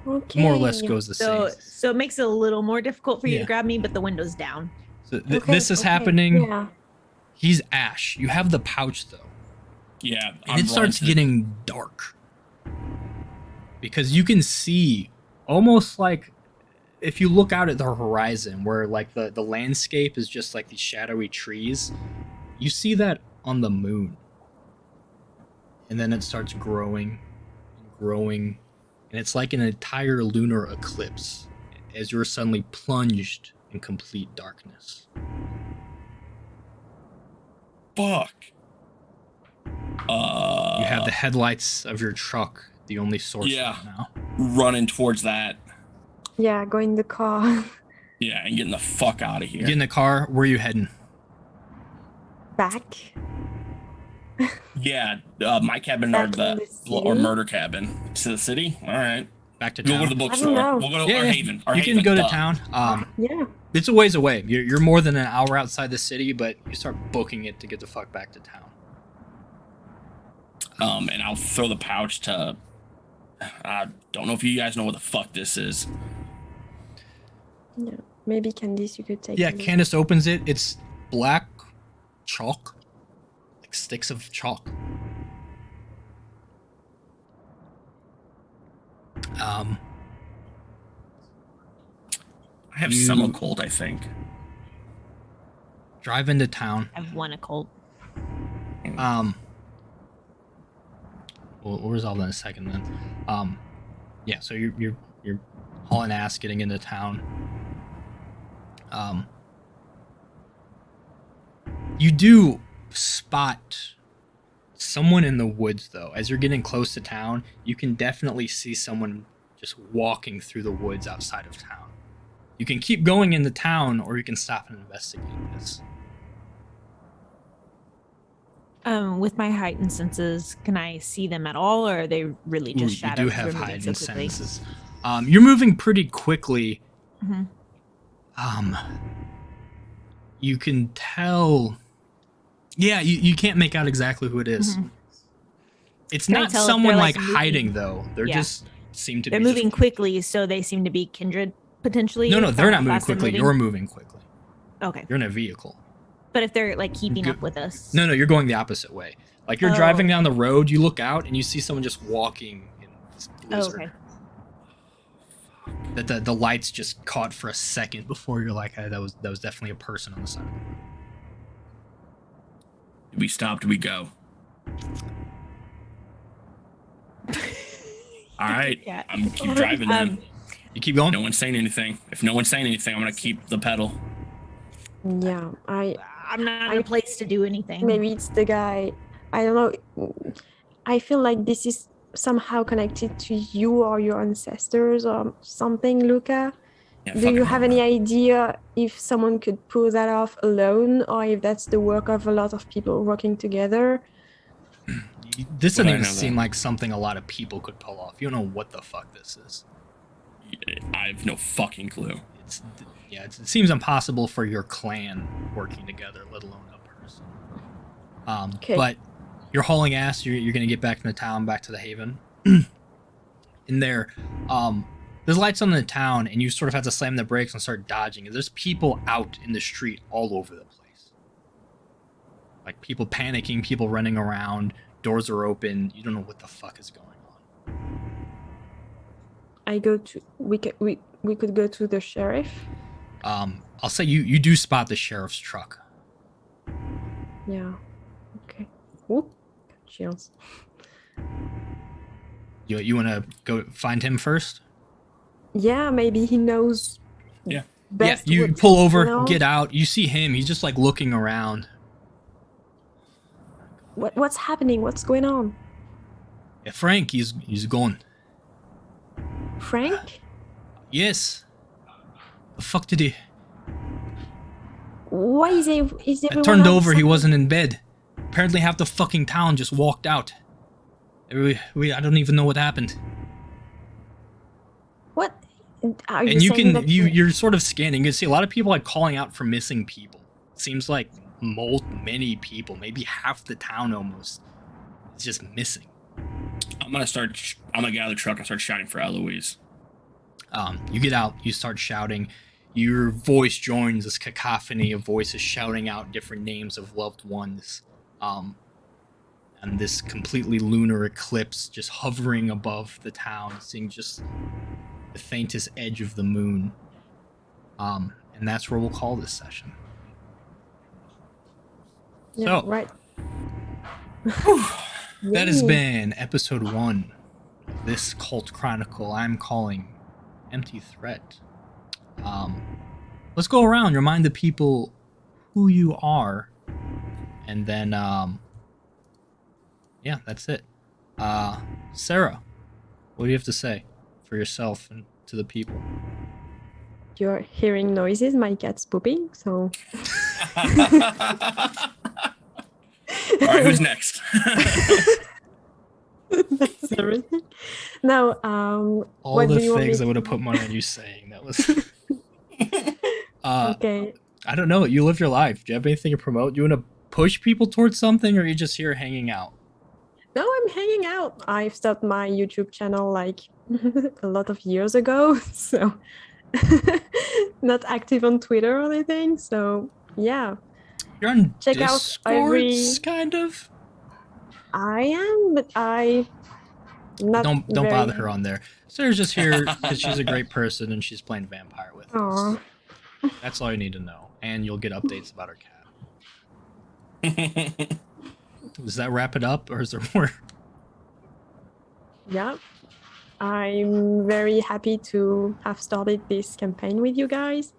Okay. more or less goes the So same. so it makes it a little more difficult for you Yeah. to grab me, but the window's down. So Okay, this is okay, happening. Yeah. He's Ash. You have the pouch though, Yeah. and it starts getting dark because you can see almost like if you look out at the horizon where like the landscape is just like these shadowy trees. You see that on the moon, and then it starts growing and growing, and it's like an entire lunar eclipse as you're suddenly plunged in complete darkness. Fuck. You have the headlights of your truck, the only source Yeah. right now. Running towards that. Yeah, go in the car. Yeah, and getting the fuck out of You here. get in the car. Where are you heading? Back. Yeah, my cabin or Back in the or city? murder cabin to the city. All right, Back to we'll go to town. the I don't bookstore. know. We'll go to Yeah, our yeah. haven. Our You haven, can go to duh. town. Yeah. It's a ways away. You're more than an hour outside the city, but you start booking it to get the fuck back to town. And I'll throw the pouch to. I don't know if you guys know what the fuck this is. Yeah. Maybe Candice, you could take. Yeah, a look. Candace opens it. It's black chalk, like sticks of chalk. I have You- some occult, I think. Drive into town. I've won a colt. We'll resolve that in a second then. Yeah, so you're hauling ass, getting into town. You do spot someone in the woods though. As you're getting close to town, you can definitely see someone just walking through the woods outside of town. You can keep going into town, or you can stop and investigate this. With my heightened senses, can I see them at all, or are they really just Ooh, shadows? you do 'cause have we're moving heightened so quickly? senses. You're moving pretty quickly. Mhm. You can tell. Yeah, you can't make out exactly who it is. Mhm. It's Can I not tell if someone they're, like like, moving? hiding though. They're Yeah. just seem to They're be moving just- quickly, so they seem to be kindred potentially. No, they're not how moving fast they're quickly. moving? You're moving quickly. Okay, You're in a vehicle. but if they're like keeping Go- up with us, No, you're going the opposite way. Like you're Oh. driving down the road, you look out and you see someone just walking in this Oh, blizzard. okay. That the lights just caught for a second before you're like, hey, that was definitely a person on the side. Did we stop? Did we go? All right. Yeah. I'm keep driving then. You keep going. No one's saying anything. If no one's saying anything, I'm gonna keep the pedal. Yeah. I'm not in a place to do anything. Maybe it's the guy. I don't know. I feel like this is somehow connected to you or your ancestors or something, Luca. Yeah, Do fucking you have hell, any man. idea if someone could pull that off alone, or if that's the work of a lot of people working together? This doesn't Would I even know seem that? like something a lot of people could pull off. You don't know what the fuck this is. I have no fucking clue. it seems impossible for your clan working together, let alone a person. Okay. But you're hauling ass. You're gonna get back in the town, back to the haven. In there, there's lights on the town, and you sort of have to slam the brakes and start dodging. And there's people out in the street all over the place, like people panicking, people running around. Doors are open. You don't know what the fuck is going on. We could go to the sheriff. I'll say you do spot the sheriff's truck. Yeah. Okay. Whoop. Chills. You want to go find him first? Yeah, maybe he knows. Yeah. Best You what's pull going over, on. get out. You see him. He's just like looking around. What's happening? What's going on? Yeah, Frank, he's gone. Frank? Yes. The fuck did he? Why is I everyone turned over. He outside? wasn't in bed. Apparently, half the fucking town just walked out. I don't even know what happened. What? Are And you saying can that you're sort of scanning. You can see a lot of people like calling out for missing people. Seems like many people, maybe half the town almost, is just missing. I'm gonna get out of the truck and start shouting for Eloise. You get out, you start shouting. Your voice joins this cacophony of voices shouting out different names of loved ones. And this completely lunar eclipse just hovering above the town, seeing just the faintest edge of the moon. And that's where we'll call this session. Yeah, So, right. that has Yay. been episode 1 of this cult chronicle I'm calling Empty Threat. Let's go around, remind the people who you are, and then yeah, that's it. Sarah, what do you have to say for yourself and to the people? You're hearing noises. My cat's pooping. So. All right, who's next? That's everything. Now, All what the do you want things me I would have to- put money on you saying. That was. Okay. I don't know. You live your life. Do you have anything to promote? Do you want to push people towards something, or are you just here hanging out? No, I'm hanging out. I've started my YouTube channel like a lot of years ago, so not active on Twitter or anything. So yeah, You're on Check out Discords, every- kind of. I am, but I not. Don't very... bother her on there. Sarah's just here because she's a great person and she's playing vampire with us. Aw. That's all you need to know, and you'll get updates about her cat. Does that wrap it up, or is there more? Yeah, I'm very happy to have started this campaign with you guys.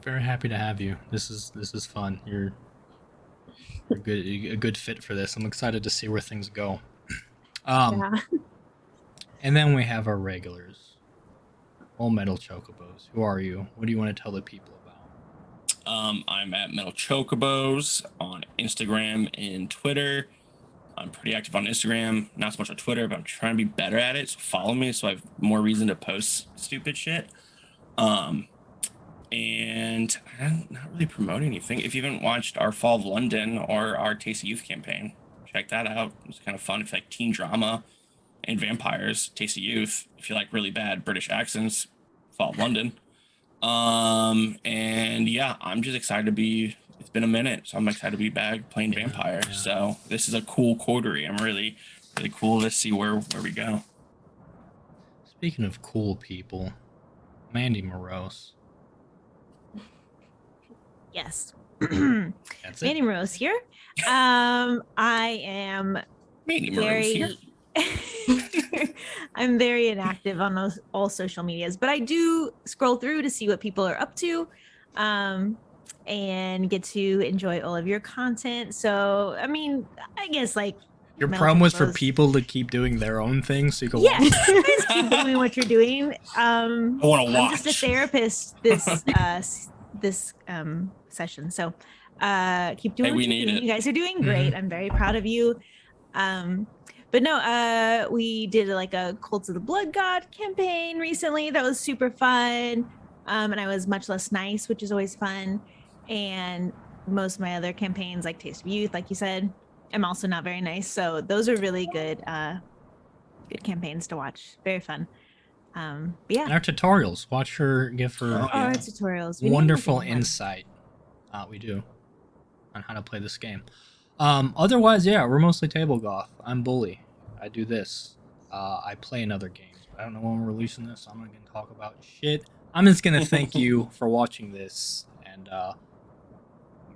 Very happy to have you. This is fun. You're a good fit for this. I'm excited to see where things go. Yeah. And then we have our regulars. All Metal Chocobos. Who are you? What do you want to tell the people about? I'm at Metal Chocobos on Instagram and Twitter. I'm pretty active on Instagram, not so much on Twitter, but I'm trying to be better at it. So follow me so I have more reason to post stupid shit. And I'm not really promoting anything. If you haven't watched our Fall of London or our Taste of Youth campaign, check that out. It's kind of fun. If you like teen drama and vampires, Taste of Youth. If you like really bad British accents, Fall of London. And yeah, I'm just excited to be. It's been a minute, so I'm excited to be back playing vampire. Yeah. So this is a cool coterie. I'm really cool to see where we go. Speaking of cool people, Mandy Morose. Yes. That's it. Manny Rose here. I am Mandy Morose here. I'm very inactive on all social medias, but I do scroll through to see what people are up to, and get to enjoy all of your content. So, I mean, I guess like Your Metal problem was for Chocobos- people to keep doing their own thing, so you go. Yeah, you guys keep doing what you're doing. I want to I'm just a watch. therapist this session. So keep doing Hey, what we you're need doing. it. You guys are doing great. I'm very proud of you. But no, we did like a Cult of the Blood God campaign recently. That was super fun. and I was much less nice, which is always fun. And most of my other campaigns, like Taste of Youth, like you said, I'm also not very nice. So those are really good, good campaigns to watch. Very fun. But yeah. And our tutorials. Watch her give her Oh, Our yeah. tutorials. We need to make wonderful it more. insight. We do on how to play this game. Otherwise, yeah, we're mostly table goth. I'm Bully. I do this. I play in other games. But I don't know when we're releasing this, so I'm not gonna talk about shit. I'm just gonna thank you for watching this, and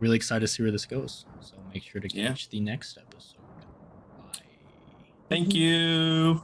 really excited to see where this goes. So make sure to Yeah. catch the next episode. Bye. Thank you.